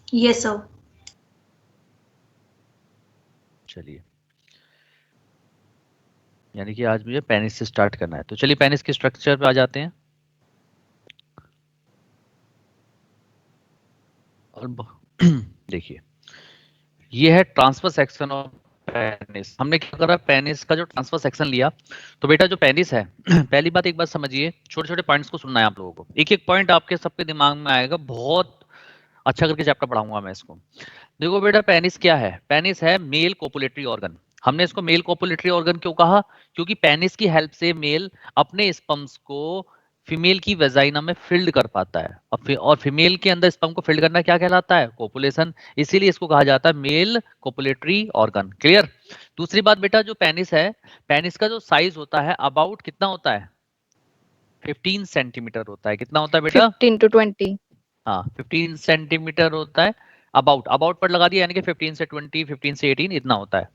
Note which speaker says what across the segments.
Speaker 1: Yes, sir.
Speaker 2: चलिए, यानी कि आज मुझे पेनिस से स्टार्ट करना है, तो चलिए पेनिस के स्ट्रक्चर पे आ जाते हैं। और देखिए, ये है ट्रांसफर सेक्शन ऑफ पेनिस। हमने क्या करा, पेनिस का जो ट्रांसफर सेक्शन लिया। तो बेटा जो पेनिस है पहली बात एक बात समझिए, छोटे छोटे पॉइंट्स को सुनना है आप लोगों को, एक एक पॉइंट आपके सबके दिमाग में आएगा, बहुत अच्छा करके चैप्टर पढ़ाऊंगा मैं इसको। देखो बेटा, पेनिस क्या है? पेनिस है मेल कोपुलेटरी ऑर्गन। हमने इसको मेल कोपुलेटरी ऑर्गन क्यों कहा? क्योंकि पेनिस की हेल्प से मेल अपने स्पर्म्स को फीमेल की वेजाइना में फिल्ड कर पाता है, और फीमेल के अंदर स्पर्म को फिल्ड करना क्या कहलाता है? कोपुलेशन। इसीलिए इसको कहा जाता है मेल कोपुलेटरी ऑर्गन। क्लियर? दूसरी बात बेटा, जो पेनिस है, पेनिस का जो साइज होता है अबाउट कितना होता है? 15 सेंटीमीटर होता है। कितना होता है बेटा?
Speaker 3: 15 to 20।
Speaker 2: हाँ, 15 सेंटीमीटर होता है। अबाउट, अबाउट पर लगा दिया, यानी कि 15 से 20, 15 से 18 इतना होता है।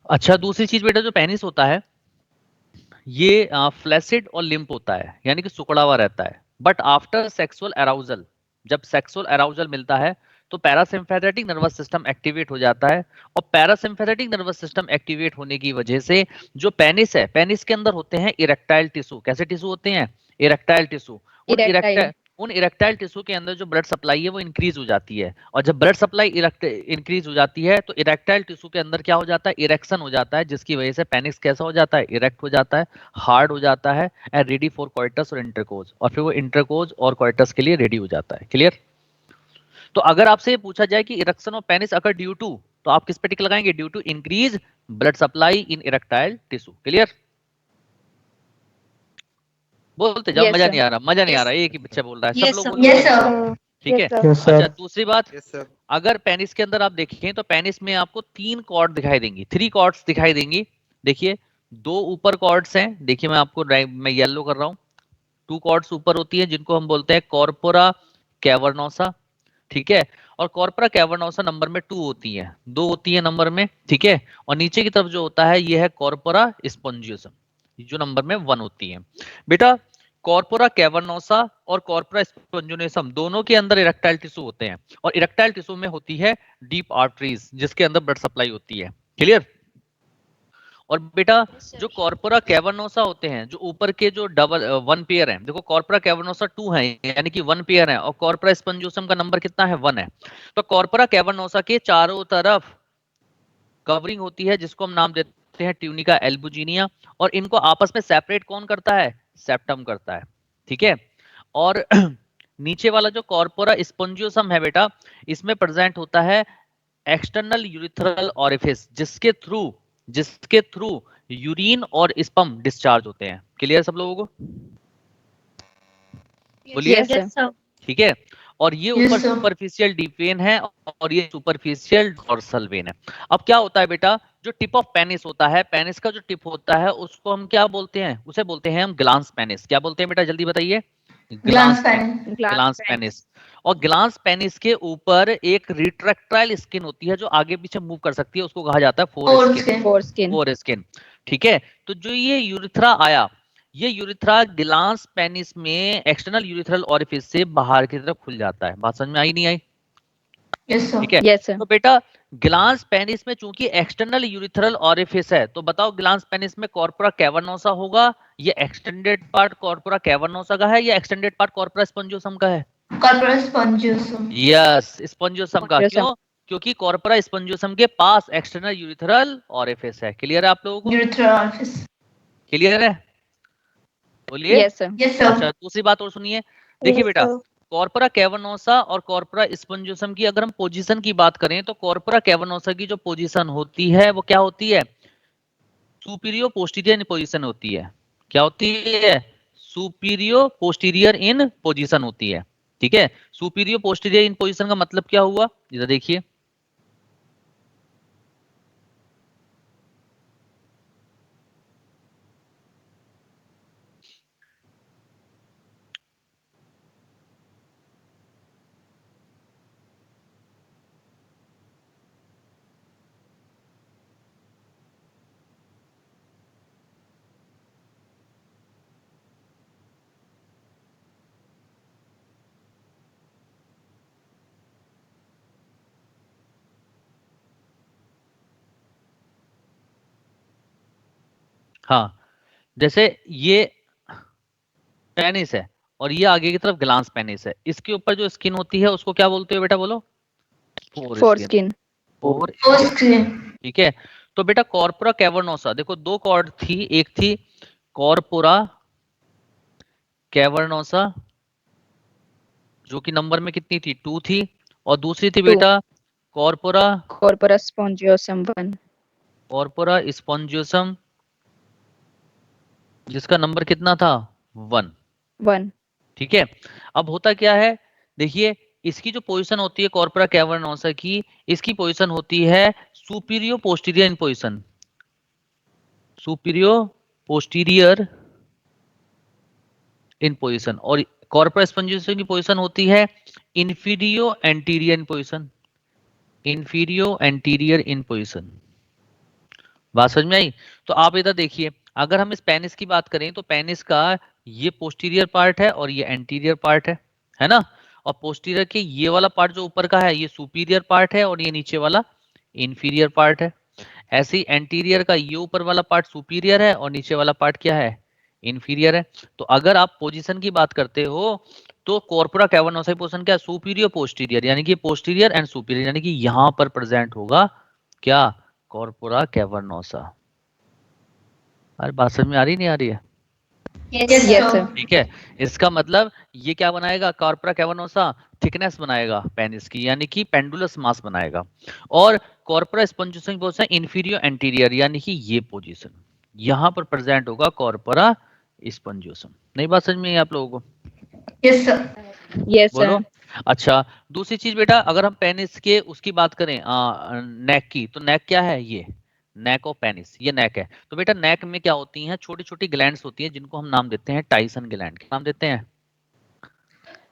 Speaker 2: अच्छा, दूसरी चीज बेटा, जो पेनिस होता है ये फ्लैसिड और लिम्प होता है, यानी कि सिकुड़ा हुआ रहता है। बट आफ्टर सेक्सुअल अराउजल, जब सेक्सुअल अराउजल मिलता है तो पैरासिम्पैथेटिक नर्वस सिस्टम एक्टिवेट हो जाता है। और पैरासिम्पैथेटिक नर्वस सिस्टम एक्टिवेट होने की वजह से जो पेनिस है, पेनिस के अंदर होते हैं इरेक्टाइल टिश्यू। कैसे टिश्यू होते हैं? Erectile tissue. उन
Speaker 3: Erectile।
Speaker 2: इरेक्टाइल उन इरेक्टाइल टिश्यू के अंदर जो ब्लड सप्लाई है वो इंक्रीज हो जाती है, और जब ब्लड सप्लाई इंक्रीज हो जाती है तो इरेक्टाइल टिश्यू के अंदर क्या हो जाता है? इरेक्शन हो जाता है, जिसकी वजह से पेनिस कैसा हो जाता है? इरेक्ट हो जाता है, हार्ड हो जाता है, एंड रेडी फॉर क्वाइटस और इंटरकोज, और फिर वो इंटरकोज और क्वाइटस के लिए रेडी हो जाता है। क्लियर? तो अगर आपसे ये पूछा जाए कि erection of penis occur due to, तो आप किस पे टिक लगाएंगे? Due to increase blood supply in erectile tissue. Clear? बोलते जाओ,
Speaker 3: Yes
Speaker 2: मजा
Speaker 3: sir।
Speaker 2: नहीं आ रहा, मजा नहीं आ
Speaker 1: Yes.
Speaker 2: रहा, एक ही बच्चा बोल रहा है, सब
Speaker 1: Yes,
Speaker 2: लोग
Speaker 1: sir.
Speaker 2: बोलो
Speaker 1: Yes,
Speaker 2: तो
Speaker 1: sir.
Speaker 2: अच्छा। ठीक
Speaker 3: Yes
Speaker 2: है।
Speaker 3: sir।
Speaker 4: यस
Speaker 2: अच्छा,
Speaker 4: सर।
Speaker 2: दूसरी बात,
Speaker 5: यस सर।
Speaker 2: अगर पेनिस के अंदर आप देखें तो पेनिस में आपको तीन कॉर्ड दिखाई देंगी, थ्री कॉर्ड्स दिखाई देंगी। देखिए, दो ऊपर कॉर्ड्स हैं, देखिए मैं आपको मैं येलो कर रहा हूँ। टू कॉर्ड्स ऊपर होती है जिनको हम बोलते हैं कॉर्पोरा कैवर्नोसा। ठीक है? और कॉर्पोरा कैवर्नोसा नंबर में टू होती है, दो होती है नंबर में। ठीक है? और नीचे की तरफ जो होता है ये है कॉर्पोरा स्पॉन्जियोसम, जो नंबर में वन होती है। बेटा, कॉर्पोरा कैवर्नोसा और कॉर्पोरा स्पॉन्जियोसम दोनों के अंदर इरेक्टाइल टिश्यू होते हैं, और इरेक्टाइल टिश्यू में होती है डीप आर्टरीज, जिसके अंदर ब्लड सप्लाई होती है। क्लियर? और बेटा,
Speaker 1: Yes, sir.
Speaker 2: जो कॉर्पोरा कैवर्नोसा होते हैं, जो ऊपर के जो डबल वन पेयर हैं, देखो कॉर्पोरा कैवर्नोसा टू है, यानी कि वन पेयर है, और कॉर्पोरा स्पंजोसम का नंबर कितना है? वन है। तो कॉर्पोरा कैवर्नोसा के चारों तरफ कवरिंग होती है, जिसको हम नाम देते हैं ट्यूनिका एल्बुजिनिया, और इनको आपस में सेपरेट कौन करता है? सेप्टम करता है। ठीक है? और नीचे वाला जो कॉर्पोरा स्पंजियोसम है बेटा, इसमें प्रेजेंट होता है एक्सटर्नल यूरिथ्रल ऑरिफिस, जिसके थ्रू यूरिन और स्पर्म डिस्चार्ज होते हैं। क्लियर सब लोगों को?
Speaker 1: Yes,
Speaker 2: बोलिए।
Speaker 3: Yes
Speaker 1: sir.
Speaker 3: sir।
Speaker 1: Yes, sir.
Speaker 2: ठीक है? और ये ऊपर
Speaker 1: Yes, sir.
Speaker 2: Superficial deep vein है, और ये सुपरफिशियल डॉर्सल वेन है। अब क्या होता है बेटा, जो टिप ऑफ पेनिस होता है, पेनिस का जो टिप होता है उसको हम क्या बोलते हैं? उसे बोलते हैं हम ग्लांस पेनिस। क्या बोलते हैं बेटा, जल्दी बताइए? ग्लांस
Speaker 1: Glance
Speaker 2: पेनिस।
Speaker 1: pen.
Speaker 3: Glass
Speaker 2: glans penis.
Speaker 3: penis।
Speaker 2: और ग्लांस पेनिस के ऊपर एक रिट्रैक्टाइल स्किन होती है जो आगे पीछे मूव कर सकती है, उसको कहा जाता है four skin.
Speaker 1: Foreskin.
Speaker 3: Foreskin।
Speaker 2: Four skin. ठीक है? तो जो ये यूरिथ्रा आया, ये यूरिथ्रा ग्लांस पेनिस में एक्सटर्नल यूरिथ्रल ओरिफिस से बाहर की तरफ खुल जाता है। बात समझ में आई नहीं आई?
Speaker 1: Yes, sir.
Speaker 2: ठीक है?
Speaker 3: Yes sir।
Speaker 2: तो बेटा, ग्लांस पेनिस में चूंकि एक्सटर्नल यूरिथ्रल ओरिफिस है, तो बताओ ग्लांस पेनिस में कॉर्पोरा कैवर्नोसा होगा, ये एक्सटेंडेड पार्ट कॉर्पोरा कैवर्नोसा का है, या एक्सटेंडेड पार्ट कॉर्पोरा स्पंजियोसम का है?
Speaker 1: Corpus spongiosum.
Speaker 2: यस, स्पंजियोसम का।
Speaker 3: Spongiosum।
Speaker 2: क्यों? क्योंकि कॉर्पोरा स्पंजियोसम के पास एक्सटर्नल यूरिथ्रल ओरिफिस है। क्लियर है आप लोगों को?
Speaker 1: Urethral orifice.
Speaker 2: क्लियर है? बोलिए।
Speaker 3: Yes sir।
Speaker 1: Yes,
Speaker 2: अच्छा,
Speaker 1: sir.
Speaker 2: दूसरी बात और सुनिए। देखिए
Speaker 4: यस
Speaker 2: बेटा,
Speaker 4: सर।
Speaker 2: कॉर्पोरा कैवर्नोसा और कॉर्पोरा स्पंजियोसम की अगर हम पोजीशन की बात करें, तो कॉर्पोरा कैवर्नोसा की जो पोजीशन होती है वो क्या होती है? सुपीरियर पोस्टीरियर इन पोजीशन होती है। क्या होती है? सुपीरियर पोस्टीरियर इन पोजीशन होती है। ठीक है? सुपीरियर पोस्टीरियर इन पोजीशन का मतलब क्या हुआ? इधर देखिए, हाँ, जैसे ये पेनिस है और ये आगे की तरफ ग्लांस पेनिस है, इसके ऊपर जो स्किन होती है उसको क्या बोलते हो बेटा, बोलो? Four
Speaker 3: four
Speaker 2: skin.
Speaker 3: Skin.
Speaker 2: Four
Speaker 1: four
Speaker 2: skin,
Speaker 1: skin.
Speaker 2: ठीक है। तो बेटा कॉर्पोरा कैवर्नोसा, देखो दो कॉर्ड थी, एक थी कॉर्पोरा कैवर्नोसा जो कि नंबर में कितनी थी, 2 थी, और दूसरी थी
Speaker 3: 2
Speaker 2: बेटा कॉर्पोरा
Speaker 3: कॉर्पोरस स्पॉन्जियोसम 1
Speaker 2: कॉर्पोरा स्पॉन्जियोसम जिसका नंबर कितना था, 1।
Speaker 3: 1
Speaker 2: ठीक है। अब होता क्या है, देखिए इसकी जो पोजीशन होती है कॉर्पोरा कैवर्नोसा की, इसकी पोजीशन होती है सुपीरियर पोस्टीरियर इन पोजीशन, सुपीरियर पोस्टीरियर इन पोजीशन, और कॉर्पोरा स्पॉन्जियोसम की पोजीशन होती है इंफीरियर एंटीरियर इन पोजीशन, इंफीरियर एंटीरियर इन पोजीशन। बात समझ में आई? तो आप इधर देखिए, अगर हम इस पेनिस की बात करें तो पेनिस का ये पोस्टीरियर पार्ट है और ये एंटीरियर पार्ट है ना? और पोस्टीरियर के ये वाला पार्ट जो ऊपर का है ये सुपीरियर पार्ट है और ये नीचे वाला इंफीरियर पार्ट है। ऐसे ही एंटीरियर का ये ऊपर वाला पार्ट सुपीरियर है और नीचे वाला पार्ट क्या है, इंफीरियर है। तो अगर आप पोजीशन की बात करते हो तो कॉर्पोरा कैवर्नोसा की पोजीशन क्या है, सुपीरियर पोस्टीरियर, यानी कि पोस्टीरियर एंड सुपीरियर, यानी कि यहां पर प्रेजेंट होगा क्या, कॉर्पोरा कैवर्नोसा। अरे बात समझ में आ रही नहीं आ रही है?
Speaker 1: Yes
Speaker 3: yes
Speaker 1: sir.
Speaker 3: सर।
Speaker 2: ठीक है, इसका मतलब ये क्या बनाएगा, कॉर्पोरा कैवर्नोसा थिकनेस बनाएगा पेनिस की, यानी कि पेंडुलस मास बनाएगा। और कॉर्पोरा स्पॉन्जियोसम की पोजीशन इंफीरियर एंटीरियर, यानी कि ये पोजीशन यहां पर प्रेजेंट होगा कॉर्पोरा स्पॉन्जियोसम। नहीं बात समझ में आई आप लोगों को?
Speaker 1: Yes sir.
Speaker 3: यस
Speaker 2: बोलो।
Speaker 3: सर।
Speaker 2: अच्छा, दूसरी चीज बेटा, अगर हम पेनिस के उसकी बात करें नेक की, तो नेक क्या है, ये नेक ऑफ पेनिस, ये नेक है। तो बेटा नेक में क्या होती हैं, छोटी छोटी ग्लैंड्स होती हैं जिनको हम नाम देते हैं टाइसन ग्लैंड। क्या नाम देते हैं,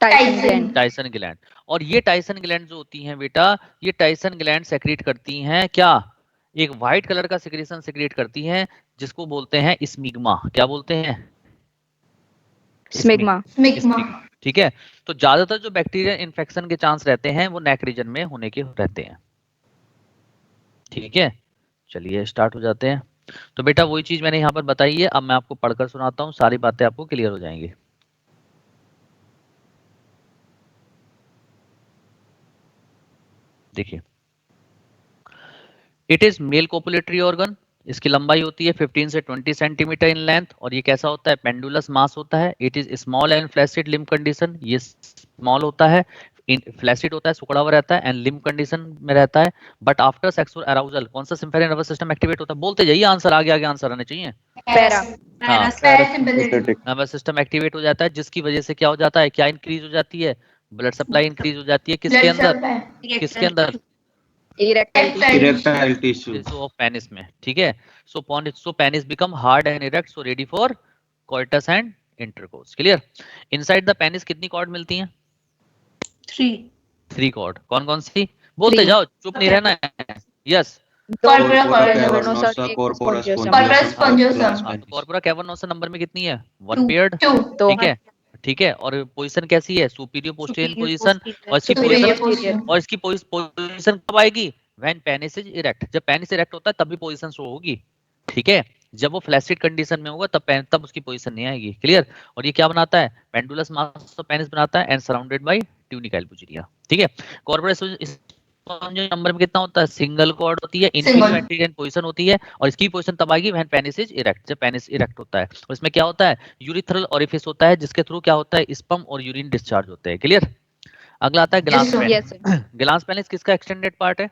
Speaker 3: टाइसन ग्लैंड।
Speaker 2: Tyson gland. और ये टाइसन ग्लैंड जो होती हैं बेटा, ये टाइसन ग्लैंड सेक्रेट करती हैं क्या, एक व्हाइट कलर का सेक्रेशन सेक्रेट करती हैं जिसको बोलते हैं स्मिग्मा। क्या बोलते हैं,
Speaker 3: स्मिग्मा।
Speaker 1: स्मिग्मा।
Speaker 2: ठीक है। तो ज्यादातर जो बैक्टीरियल इन्फेक्शन के चांस रहते हैं वो नेक रीजन में होने के रहते हैं। ठीक है, चलिए स्टार्ट हो जाते हैं। तो बेटा वही चीज मैंने यहाँ पर बताई है, अब मैं आपको पढ़कर सुनाता हूँ, सारी बातें आपको क्लियर हो जाएंगी। देखिए, it is male copulatory organ, इसकी लंबाई होती है 15 से 20 सेंटीमीटर इन लेंथ, और ये कैसा होता है, पेंडुलस मास होता है। It is small and flaccid limb condition, ये स्मॉल होता है, फ्लैसिड होता है, सिकुड़ा हुआ रहता है, एंड लिम्ब कंडीशन में रहता है। बट आफ्टर सेक्सुअल अराउजल कौन सा सिम्फेरिक नर्वस सिस्टम एक्टिवेट होता है, बोलते जाइए, आंसर आगे आगे आंसर आने चाहिए।
Speaker 3: पैरा।
Speaker 2: हाँ,
Speaker 1: पैरासिम्पैथेटिक।
Speaker 2: नर्वस सिस्टम एक्टिवेट हो जाता है, जिसकी वजह से क्या हो जाता है, क्या इंक्रीज हो जाती है, ब्लड सप्लाई इंक्रीज हो जाती है, किसके
Speaker 1: ब्लड
Speaker 2: अंदर,
Speaker 1: सप्लाई।
Speaker 2: किसके अंदर,
Speaker 3: इरेक्टाइल।
Speaker 2: टिश्यू ऑफ पेनिस में। ठीक है, so penis become hard and erect, so ready for coitus and intercourse. Clear? Inside the penis कितनी कॉर्ड मिलती हैं, 3 कॉर्ड। कौन कौन सी, बोलते
Speaker 3: 3
Speaker 2: जाओ, चुप नहीं रहना है। Yes,
Speaker 1: corpora
Speaker 3: cavernosa
Speaker 1: cavernosa.
Speaker 3: एक spongiosum.
Speaker 1: Corpora spongiosum.
Speaker 2: Corpora cavernosa number में कितनी है, 1
Speaker 1: 2
Speaker 2: पेयर्ड।
Speaker 1: 2।
Speaker 2: ठीक है, ठीक है। और पोजीशन कैसी है, सुपीरियर पोस्टीरियर पोजीशन, और इसकी
Speaker 1: सुपीरियर
Speaker 2: पोजीशन,
Speaker 1: पोस्टीरियर।
Speaker 2: और इसकी पोजीशन कब आएगी, व्हेन पेनिस इज इरेक्ट, जब पेनिस इरेक्ट होता है तभी पोजीशन शो होगी। ठीक है, जब वो फ्लैसिड कंडीशन में होगा तब उसकी पोजीशन नहीं आएगी। क्लियर? और ये क्या बनाता है, पेंडुलस मास ऑफ पेनिस बनाता है and surrounded by tunic albuginea. ठीक है, कॉर्पोरा नंबर में कितना होता है, सिंगल कॉर्ड होती है, इंफीरियर एंटीरियर पोजीशन होती है, और इसकी पोजीशन तब आएगी व्हेन पेनिस इज इरेक्ट, जब पेनिस इरेक्ट होता है। और इसमें क्या होता है, यूरिथ्रल ओरिफिस होता है, जिसके थ्रू क्या होता है, स्पर्म और यूरिन डिस्चार्ज होते हैं। क्लियर? अगला आता है glans
Speaker 1: sir.
Speaker 3: Yes
Speaker 2: penis.
Speaker 3: Sir.
Speaker 2: Glans penis किसका एक्सटेंडेड पार्ट है,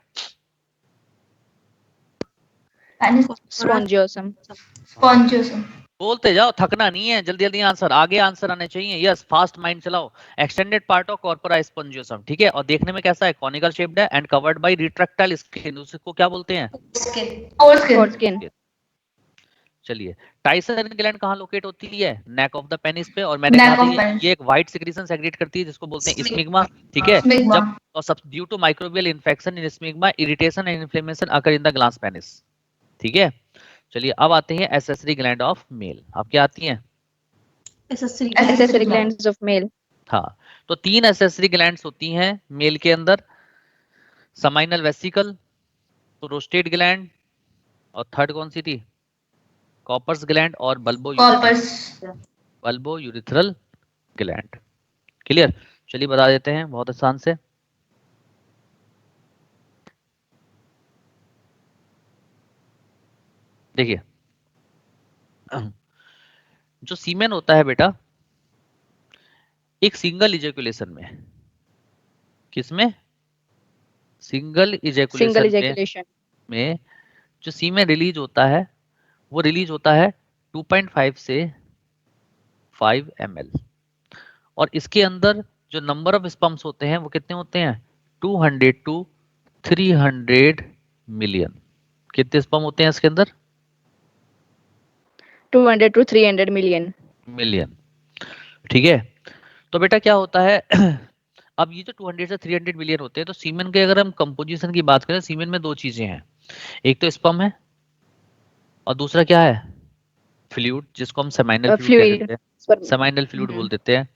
Speaker 3: स्पॉन्जियोसम।
Speaker 1: स्पॉन्जियोसम।
Speaker 2: बोलते जाओ, थकना नहीं है, जल्दी जल्दी आंसर, आगे आंसर आने चाहिए। यस, फास्ट माइंड चलाओ। Extended part of corpora spongiosum. ठीक है, और देखने में कैसा है, कॉनिकल शेप्ड है एंड कवर्ड बाय रिट्रैक्टाइल स्किन, उसको क्या बोलते हैं,
Speaker 1: और
Speaker 3: फोर
Speaker 1: स्किन।
Speaker 3: स्किन।
Speaker 2: चलिए, टाइसन ग्लैंड कहाँ लोकेट होती है, नेक ऑफ द पेनिस पे, और मैंने
Speaker 1: Neck
Speaker 2: कहा था
Speaker 1: of penis.
Speaker 2: ये एक व्हाइट सिक्रीशन सेक्रेट करती है जिसको बोलते हैं स्मिग्मा। ठीक है,
Speaker 1: स्मिग्मा।
Speaker 2: जब और सब due to microbial infection in smegma, irritation and inflammation occur in the glans penis. ठीक है, चलिए अब आते हैं एसेसरी ग्लैंड ऑफ मेल। आप क्या आती हैं,
Speaker 3: एक्सेसरी ग्लैंड्स ऑफ मेल।
Speaker 2: हाँ, तो 3 एसेसरी ग्लैंड्स होती हैं मेल के अंदर, समाइनल वेसिकल, प्रोस्टेट ग्लैंड, और थर्ड कौन सी थी, कॉपर्स ग्लैंड और
Speaker 1: corpus.
Speaker 2: Bulbo urethral gland. Clear? चलिए बता देते हैं बहुत आसान से। देखिए जो सीमेन होता है बेटा एक सिंगल इजैकुलेशन में, किसमें? Single
Speaker 3: Single
Speaker 2: ejaculation
Speaker 3: ejaculation.
Speaker 2: में जो सीमेन रिलीज होता है वो रिलीज होता है 2.5 से 5 ml, और इसके अंदर जो नंबर ऑफ स्पर्म्स होते हैं वो कितने होते हैं? 200 टू 300 मिलियन। कितने स्पर्म होते हैं इसके अंदर?
Speaker 3: 200 to 300 million.
Speaker 2: मिलियन। ठीक है, तो बेटा क्या होता है अब ये जो 200 से 300 मिलियन होते हैं, तो सीमेन के अगर हम कंपोजिशन की बात करें, सीमेन में दो चीजें हैं, एक तो स्पर्म है और दूसरा क्या है? फ्लूइड, जिसको हम सेमाइनल फ्लूइड कह
Speaker 3: Fluid.
Speaker 2: देते हैं,
Speaker 3: Sperm.
Speaker 2: सेमाइनल फ्लूइड बोल देते हैं।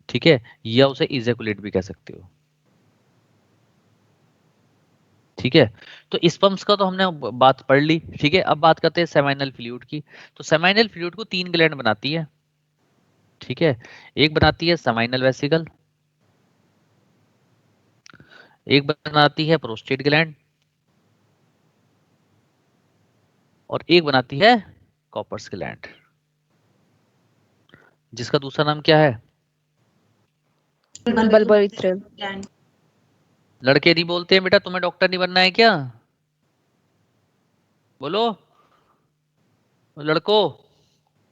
Speaker 2: ठीक है, या उसे इजैकुलेट भी कह सकते हो। ठीक है, तो स्पर्म्स का तो हमने बात पढ़ ली। ठीक है, अब बात करते हैं सेमाइनल फ्लूइड की। तो सेमाइनल फ्लूइड को 3 ग्लैंड बनाती है। ठीक है, एक बनाती है सेमाइनल वेसिकल, एक बनाती है प्रोस्टेट ग्लैंड, और एक बनाती है कॉपर्स ग्लैंड, जिसका दूसरा नाम क्या है?
Speaker 3: Bulbourethral.
Speaker 2: लड़के नहीं बोलते हैं बेटा, तुम्हें डॉक्टर नहीं बनना है क्या? बोलो लड़को।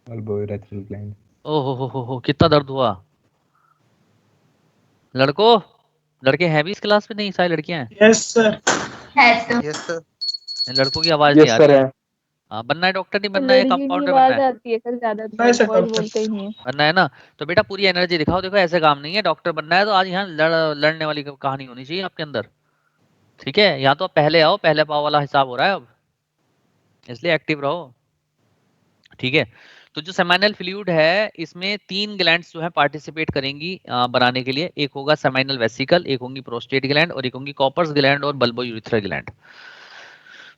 Speaker 4: bulbourethral gland.
Speaker 2: हो, कितना दर्द हुआ लड़को। लड़के हैं भी इस क्लास में? नहीं, सारी लड़कियां हैं।
Speaker 5: Yes sir.
Speaker 1: है तो।
Speaker 4: Yes sir.
Speaker 2: लड़कों की आवाज नहीं
Speaker 5: यस
Speaker 2: आ
Speaker 5: सर
Speaker 2: रही।
Speaker 5: है।
Speaker 2: हाँ, बनना है डॉक्टर, नहीं बनना है,
Speaker 3: लड़कियों की
Speaker 2: कंपाउंडर बनना
Speaker 3: आवाज
Speaker 2: है?
Speaker 3: आती है सर,
Speaker 5: नहीं
Speaker 3: ज्यादातर
Speaker 5: सर,
Speaker 3: बॉयज
Speaker 5: डॉक्टर।
Speaker 3: बोलते ही नहीं है.
Speaker 2: बनना है ना, तो बेटा पूरी एनर्जी दिखाओ। देखो ऐसे काम नहीं है, डॉक्टर बनना है तो आज यहाँ लड़ने वाली कहानी होनी चाहिए आपके अंदर। ठीक है, यहाँ तो पहले आओ, पहले पाव वाला हिसाब हो रहा है अब, इसलिए एक्टिव रहो। ठीक है, तो जो सेमाइनल फ्लूइड है इसमें 3 ग्लैंड्स जो है पार्टिसिपेट करेंगी बनाने के लिए। एक होगा सेमाइनल वेसिकल, एक होंगी प्रोस्टेट ग्लैंड, और एक होंगी कॉपर्स ग्लैंड और बल्बो यूरिथ्रल ग्लैंड।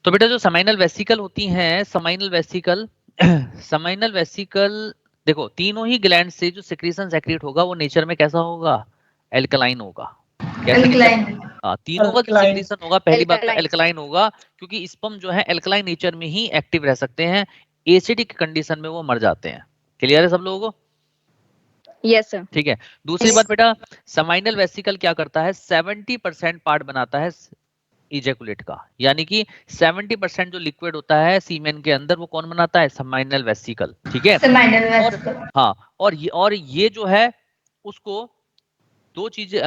Speaker 2: तो बेटा जो सेमाइनल वेसिकल होती हैं, सेमाइनल वेसिकल सेमाइनल वेसिकल देखो, तीनों ही ग्लैंड से जो सिक्रीशन सेक्रेट होगा वो नेचर में कैसा होगा? एल्कलाइन होगा। कैसा नेचर?
Speaker 1: एल्कलाइन।
Speaker 2: हाँ, तीनों का जो
Speaker 5: Alkaline.
Speaker 2: सिक्रीशन होगा पहली बात तो
Speaker 3: Alkaline.
Speaker 2: एल्कलाइन होगा, क्योंकि स्पर्म जो है एल्कलाइन नेचर में ही एक्टिव रह सकते हैं, एसिडिक कंडीशन में वो मर जाते हैं। क्लियर है सब लोगों को?
Speaker 3: Yes sir.
Speaker 2: ठीक है, दूसरी बात बेटा, सेमाइनल वेसिकल क्या करता है? 70% पार्ट बनाता है इजैकुलेट का, यानी कि 70% जो लिक्विड होता है सीमेन के अंदर वो कौन बनाता है? Seminal vesicle. ठीक है,
Speaker 1: सेमाइनल
Speaker 2: और
Speaker 1: वेसिकल।
Speaker 2: हाँ, और ये जो है उसको दो चीजें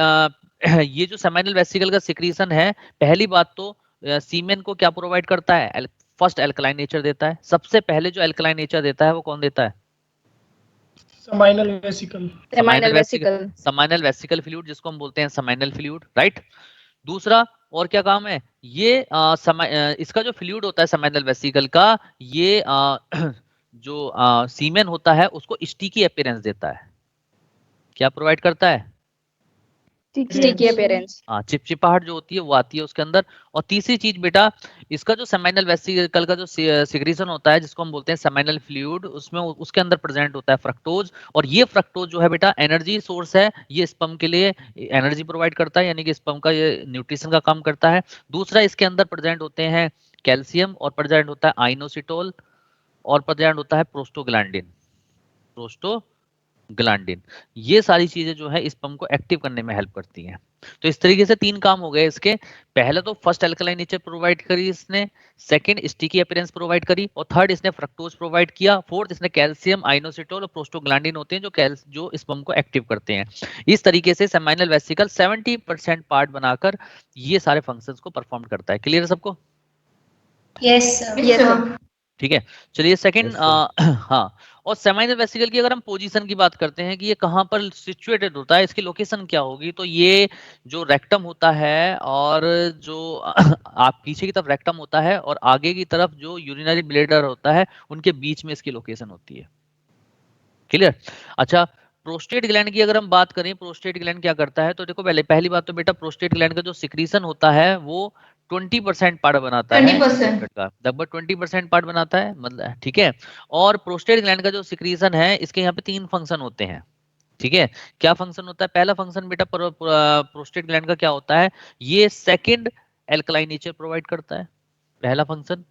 Speaker 2: ये जो सेमाइनल वेसिकल का सिक्रीशन है, पहली बात तो सीमेन को क्या प्रोवाइड करता है? फर्स्ट एल्कलाइन नेचर देता है। सबसे पहले जो एल्कलाइन नेचर देता है वो कौन देता है?
Speaker 5: Seminal vesicle.
Speaker 3: Seminal vesicle.
Speaker 2: Seminal vesicle fluid, जिसको हम बोलते हैं सेमाइनल फ्लूइड, राइट। दूसरा और क्या काम है? ये इसका जो फ्लूइड होता है सेमाइनल वेसिकल का, ये जो सीमेन होता है उसको स्टिकी अपीयरेंस देता है। क्या प्रोवाइड करता है?
Speaker 3: Sticky appearance.
Speaker 2: हाँ, चिपचिपाहट जो होती है वो आती है उसके अंदर। और तीसरी चीज बेटा, इसका जो सेमाइनल वेसिकल का जो सिक्रीशन होता है जिसको हम बोलते हैं सेमाइनल फ्लूइड, उसमें उसके अंदर प्रेजेंट होता है फ्रक्टोज, और ये फ्रक्टोज जो है बेटा एनर्जी सोर्स है। ये स्पर्म के लिए एनर्जी प्रोवाइड करता है, यानी कि स्पर्म का ये न्यूट्रिशन का काम करता है। दूसरा, इसके अंदर प्रेजेंट होते हैं कैल्शियम, और प्रेजेंट होता है आइनोसिटोल, और प्रेजेंट होता है प्रोस्टोग्लैंडिन। ग्लैंडिन, ये सारी चीजें जो है स्पर्म को एक्टिव करने में हेल्प करती हैं। तो इस तरीके से 3 काम हो गए इसके। पहले तो फर्स्ट एल्कलाइन नेचर प्रोवाइड करी इसने, सेकंड स्टिकी अपीयरेंस प्रोवाइड करी, और थर्ड इसने फ्रक्टोज प्रोवाइड किया, फोर्थ इसने कैल्शियम, आइनोसिटोल और प्रोस्टोग्लैंडिन होते हैं जो स्पर्म को एक्टिव करते हैं। इस तरीके से सेमाइनल वेसिकल 70% पार्ट बनाकर ये सारे फंक्शंस को परफॉर्म करता है। क्लियर है सबको?
Speaker 1: Yes sir.
Speaker 2: ठीक है, चलिए सेकंड।
Speaker 4: Yes,
Speaker 2: हाँ, और सेमाइनल वेसिकल की अगर हम पोजीशन की बात करते हैं कि ये कहाँ पर सिचुएटेड होता है, इसकी लोकेशन क्या होगी, तो ये जो रेक्टम होता है, और जो आप पीछे की तरफ रेक्टम होता है और आगे की तरफ जो यूरिनरी ब्लैडर होता है, उनके बीच में इसकी लोकेशन होती है। क्लियर? अच्छा, प्रोस्टेट ग्लैंड की अगर हम बात करें, प्रोस्टेट ग्लैंड क्या करता है, तो देखो पहली बात तो बेटा, प्रोस्टेट ग्लैंड का जो सिक्रीशन होता है वो 20% पार्ट बनाता है
Speaker 1: 20%
Speaker 2: का, लगभग 20% पार्ट बनाता है, मतलब ठीक है। और प्रोस्टेट ग्लैंड का जो सिक्रीशन है, इसके यहाँ पे 3 फंक्शन होते हैं, ठीक है। क्या फंक्शन होता है? पहला फंक्शन बेटा प्रोस्टेट ग्लैंड का क्या होता है, ये सेकंड एल्कलाइन नेचर प्रोवाइड करता है, पहला फंक्शन।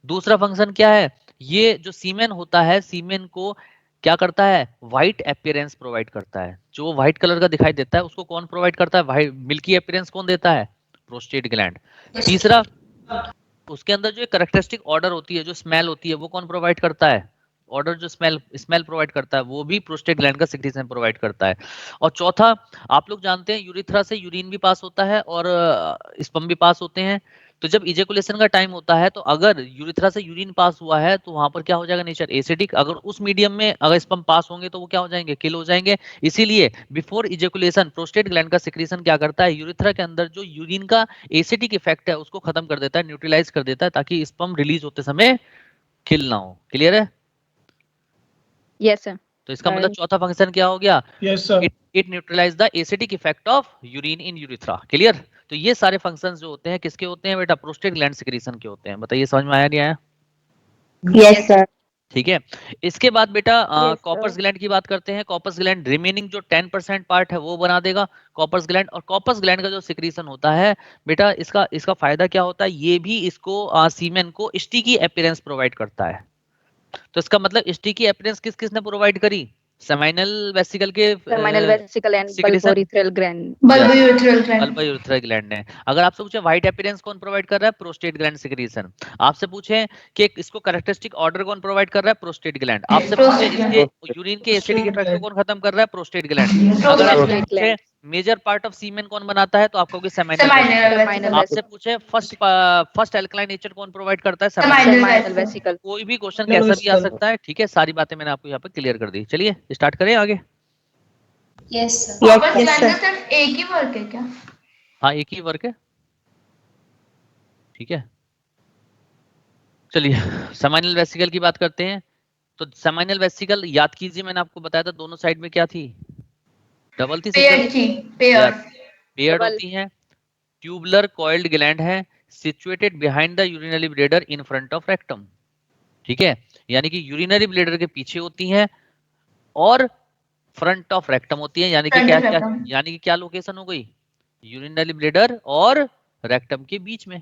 Speaker 2: दूसरा फंक्शन क्या है, ये जो सीमेन होता है, सीमेन को क्या करता है, व्हाइट अपीयरेंस प्रोवाइड करता है। जो व्हाइट कलर का दिखाई देता है उसको कौन प्रोवाइड करता है, व्हाइट मिल्की अपीयरेंस कौन देता है, प्रोस्टेट ग्लैंड। तीसरा, उसके अंदर जो कैरेक्टरिस्टिक ऑर्डर होती है, जो स्मेल होती है, वो कौन प्रोवाइड करता है, ऑर्डर जो स्मेल प्रोवाइड करता है, वो भी प्रोस्टेट ग्लैंड का सिक्रीशन प्रोवाइड करता है। और चौथा, आप लोग जानते हैं यूरिथ्रा से यूरिन भी पास होता है और स्पर्म भी पास होते हैं। तो जब इजेकुलेशन का टाइम होता है, तो अगर यूरिथ्रा से यूरिन पास हुआ है तो वहां पर क्या हो जाएगा, नेचर एसिडिक। अगर उस मीडियम में अगर स्पर्म पास होंगे तो वो क्या हो जाएंगे, किल हो जाएंगे। इसीलिए बिफोर इजेकुलेशन प्रोस्टेट ग्लैंड का सिक्रीशन क्या करता है, यूरिथ्रा के अंदर जो यूरिन का एसिडिक इफेक्ट है उसको खत्म कर देता है, न्यूट्रलाइज कर देता है, ताकि स्पर्म रिलीज होते समय किल ना हो। क्लियर है?
Speaker 3: Yes, sir.
Speaker 2: तो इसका मतलब चौथा फंक्शन क्या हो गया,
Speaker 5: Yes, sir.
Speaker 2: It neutralize the acidic effect of urine in urethra. Clear? तो ये सारे फंक्शंस जो होते हैं किसके होते हैं बेटा, प्रोस्टेट ग्लैंड सिक्रीशन के होते हैं। बताइए समझ में आया नहीं आया?
Speaker 3: Yes, sir.
Speaker 2: ठीक है। इसके बाद बेटा
Speaker 3: Yes,
Speaker 2: कॉपर्स
Speaker 3: sir.
Speaker 2: ग्लैंड की बात करते हैं। कॉपर्स ग्लैंड रिमेनिंग जो 10% पार्ट है वो बना देगा कॉपर्स ग्लैंड। और कॉपर्स ग्लैंड का जो सिक्रीशन होता है बेटा, इसका फायदा क्या होता है, ये भी इसको सीमेन को स्टिकी अपीयरेंस प्रोवाइड करता है। तो इसका मतलब स्टिकी अपीयरेंस किस किसने प्रोवाइड करी, सेमाइनल वेसिकल के
Speaker 3: Terminal vesicle and
Speaker 2: secretion,
Speaker 3: bulbourethral gland.
Speaker 1: bulbourethral gland
Speaker 2: bulbourethral gland ने। अगर आपसे पूछे व्हाइट अपीयरेंस कौन प्रोवाइड कर रहा है, प्रोस्टेट ग्लैंड सिक्रीशन। आपसे पूछे कि इसको कैरेक्टरिस्टिक ऑर्डर कौन प्रोवाइड कर रहा है, प्रोस्टेट ग्लैंड। आपसे पूछे
Speaker 1: Prostate
Speaker 2: इसके
Speaker 1: gland.
Speaker 2: यूरिन के एसिडिक इफेक्ट को कौन खत्म कर रहा है, प्रोस्टेट ग्लैंड। अगर
Speaker 1: Prostate
Speaker 2: आपसे
Speaker 1: gland
Speaker 2: पूछे मेजर पार्ट ऑफ सीमेन कौन बनाता है, तो आपको कहोगे सेमाइनल
Speaker 1: seminal
Speaker 2: वेसिकल।
Speaker 1: vesicle
Speaker 2: आपसे पूछे फर्स्ट एल्कलाइन नेचर कौन प्रोवाइड करता है,
Speaker 1: seminal
Speaker 2: seminal.
Speaker 3: Seminal
Speaker 1: vesicle
Speaker 3: vesicle.
Speaker 2: कोई भी क्वेश्चन कैसा भी आ सकता है, ठीक है। सारी बातें मैंने आपको यहाँ पे क्लियर कर दी। चलिए स्टार्ट करें आगे।
Speaker 1: yes sir
Speaker 3: Yes,
Speaker 1: Cowper's
Speaker 3: yes,
Speaker 1: gland
Speaker 3: sir.
Speaker 1: का सिर्फ एक ही वर्क है क्या
Speaker 2: हाँ, एक ही वर्क है, ठीक है। चलिए सेमाइनल वेसिकल की बात करते हैं। तो सेमाइनल वेसिकल याद कीजिए, मैंने आपको बताया था दोनों साइड में क्या थी, डबल थी,
Speaker 1: पेयर
Speaker 2: सिंगल,
Speaker 1: थी पेयर
Speaker 2: पेयर्ड
Speaker 3: Double.
Speaker 2: होती हैं। ट्यूबुलर कॉइल्ड ग्लैंड है, situated behind the urinary bladder in front of rectum, ठीक है। यानी कि यूरिनरी ब्लैडर के पीछे होती हैं और फ्रंट ऑफ रेक्टम होती है। यानी कि
Speaker 1: Front
Speaker 2: क्या
Speaker 1: of
Speaker 2: क्या,
Speaker 1: rectum.
Speaker 2: यानी कि क्या लोकेशन हो गई, यूरिनरी ब्लैडर और रेक्टम के बीच में।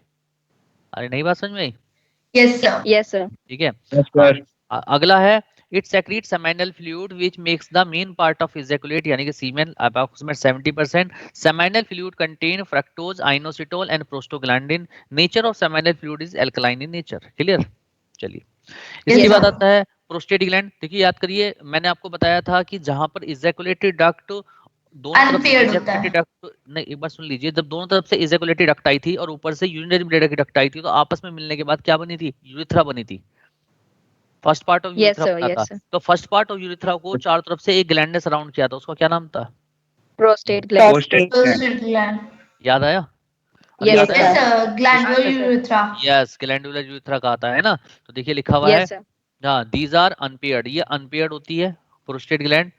Speaker 2: अरे नहीं, बात समझ में आई?
Speaker 1: yes sir
Speaker 3: Yes, sir.
Speaker 2: ठीक है। अगला है it secrete seminal fluid which makes the main part of ejaculate, यानी कि semen approximate 70%। Seminal fluid contain fructose, inositol and prostaglandin. Nature of seminal fluid is alkaline in nature. Clear? चलिए इसके
Speaker 1: Yes,
Speaker 2: बाद
Speaker 1: sir.
Speaker 2: आता है prostate gland. देखिए याद करिए, मैंने आपको बताया था कि जहां पर इजैकुलेटरी डक्ट दोनों तरफ से
Speaker 1: Unpaired होता
Speaker 2: इजैकुलेटरी
Speaker 1: है
Speaker 2: डक्ट, नहीं एक बार सुन लीजिए, जब दोनों तरफ से इजैकुलेटरी डक्ट आई थी और ऊपर से यूरिनरी ब्लैडर की डक्ट आई थी, तो आपस में मिलने के बाद क्या बनी थी, यूरिथ्रा बनी थी। First part of
Speaker 3: Yes,
Speaker 2: urethra
Speaker 3: sir.
Speaker 2: बना था।
Speaker 3: Yes, sir.
Speaker 2: तो फर्स्ट पार्ट ऑफ यूरिथ्रा को चारों तरफ से एक ग्लैंड ने सराउंड किया था, उसका क्या नाम था,
Speaker 3: Prostate gland.
Speaker 1: prostate gland
Speaker 2: याद आया?
Speaker 3: Yes,
Speaker 2: याद
Speaker 3: sir.
Speaker 1: yes
Speaker 2: आया?
Speaker 1: sir glandular urethra
Speaker 2: yes, glandular urethra कहता है ना। तो देखिए लिखा हुआ है,
Speaker 3: Yes, sir.
Speaker 2: हाँ, दीज आर अनपेयर्ड, ये अनपेयर्ड होती है प्रोस्टेट ग्लैंड।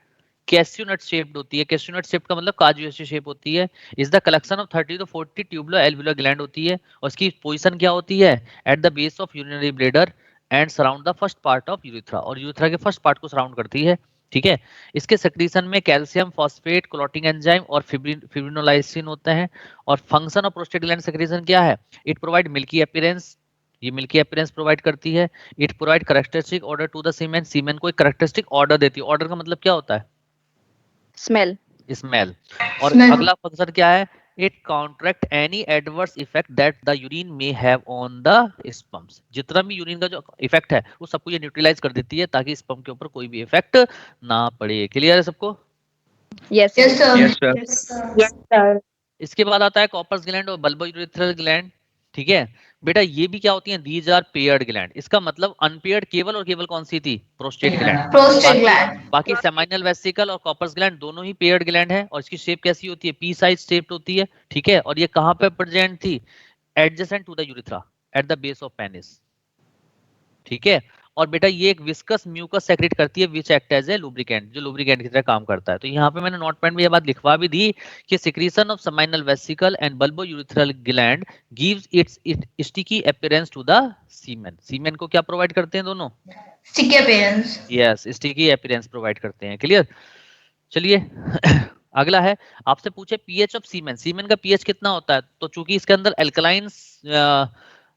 Speaker 2: कैस्यूनट शेप्ड होती है, कैस्यूनट शेप का मतलब काजू जैसी शेप होती है। Is the collection of 30 to 40 tubular alveolar gland होती है, और इसकी पोजीशन क्या होती है, eight the base of urinary bladder and surround the first part of urethra, और यूरिथ्रा के फर्स्ट पार्ट को सराउंड करती है, ठीक है। इसके सेक्रीशन में कैल्शियम फॉस्फेट, क्लॉटिंग एंजाइम और फिब्रिनोलाइसिन होते हैं। और function of prostate gland secretion क्या है, इट प्रोवाइड मिल्की अपीयरेंस, ये मिल्की अपीयरेंस प्रोवाइड करती है। It provide characteristic order to the semen, semen को एक कैरेक्टरिस्टिक ऑर्डर देती है। ऑर्डर का मतलब क्या होता है,
Speaker 3: Smell.
Speaker 2: स्मेल। और
Speaker 1: Smell.
Speaker 2: अगला फंक्शन क्या है, it counteract any adverse effect that the urine may have on the sperms. जितना भी यूरिन का जो इफेक्ट है वो सबको ये न्यूट्रलाइज कर देती है, ताकि स्पर्म के ऊपर कोई भी इफेक्ट ना पड़े। क्लियर है सबको?
Speaker 3: Yes,
Speaker 1: yes
Speaker 3: sir.
Speaker 1: sir
Speaker 4: Yes, sir.
Speaker 3: Yes, sir.
Speaker 2: इसके बाद आता है कॉपर्स ग्लैंड और बल्बोयूरेथ्रल ग्लैंड, ठीक है। बेटा ये भी क्या होती हैं, दीज आर पेयर्ड ग्लैंड। इसका मतलब अनपेयर्ड केवल और केवल कौन सी थी, प्रोस्टेट ग्लैंड।
Speaker 1: prostate gland
Speaker 2: बाकी सेमाइनल वेसिकल और कॉपर्स ग्लैंड दोनों ही पेयर्ड ग्लैंड है, और इसकी शेप कैसी होती है, पी साइज शेप्ड होती है, ठीक है। और ये कहां पे प्रेजेंट थी, adjacent to the urethra at the base of penis, ठीक है। और बेटा ये एक विस्कस म्यूकस सेक्रेट करती है which act as a lubricant, जो लुब्रिकेंट की तरह काम करता है। तो यहाँ पे मैंने नोट पॉइंट में ये बात लिखवा भी दी कि secretion of seminal vesicle and bulbourethral gland gives its sticky appearance to the semen. Semen को क्या प्रोवाइड करते हैं दोनों?
Speaker 1: Sticky appearance.
Speaker 2: Yes, sticky appearance provide करते हैं। क्लियर? चलिए अगला है, आपसे पूछे पीएच ऑफ सीमेन, सीमेन का पीएच कितना होता है? तो चूंकि इसके अंदर एल्कलाइन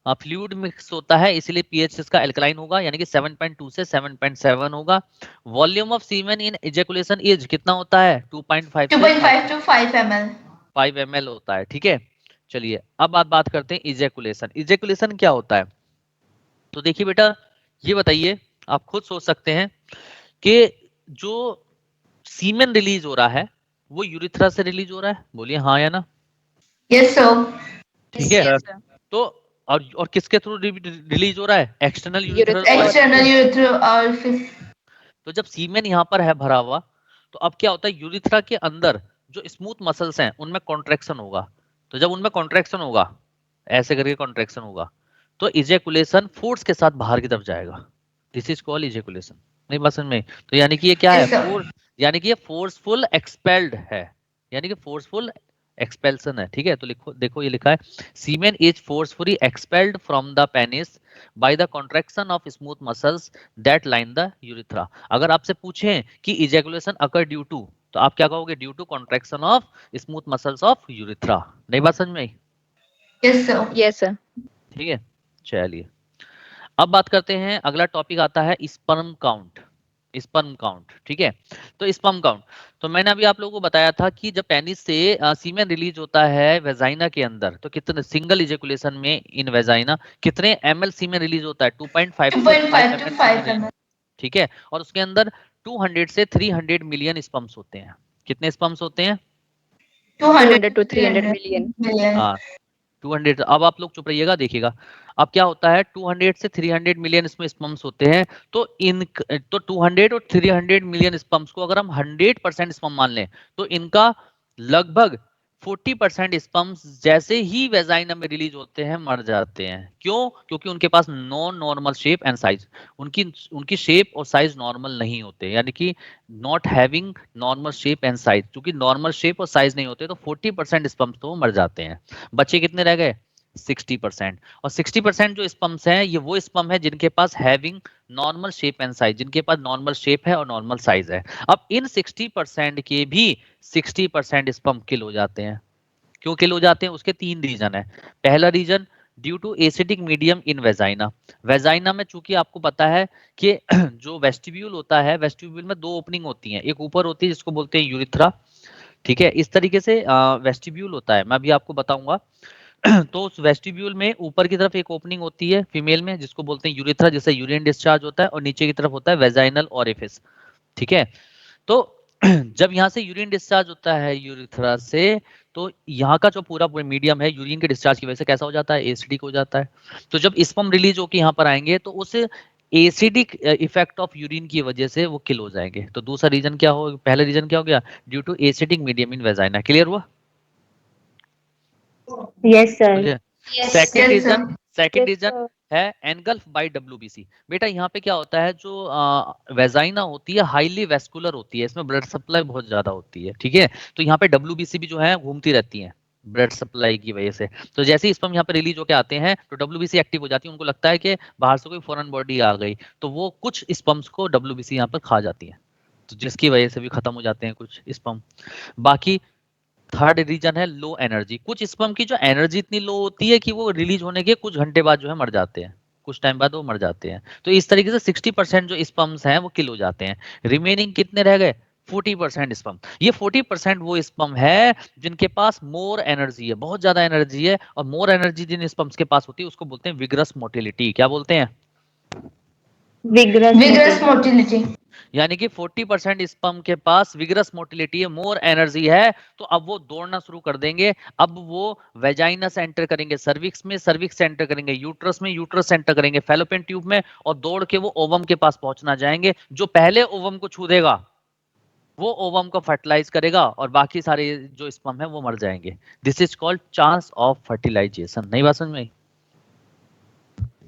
Speaker 2: फ्लूइड मिक्स होता है इसलिए पीएच इसका एल्कलाइन होगा, यानी कि 7.2 से 7.7 होगा। Volume of semen in ejaculation is कितना होता है? 2.5 से
Speaker 1: 2.5 to 5 ml।
Speaker 2: 5 ml होता है। ठीक है, चलिए अब आप बात करते हैं इजैकुलेशन। इजैकुलेशन क्या होता है? तो देखिए बेटा, ये बताइए, आप खुद सोच सकते हैं कि जो सीमेन रिलीज हो रहा है वो यूरिथ्रा से रिलीज हो रहा है, बोलिए हाँ या ना।
Speaker 1: Yes sir.
Speaker 2: ठीक है, तो और किसके थ्रू रिलीज हो रहा है? External urethral.
Speaker 1: External urethral orifice.
Speaker 2: तो जब सीमेन यहाँ पर है भरा हुआ, तो अब क्या होता है, यूरिथ्रा के अंदर जो स्मूथ मसल्स हैं उनमें कॉन्ट्रैक्शन होगा। तो जब उनमें कॉन्ट्रैक्शन होगा, ऐसे करके कॉन्ट्रैक्शन होगा, तो इजैकुलेशन फोर्स के साथ बाहर की तरफ जाएगा। This is called ejaculation. नहीं बात समझ में? तो यानी कि ये क्या है?
Speaker 1: Yes, sir.
Speaker 2: यानी कि ये फोर्सफुल एक्सपेल्ड है, यानी कि फोर्सफुल एक्सपेल्सन है। ठीक है, तो लिखो, देखो ये लिखा है, semen is forcefully expelled from the penis by the contraction of smooth muscles that line the urethra. अगर आपसे पूछें कि इजैकुलेशन अकर ड्यू टू, तो आप क्या कहोगे? Due to contraction of smooth muscles of urethra. नहीं बात समझ में आई?
Speaker 1: Yes sir.
Speaker 3: Yes, sir.
Speaker 2: ठीक है, चलिए अब बात करते हैं, अगला टॉपिक आता है स्पर्म काउंट। स्पर्म काउंट, ठीक है, तो स्पर्म काउंट, तो मैंने अभी आप लोगों को बताया था कि जब पेनिस से सीमेन रिलीज होता है वेजाइना के अंदर, तो कितने सिंगल इजैकुलेशन में इन वेजाइना कितने ml सीमेन रिलीज होता है? 2.5 to
Speaker 1: 2.5 to 5
Speaker 2: ml।
Speaker 1: ml।
Speaker 2: ठीक है, और उसके अंदर 200 से 300 मिलियन स्पर्म्स होते हैं। कितने स्पर्म्स होते हैं?
Speaker 3: 200 to 300 million.
Speaker 2: हाँ 200। अब आप लोग चुप रहिएगा, देखिएगा अब क्या होता है, 200 से 300 मिलियन इसमें स्पर्म्स होते हैं। तो 200 और 300 मिलियन स्पर्म्स को अगर हम 100% स्पर्म मान लें, तो इनका लगभग 40% स्पर्म्स जैसे ही वेजाइना में रिलीज होते हैं मर जाते हैं। क्यों? क्योंकि उनके पास non normal shape and size, उनकी शेप और साइज नॉर्मल नहीं होते, यानी कि not having normal shape and size. क्योंकि नॉर्मल शेप और साइज नहीं होते, तो 40% स्पर्म्स तो मर जाते हैं। बच्चे कितने रह गए? 60%। और 60% जो स्पर्म्स हैं, ये वो स्पर्म है जिनके पास having normal shape and size, जिनके पास नॉर्मल शेप है और नॉर्मल साइज है। अब इन 60% के भी 60% स्पर्म किल हो जाते हैं। क्यों किल हो जाते हैं? उसके 3 रीजन है। पहला reason, due to acidic medium in vagina. Vagina में चूंकि आपको पता है कि जो वेस्टिब्यूल होता है, वेस्टिब्यूल में 2 ओपनिंग होती हैं, एक ऊपर होती है जिसको बोलते हैं यूरिथ्रा। ठीक है, इस तरीके से वेस्टिब्यूल होता है, मैं अभी आपको बताऊंगा। तो उस वेस्टिब्यूल में ऊपर की तरफ एक ओपनिंग होती है फीमेल में जिसको बोलते हैं यूरिथ्रा, जिससे यूरिन डिस्चार्ज होता है, और नीचे की तरफ होता है वेजाइनल ओरिफिस। ठीक है, तो जब यहाँ से यूरिन डिस्चार्ज होता है यूरिथ्रा से, तो यहाँ का जो पूरा मीडियम है यूरिन के डिस्चार्ज की वजह से कैसा हो जाता है? एसिडिक हो जाता है। तो जब स्पर्म रिलीज होकर यहाँ पर आएंगे, तो उस एसिडिक इफेक्ट ऑफ यूरिन की वजह से वो किल हो जाएंगे। तो दूसरा रीजन क्या हो, पहला रीजन क्या हो गया? Due to acidic medium in vagina. Clear हुआ?
Speaker 6: Yes, sir.
Speaker 2: Second
Speaker 3: Yes,
Speaker 2: reason
Speaker 3: sir.
Speaker 2: है एनगल्फ बाय डब्ल्यूबीसी। बेटा यहाँ पे क्या होता है, जो वेजाइना होती है हाईली वेस्कुलर होती है, इसमें ब्लड सप्लाई बहुत ज्यादा होती है। ठीक है, तो यहाँ पे डब्ल्यूबीसी भी जो है घूमती रहती है ब्लड सप्लाई की वजह से। तो जैसे ही स्पर्म यहाँ पे रिलीज होकर आते हैं, तो डब्ल्यूबीसी एक्टिव हो जाती है। उनको लगता है कि बाहर से कोई फॉरेन बॉडी आ गई, तो वो कुछ स्पर्म्स को डब्ल्यूबीसी यहाँ पर खा जाती है, तो जिसकी वजह से भी खत्म हो जाते हैं कुछ स्पर्म। बाकी थर्ड रीजन है लो एनर्जी। कुछ स्पर्म की जो एनर्जी इतनी लो होती है कि वो रिलीज होने के कुछ घंटे बाद जो है मर जाते हैं, कुछ टाइम बाद वो मर जाते हैं। तो इस तरीके से 60% जो स्पर्म्स हैं वो किल हो जाते हैं। रिमेनिंग कितने रह गए? 40% स्पर्म। ये 40% वो स्पर्म है जिनके पास मोर एनर्जी है, बहुत ज्यादा एनर्जी है, और मोर एनर्जी जिन स्पर्म्स के पास होती है उसको बोलते हैं विग्रस मोटिलिटी। क्या बोलते हैं?
Speaker 1: Vigorous motility।
Speaker 2: यानी कि 40% स्पर्म के पास विग्रस मोटिलिटी है, मोर एनर्जी है, तो अब वो दौड़ना शुरू कर देंगे। अब वो वेजाइना से एंटर करेंगे सर्विक्स में, सर्विक्स से एंटर करेंगे यूट्रस में, यूट्रस से एंटर करेंगे फैलोपियन ट्यूब में, और दौड़ के वो ओवम के पास पहुंचना जाएंगे। जो पहले ओवम को छू देगा वो ओवम को फर्टिलाइज करेगा, और बाकी सारे जो स्पर्म है वो मर जाएंगे। This is called chance of fertilization. नहीं बात समझ में आई?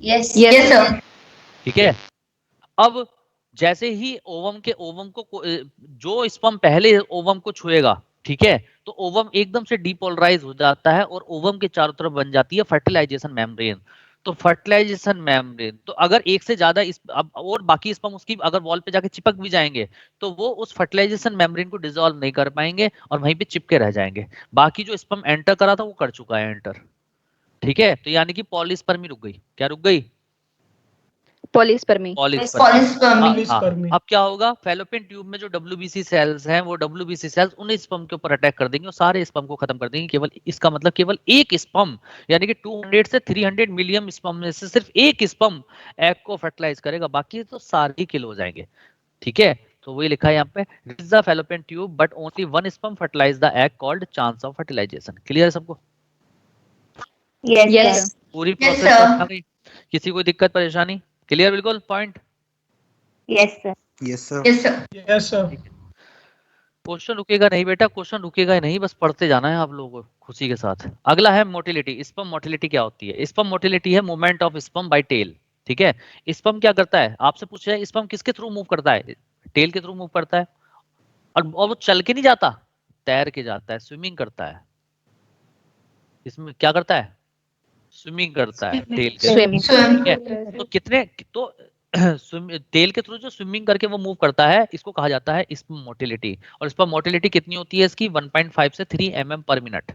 Speaker 1: Yes, sir।
Speaker 2: ठीक है, अब जैसे ही ओवम को जो स्पर्म पहले ओवम को छुएगा, ठीक है, तो ओवम एकदम से डीपोलराइज हो जाता है और ओवम के चारों तरफ बन जाती है फर्टिलाइजेशन मेम्ब्रेन। तो फर्टिलाइजेशन मेम्ब्रेन, तो अगर एक से ज्यादा अब और बाकी स्पर्म उसकी अगर वॉल पे जाके चिपक भी जाएंगे तो वो उस फर्टिलाइजेशन मेम्ब्रेन को डिसॉल्व नहीं कर पाएंगे और वहीं पे चिपके रह जाएंगे। बाकी जो स्पर्म एंटर करा था वो कर चुका है एंटर, ठीक है। तो यानी कि पॉलीस्पर्मी रुक गई। क्या रुक गई?
Speaker 3: पॉलीस्पर्मी।
Speaker 1: पॉलीस्पर्मी।
Speaker 5: पॉलीस्पर्मी।
Speaker 2: अब क्या होगा, फैलोपियन ट्यूब में जो WBC सेल्स हैं वो WBC सेल्स उन स्पर्म के ऊपर अटैक कर देंगे और सारे स्पर्म को खत्म कर देंगे। केवल इसका मतलब केवल एक स्पर्म, यानी कि 200 से 300 मिलियन स्पर्म में से सिर्फ एक स्पर्म एग को फर्टिलाइज करेगा, बाकी तो सारे किल हो जाएंगे, ठीक है। तो वही लिखा है यहाँ पे, reach the fallopian tube but only one sperm fertilize the egg called chance of fertilization. Clear है सबको?
Speaker 3: यस।
Speaker 2: पूरी
Speaker 1: Yes,
Speaker 2: प्रोसेस
Speaker 1: sir.
Speaker 2: समझ आ गई? किसी को दिक्कत परेशानी? क्लियर बिल्कुल point?
Speaker 3: Yes sir.
Speaker 4: Yes, sir.
Speaker 1: Yes, sir.
Speaker 5: Yes sir.
Speaker 2: Question रुकेगा नहीं बेटा, क्वेश्चन रुकेगा ही नहीं, बस पढ़ते जाना है आप लोगों को खुशी के साथ। अगला है मोटिलिटी। स्पर्म मोटिलिटी क्या होती है? स्पर्म मोटिलिटी है movement of sperm by tail, ठीक है। स्पर्म क्या करता है, आपसे पूछा है स्पर्म किसके थ्रू मूव करता है? टेल के थ्रू मूव करता है। और वो चल के नहीं जाता, तैर के जाता है, स्विमिंग करता है। इसमें क्या करता है? स्विमिंग करता है टेल के थ्रू,
Speaker 1: Swim.
Speaker 2: ठीक है। तो कितने तो टेल के थ्रू जो स्विमिंग करके वो मूव करता है, इसको कहा जाता है स्पर्म मोटिलिटी। और स्पर्म मोटिलिटी कितनी होती है इसकी? 1.5 से 3 mm पर मिनट,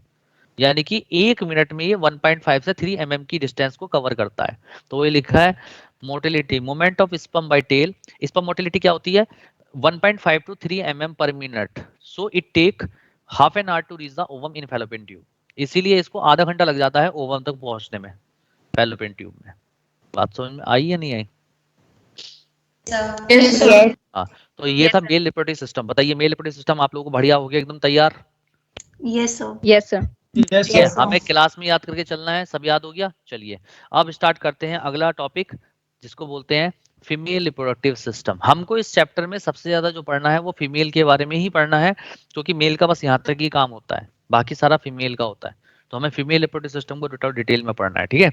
Speaker 2: यानी कि 1 मिनट में ये 1.5 से 3 mm की डिस्टेंस को कवर करता है। तो ये लिखा है motility, movement of sperm by tail. Sperm motility क्या होती है? 1.5 to 3 mm per minute. So it take half an hour to reach the ovum in fallopian tube. इसीलिए इसको आधा घंटा लग जाता है ओवम तक पहुंचने में, फैलोपियन ट्यूब में। बात समझ में आई या नहीं आई?
Speaker 1: Yes, sir.
Speaker 2: हाँ, तो ये था मेल रिप्रोडक्टिव सिस्टम। बताइए मेल रिप्रोडक्टिव सिस्टम आप लोगों को बढ़िया हो गया, एकदम तैयार?
Speaker 3: Yes sir.
Speaker 5: यस
Speaker 2: ठीक है,
Speaker 5: सर।
Speaker 2: हमें क्लास में याद करके चलना है। सब याद हो गया? चलिए अब स्टार्ट करते हैं अगला टॉपिक, जिसको बोलते हैं फीमेल रिप्रोडक्टिव सिस्टम। हमको इस चैप्टर में सबसे ज्यादा जो पढ़ना है वो फीमेल के बारे में ही पढ़ना है, क्योंकि मेल का बस यहाँ तक ही काम होता है, बाकी सारा फीमेल का होता है। तो हमें फीमेल रिप्रोडक्टिव सिस्टम को डिटेल में पढ़ना है, ठीक है।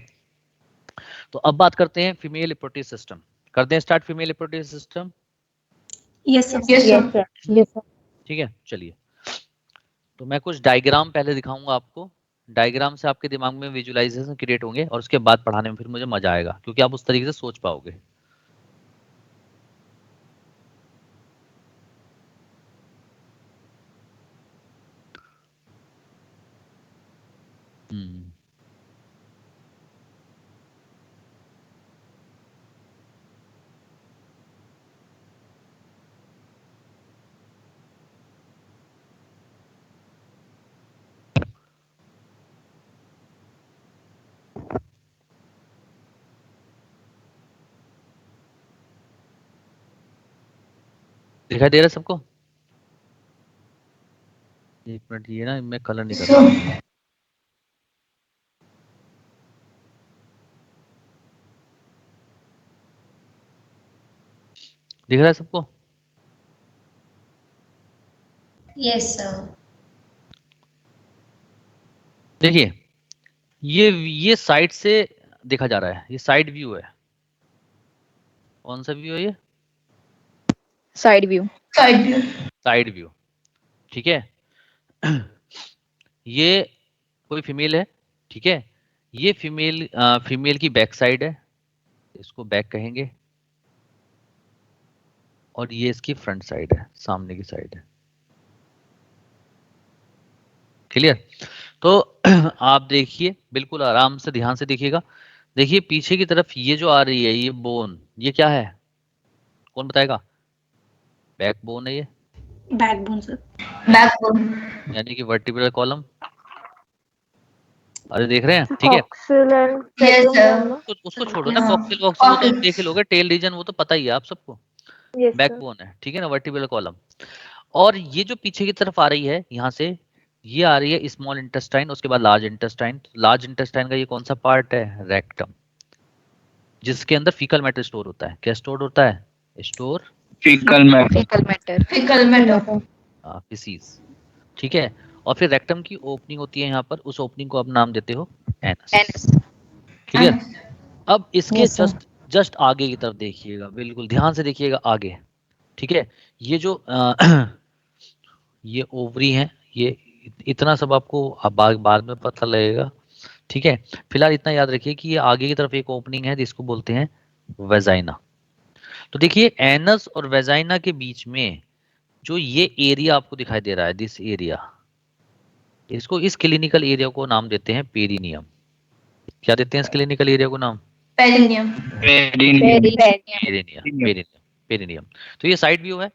Speaker 2: तो अब बात करते हैं फीमेल रिप्रोडक्टिव सिस्टम। करते हैं start female reproductive system.
Speaker 1: Yes, sir.
Speaker 2: ठीक है, चलिए। तो मैं कुछ डायग्राम पहले दिखाऊंगा आपको, डायग्राम से आपके दिमाग में विजुअलाइजेशन क्रिएट होंगे और उसके बाद पढ़ाने में फिर मुझे मजा आएगा, क्योंकि आप उस तरीके से सोच पाओगे। दिखाई दे रहा है सबको? एक मिनट, ये ना मैं कलर नहीं कर रहा। दिख रहा है सबको?
Speaker 1: Yes, sir.
Speaker 2: देखिए ये साइड से देखा जा रहा है, ये साइड व्यू है। कौन सा व्यू है ये?
Speaker 3: Side view.
Speaker 1: Side view.
Speaker 2: Side view, ठीक है। ये कोई फीमेल है, ठीक है। ये फीमेल की बैक साइड है, इसको बैक कहेंगे। और ये इसकी फ्रंट साइड है, सामने की साइड है। क्लियर? तो आप देखिए, बिल्कुल आराम से ध्यान से देखिएगा। देखिए पीछे की तरफ ये जो आ रही है, ये बोन, ये क्या है? कौन बताएगा? बैक बोन है ये,
Speaker 1: Backbone, sir. Backbone.
Speaker 2: यानी कि वर्टिब्रल कॉलम। अरे देख रहे हैं, ठीक है।
Speaker 1: Yes, sir.
Speaker 2: उसको छोड़ो ना,
Speaker 1: हाँ,
Speaker 2: कॉक्सिल वॉक्सिल वो तो
Speaker 1: Coccyx.
Speaker 2: देख ही लोगे, टेल रीजन वो तो पता ही है आप सबको। बैकबोन है, ठीक है ना, वर्टिब्रल कॉलम। और ये जो पीछे की तरफ आ रही है, यहाँ से ये आ रही है स्मॉल इंटेस्टाइन, उसके बाद लार्ज इंटेस्टाइन। लार्ज इंटेस्टाइन का ये कौन सा पार्ट है? रेक्टम, जिसके अंदर फीकल मैटर स्टोर होता है। क्या स्टोर होता है? Store
Speaker 3: faecal matter.
Speaker 1: Fecal matter.
Speaker 2: फिसीज, ठीक है। और फिर रेक्टम की ओपनिंग होती है यहाँ पर, उस ओपनिंग को आप नाम देते हो एनस।
Speaker 3: एनस।
Speaker 2: क्लियर? अब इसके जस्ट आगे की तरफ देखिएगा, बिल्कुल ध्यान से देखिएगा आगे। ठीक है, ये जो ये ओवरी है, ये इतना सब आपको बाद में पता लगेगा। ठीक है, फिलहाल इतना याद रखिए कि ये आगे की तरफ एक ओपनिंग है जिसको बोलते हैं वेजाइना। तो देखिए एनस और वेजाइना के बीच में जो ये एरिया आपको दिखाई दे रहा है, दिस एरिया, इसको, इस क्लिनिकल एरिया को नाम देते हैं पेरिनियम। क्या देते हैं इस क्लिनिकल एरिया को नाम?
Speaker 1: पेरिनियम।
Speaker 2: पेरिनियम। तो ये साइड व्यू है।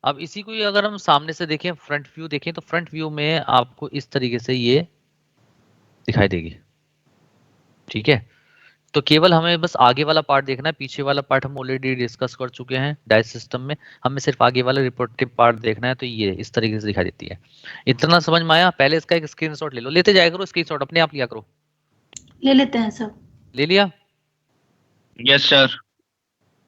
Speaker 2: अब इसी को ही अगर हम सामने से देखें, फ्रंट व्यू देखें, तो फ्रंट व्यू में आपको इस तरीके से ये दिखाई देगी। ठीक है, तो केवल हमें बस आगे वाला पार्ट देखना है, पीछे वाला पार्ट हम ऑलरेडी डिस्कस कर चुके हैं डाइस सिस्टम में। हमें सिर्फ आगे वाला रिपोर्टिव पार्ट देखना है, तो ये इस तरीके से दिखाई देती है। इतना समझ में आया? पहले इसका एक स्क्रीनशॉट ले लो, लेते जाया करो स्क्रीनशॉट, अपने आप लिया करो।
Speaker 1: ले लेते हैं सब।
Speaker 2: ले लिया?
Speaker 6: Yes sir.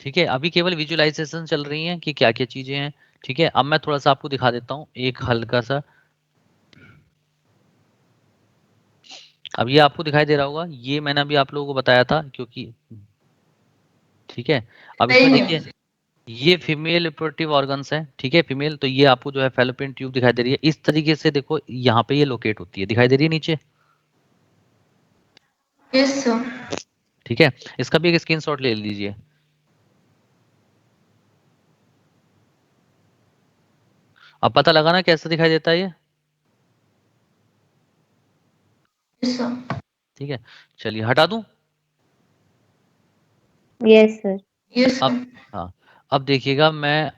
Speaker 2: ठीक है, अभी केवल विजुअलाइजेशन चल रही है कि क्या क्या चीजें हैं। ठीक है, अब मैं थोड़ा सा आपको दिखा देता हूँ एक हल्का सा। अब ये आपको दिखाई दे रहा होगा, ये मैंने अभी आप लोगों को बताया था, क्योंकि ठीक है, अब इसमें देखिए ये फीमेल रिप्रोडक्टिव ऑर्गन्स है। ठीक है, फीमेल, तो ये आपको जो है फैलोपियन ट्यूब दिखाई दे रही है इस तरीके से। देखो यहाँ पे ये लोकेट होती है, दिखाई दे रही है नीचे।
Speaker 1: Yes sir.
Speaker 2: ठीक है, इसका भी एक स्क्रीनशॉट ले लीजिए। अब पता लगा ना कैसे दिखाई देता है ये?
Speaker 1: Yes sir.
Speaker 2: ठीक है, चलिए हटा दूं।
Speaker 3: Yes sir.
Speaker 1: यस
Speaker 2: अब
Speaker 1: सर।
Speaker 2: हाँ, अब देखिएगा मैं,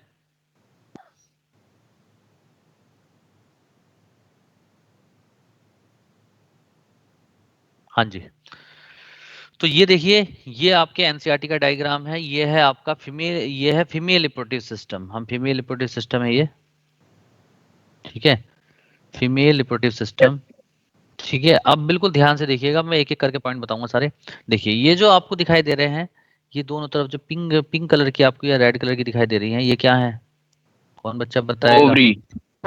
Speaker 2: हाँ जी, तो ये देखिए, ये आपके एनसीईआरटी का डायग्राम है। ये है आपका फीमेल, ये है फीमेल रिप्रोडक्टिव सिस्टम। हम फीमेल रिप्रोडक्टिव सिस्टम है ये। ठीक है, फीमेल रिप्रोडक्टिव सिस्टम। ठीक है, अब बिल्कुल ध्यान से देखिएगा, मैं एक एक करके पॉइंट बताऊंगा सारे। देखिए ये जो आपको दिखाई दे रहे हैं, ये दोनों तरफ जो पिंक पिंक कलर की आपको या रेड कलर की दिखाई दे रही है, ये क्या है? कौन बच्चा बताएगा?
Speaker 6: ओवरी।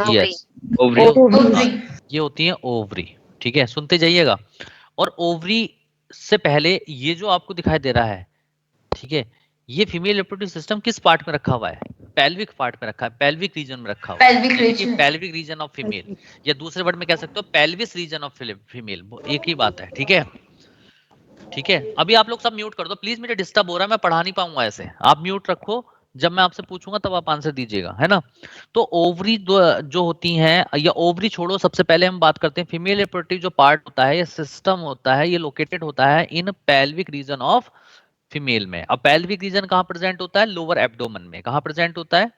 Speaker 2: Yes,
Speaker 6: ovary.
Speaker 2: ये होती है ओवरी। ठीक है, सुनते जाइएगा। और ओवरी से पहले ये जो आपको दिखाई दे रहा है, ठीक है, ये फीमेल रिप्रोडक्टिव सिस्टम किस पार्ट में रखा हुआ है? पेल्विक पार्ट में रखा है, पेल्विक रीजन में रखा हुआ है। पेल्विक रीजन ऑफ फीमेल, या दूसरे वर्ड में कह सकते हो पेल्विस रीजन ऑफ फीमेल, एक ही बात है। ठीक है, ठीक है, अभी आप लोग सब म्यूट कर दो प्लीज, मुझे डिस्टर्ब हो रहा है, मैं पढ़ा नहीं पाऊंगा ऐसे। आप म्यूट रखो, जब मैं आपसे पूछूंगा तब आप आंसर दीजिएगा, है ना? तो ओवरी जो होती हैं, या ओवरी छोड़ो, सबसे पहले हम बात करते हैं फीमेल रिप्रोडक्टिव जो पार्ट होता है, ये सिस्टम होता है, ये लोकेटेड होता है इन पेल्विक रीजन ऑफ फीमेल में। अब पेल्विक रीजन कहाँ प्रेजेंट होता है? लोअर एब्डोमेन में। कहाँ प्रेजेंट होता है?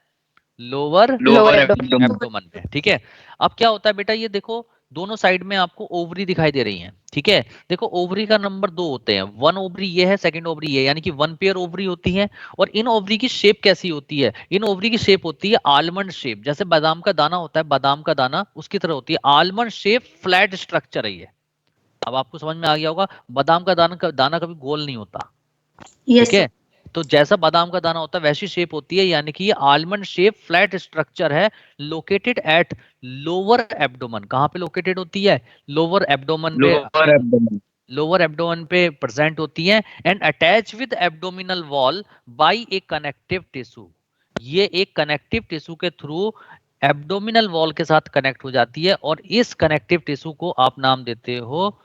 Speaker 2: लोअर एब्डोमेन में। ठीक है, अब क्या होता है बेटा, ये देखो दोनों साइड में आपको ओवरी दिखाई दे रही हैं। ठीक है, देखो ओवरी का नंबर 2 होते हैं, वन ओवरी ये है, सेकंड ओवरी ये, यानी कि वन पेयर ओवरी होती है। और इन ओवरी की शेप कैसी होती है? इन ओवरी की शेप होती है आलमंड शेप, जैसे बादाम का दाना होता है, बादाम का दाना उसकी तरह होती है, आलमंड शेप, फ्लैट स्ट्रक्चर है ये। अब आपको समझ में आ गया होगा, बादाम का दाना कभी गोल नहीं होता। ठीक है, तो जैसा बादाम का दाना होता है वैसी शेप होती है, यानी कि ये आलमंड शेप फ्लैट स्ट्रक्चर है, लोकेटेड एट लोअर एब्डोमेन। कहां पे लोकेटेड होती है? लोअर एब्डोमेन पे, लोअर एब्डोमेन पे प्रेजेंट होती है। And attach with abdominal wall bye A connective tissue. ये एक कनेक्टिव टिश्यू के थ्रू एब्डोमिनल वॉल के साथ कनेक्ट हो जाती है, और इस कनेक्टिव टिश्यू को आप नाम देते हो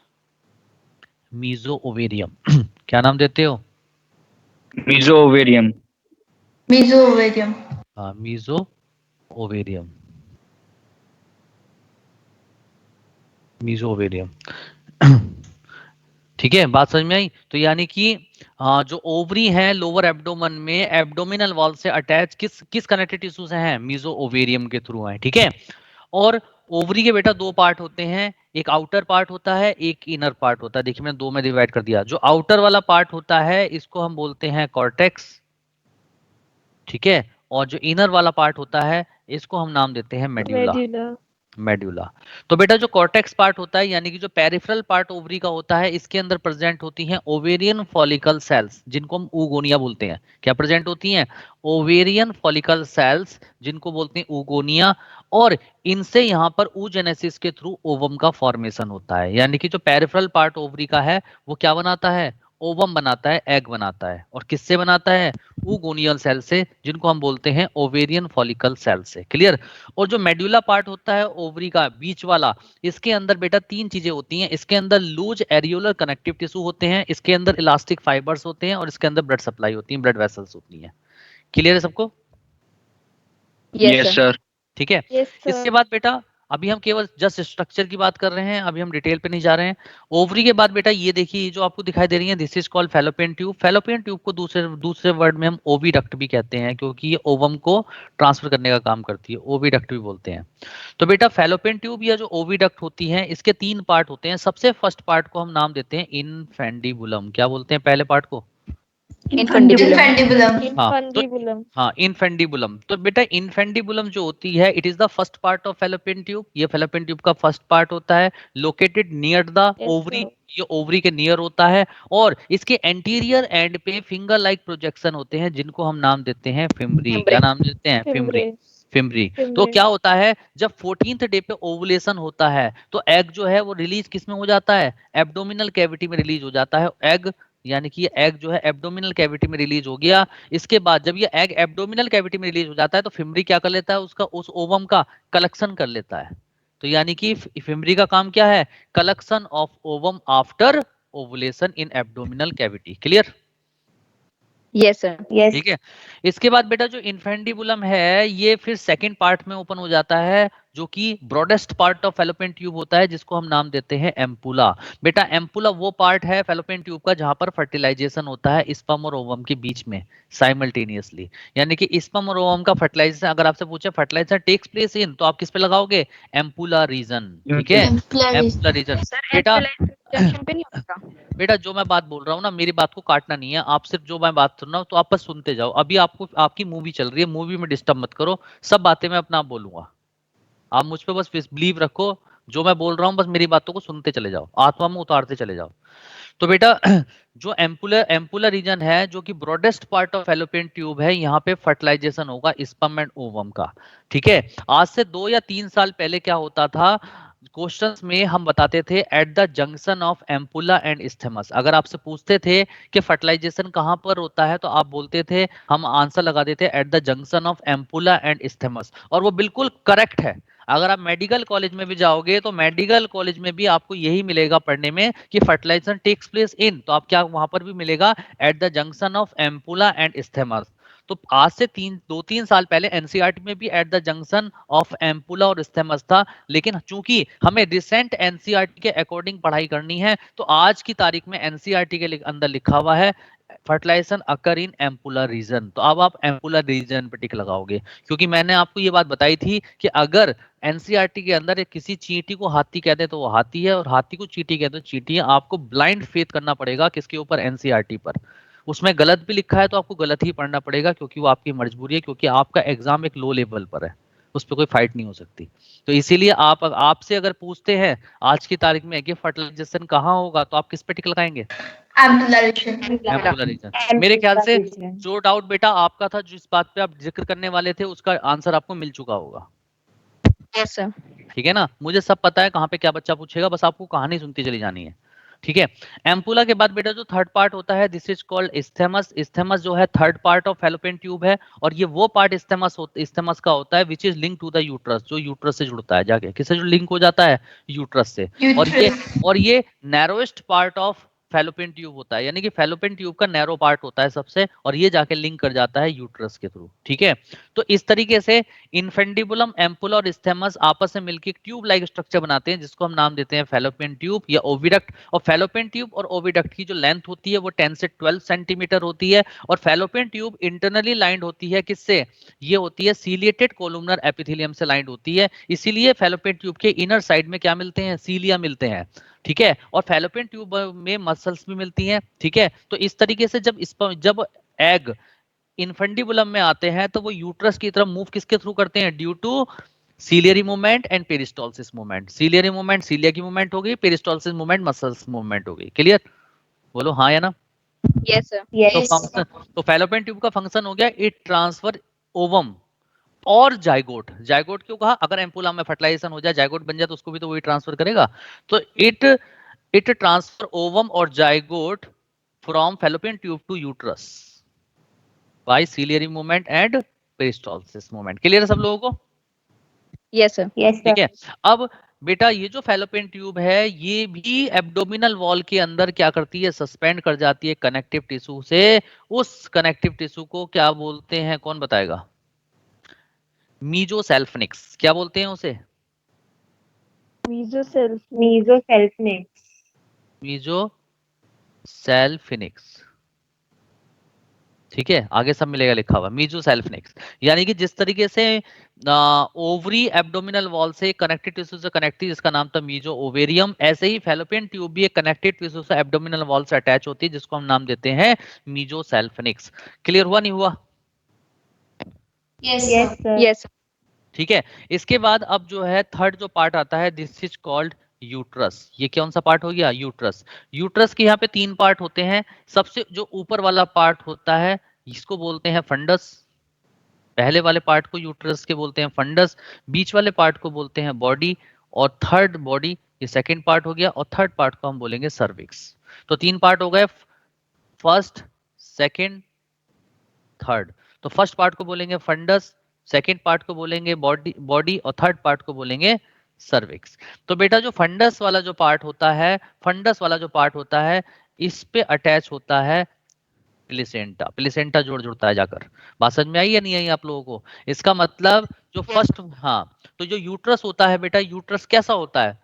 Speaker 2: मीजो ओवेरियम। क्या नाम देते हो?
Speaker 6: मीजो ओवेरियम।
Speaker 1: मीजो ओवेरियम।
Speaker 2: हाँ, मीजो ओवेरियम, मीजो ओवेरियम। ठीक है, बात समझ में आई? तो यानी कि जो ओवरी है लोअर एब्डोमेन में, एब्डोमिनल वॉल से अटैच किस कनेक्टिव टिश्यू से है? मीजो ओवेरियम के थ्रू है। ठीक है, और ओवरी के बेटा 2 पार्ट होते हैं, एक आउटर पार्ट होता है, एक इनर पार्ट होता है। देखिए मैंने 2 में डिवाइड कर दिया। जो आउटर वाला पार्ट होता है इसको हम बोलते हैं कॉर्टेक्स। ठीक है, और जो इनर वाला पार्ट होता है इसको हम नाम देते हैं मेड्यूला। मेड्यूला। तो बेटा जो कॉर्टेक्स पार्ट होता है, यानी कि जो पेरिफेरल पार्ट ओवरी का होता है, इसके अंदर प्रेजेंट होती हैं ओवेरियन फॉलिकल सेल्स, जिनको हम ऊगोनिया बोलते हैं। क्या प्रेजेंट होती हैं? ओवेरियन फॉलिकल सेल्स, जिनको बोलते हैं ऊगोनिया। और इनसे यहाँ पर oogenesis के थ्रू ओवम का फॉर्मेशन होता है, यानी कि जो पेरिफेरल पार्ट ओवरी का है वो क्या बनाता है? ओवम बनाता है, एग बनाता है। और किससे बनाता है? oogonal सेल से, जिनको हम बोलते हैं ओवेरियन फॉलिकल सेल से। क्लियर? और जो मेडुला पार्ट होता है ओवरी का बीच वाला, इसके अंदर बेटा तीन चीजें होती हैं। इसके अंदर लूज एरियोलर कनेक्टिव टिश्यू होते हैं, इसके अंदर इलास्टिक फाइबर्स होते हैं, और इसके अंदर ब्लड सप्लाई होती है, ब्लड वेसल्स होती हैं। क्लियर है सबको?
Speaker 6: Yes, sir.
Speaker 2: ठीक है।
Speaker 3: Yes, sir.
Speaker 2: इसके बाद बेटा अभी हम केवल जस्ट स्ट्रक्चर की बात कर रहे हैं, अभी हम डिटेल पे नहीं जा रहे हैं। ओवरी के बाद बेटा ये देखिए, ये जो आपको दिखाई दे रही है, this is called fallopian tube. Fallopian tube को दूसरे वर्ड में हम ओविडक्ट भी कहते हैं, क्योंकि ये ओवम को ट्रांसफर करने का काम करती है, ओविडक्ट भी बोलते हैं। तो बेटा फैलोपियन ट्यूब या जो ओविडक्ट होती है, इसके तीन पार्ट होते हैं। सबसे फर्स्ट पार्ट को हम नाम देते हैं इनफेंडिबुलम। क्या बोलते हैं पहले पार्ट को?
Speaker 1: Infundibulum.
Speaker 2: हाँ, इनफेंडिबुलम। तो बेटा इनफेंडिबुलम जो होती है, it is the first part of fallopian tube. ये फैलोपियन ट्यूब का फर्स्ट पार्ट होता है, लोकेटेड नियर द ओवरी। ये ओवरी के नियर होता है, और इसके एंटीरियर एंड पे फिंगर लाइक प्रोजेक्शन होते हैं, जिनको हम नाम देते हैं फिम्बरी। क्या नाम देते हैं? फिम्बरी। फिम्बरी। तो क्या होता है, जब 14th डे पे ओवुलेशन होता है, तो एग जो है वो रिलीज किस में हो जाता है? एब्डोमिनल कैविटी में रिलीज हो जाता है एग, यानी कि ये एग जो है एब्डोमिनल कैविटी में रिलीज हो गया। इसके बाद जब ये एग एब्डोमिनल कैविटी में रिलीज हो जाता है, तो फिम्बरी क्या कर लेता है? उसका उस ओवम का कलेक्शन कर लेता है। तो यानी कि फिम्बरी का काम क्या है? Collection of ovum after ovulation in abdominal cavity. Clear?
Speaker 3: Yes, sir. Yes.
Speaker 2: ठीक है। इसके बाद बेटा जो इनफेंडिबुलम है, ये फिर सेकंड पार्ट में ओपन हो जाता है, जो कि broadest part of fallopian tube होता है, जिसको हम नाम देते हैं एम्पुला। बेटा एम्पुला वो पार्ट है फैलोपियन ट्यूब का जहां पर फर्टिलाइजेशन होता है स्पर्म और ओवम के बीच में साइमल्टेनियसली। यानी कि स्पर्म और ओवम का फर्टिलाइजेशन, अगर आपसे पूछे फर्टिलाइजेशन टेक्स प्लेस इन, तो आप किस पे लगाओगे? Ampulla reason. ठीक है, एम्पुला रीजन। बेटा
Speaker 3: पे नहीं होता।
Speaker 2: बेटा जो मैं बात बोल रहा हूँ ना, मेरी बात को काटना नहीं है, आप सिर्फ जो मैं बात सुन रहा हूँ तो आप बस सुनते जाओ। अभी आपको आपकी मूवी चल रही है, मूवी में डिस्टर्ब मत करो, सब बातें मैं अपना आप बोलूंगा। आप मुझ पे बस बिलीव रखो, जो मैं बोल रहा हूँ बस मेरी बातों को सुनते चले जाओ, आत्मा में उतारते चले जाओ। तो बेटा जो एम्पुलर रीजन है, जो कि broadest part of fallopian tube है, यहाँ पे फर्टिलाइजेशन होगा स्पर्म एंड ओवम का। ठीक है। आज से 2 या 3 साल पहले क्या होता था, क्वेश्चंस में हम बताते थे at the junction of ampulla and isthmus. अगर आपसे पूछते थे कि फर्टिलाइजेशन कहां पर होता है, तो आप बोलते थे, हम आंसर लगा देते at the junction of ampulla and isthmus, और वो बिल्कुल करेक्ट है। अगर आप मेडिकल कॉलेज में भी जाओगे, तो मेडिकल कॉलेज में भी आपको यही मिलेगा पढ़ने में कि फर्टिलाइजेशन टेक्स प्लेस इन, तो आप क्या वहां पर भी मिलेगा at the junction of ampulla and isthmus. तो आज से 2-3 साल पहले एनसीईआरटी में भी at the junction of ampulla और इस्थेमस था, लेकिन चूंकि हमें रिसेंट एनसीईआरटी के अकॉर्डिंग पढ़ाई करनी है, तो आज की तारीख में एनसीईआरटी के अंदर लिखा हुआ है फर्टिलाइजेशन अकर इन एम्पुलर रीजन। तो अब आप एम्पुलर रीजन पे टिक लगाओगे, क्योंकि मैंने आपको ये बात बताई थी कि अगर एनसीईआरटी के अंदर किसी चींटी को हाथी कहते हैं तो वो हाथी है, और हाथी को चींटी कहते हैं तो चींटी है। आपको ब्लाइंड फेथ करना पड़ेगा किसके ऊपर? एनसीईआरटी पर। उसमें गलत भी लिखा है तो आपको गलत ही पढ़ना पड़ेगा, क्योंकि वो आपकी मजबूरी है, क्योंकि आपका एग्जाम एक लो लेवल पर है, उस पर कोई फाइट नहीं हो सकती। तो इसीलिए आपसे अगर पूछते हैं आज की तारीख में कि फर्टिलाइजेशन कहाँ होगा, तो आप किस पे टिक लगाएंगे? Ampullar region. मेरे ख्याल से जो डाउट बेटा आपका था, जिस बात पे आप जिक्र करने वाले थे, उसका आंसर आपको मिल चुका होगा।
Speaker 3: Yes, sir.
Speaker 2: ठीक है ना? मुझे सब पता है कहाँ पे क्या बच्चा पूछेगा, बस आपको कहानी सुनती चली जानी है। ठीक है। एम्पुला के बाद बेटा जो थर्ड पार्ट होता है, this is called isthmus. Isthmus जो है third part of fallopian tube है, और ये वो पार्ट इस्थेमस का होता है which is link to the uterus, जो यूट्रस से जुड़ता है, जाके किससे लिंक हो जाता है? यूट्रस से। और ये narrowest part of fallopian tube होता है, यानी कि फैलोपियन ट्यूब का नैरो पार्ट होता है सबसे, और ये जाके लिंक कर जाता है यूट्रस के थ्रू। ठीक है। तो इस तरीके से इनफेंडिबुलम, एम्पुला और इस्थेमस आपस में मिलकर एक ट्यूब लाइक स्ट्रक्चर बनाते हैं, जिसको हम नाम देते हैं फैलोपियन ट्यूब या ओविडक्ट। और फैलोपियन ट्यूब और ओविडक्ट की जो लेंथ होती है वो 10 से 12 सेंटीमीटर होती है, और फैलोपियन ट्यूब इंटरनली लाइंड होती है किससे? ये होती है सीलिएटेड कोलुमनर एपिथेलियम से लाइंड होती है। इसीलिए फैलोपियन ट्यूब के इनर साइड में क्या मिलते हैं? सीलिया मिलते हैं। ठीक है। और फैलोपियन ट्यूब में मसल्स भी मिलती हैं। ठीक है। तो इस तरीके से जब एग इनफेंडिबुलम में आते हैं, तो वो यूट्रस की तरफ मूव किसके थ्रू करते हैं? Due to ciliary movement and peristalsis movement. Ciliary movement cilia की मूवमेंट हो गई, पेरिस्टोल्सिस मूवमेंट मसल्स मूवमेंट हो गई। क्लियर? बोलो हाँ या ना?
Speaker 3: Yes, sir. Yes.
Speaker 2: तो फैलोपियन ट्यूब का फंक्शन हो गया इट ट्रांसफर ओवम और जाइगोट। जाइगोट क्यों कहा? अगर एम्पुला में फर्टिलाइजेशन हो जाए, जाइगोट बन जाए, तो उसको भी तो वही ट्रांसफर करेगा। तो इट ट्रांसफर ओवम और zygote from fallopian tube to uterus by ciliary movement and peristalsis movement. Clear है सब लोगों को?
Speaker 3: Yes, sir.
Speaker 2: ठीक है। अब बेटा ये जो फैलोपियन ट्यूब है ये भी एब्डोमिनल वॉल के अंदर क्या करती है, सस्पेंड कर जाती है कनेक्टिव टिश्यू से। उस कनेक्टिव टिश्यू को क्या बोलते हैं, कौन बताएगा? मीजोसेल्फिनिक्स। क्या बोलते हैं उसे? मीजोसेल्फिनिक्स। ठीक है, आगे सब मिलेगा लिखा हुआ मीजोसेल्फिनिक्स। यानी कि जिस तरीके से ओवरी एब्डोमिनल वॉल से कनेक्टिव टिश्यू से कनेक्टेड जिसका नाम था मीजो ओवेरियम, ऐसे ही फैलोपियन ट्यूब भी एक कनेक्टिव टिश्यू से एब्डोमिनल वॉल से अटैच होती है जिसको हम नाम देते हैं मीजोसेल्फिनिक्स। क्लियर हुआ नहीं हुआ?
Speaker 1: Yes, sir.
Speaker 3: Yes, sir.
Speaker 2: ठीक है। इसके बाद अब जो है थर्ड जो पार्ट आता है, दिस इज कॉल्ड यूट्रस। ये कौन सा पार्ट हो गया? यूट्रस। यूट्रस के यहाँ पे 3 पार्ट होते हैं। सबसे जो ऊपर वाला पार्ट होता है इसको बोलते हैं फंडस। पहले वाले पार्ट को यूट्रस के बोलते हैं फंडस, बीच वाले पार्ट को बोलते हैं बॉडी, और थर्ड बॉडी ये सेकंड पार्ट हो गया, और थर्ड पार्ट को हम बोलेंगे सर्विक्स। तो 3 पार्ट हो गए, फर्स्ट, सेकंड, थर्ड। तो फर्स्ट पार्ट को बोलेंगे फंडस, सेकंड पार्ट को बोलेंगे बॉडी और थर्ड पार्ट को बोलेंगे सर्विक्स। तो बेटा जो फंडस वाला जो पार्ट होता है इस पे अटैच होता है प्लेसेंटा जुड़ता है जाकर। बात समझ में आई या नहीं आई आप लोगों को? इसका मतलब जो फर्स्ट, हाँ, तो जो यूट्रस होता है बेटा, यूट्रस कैसा होता है?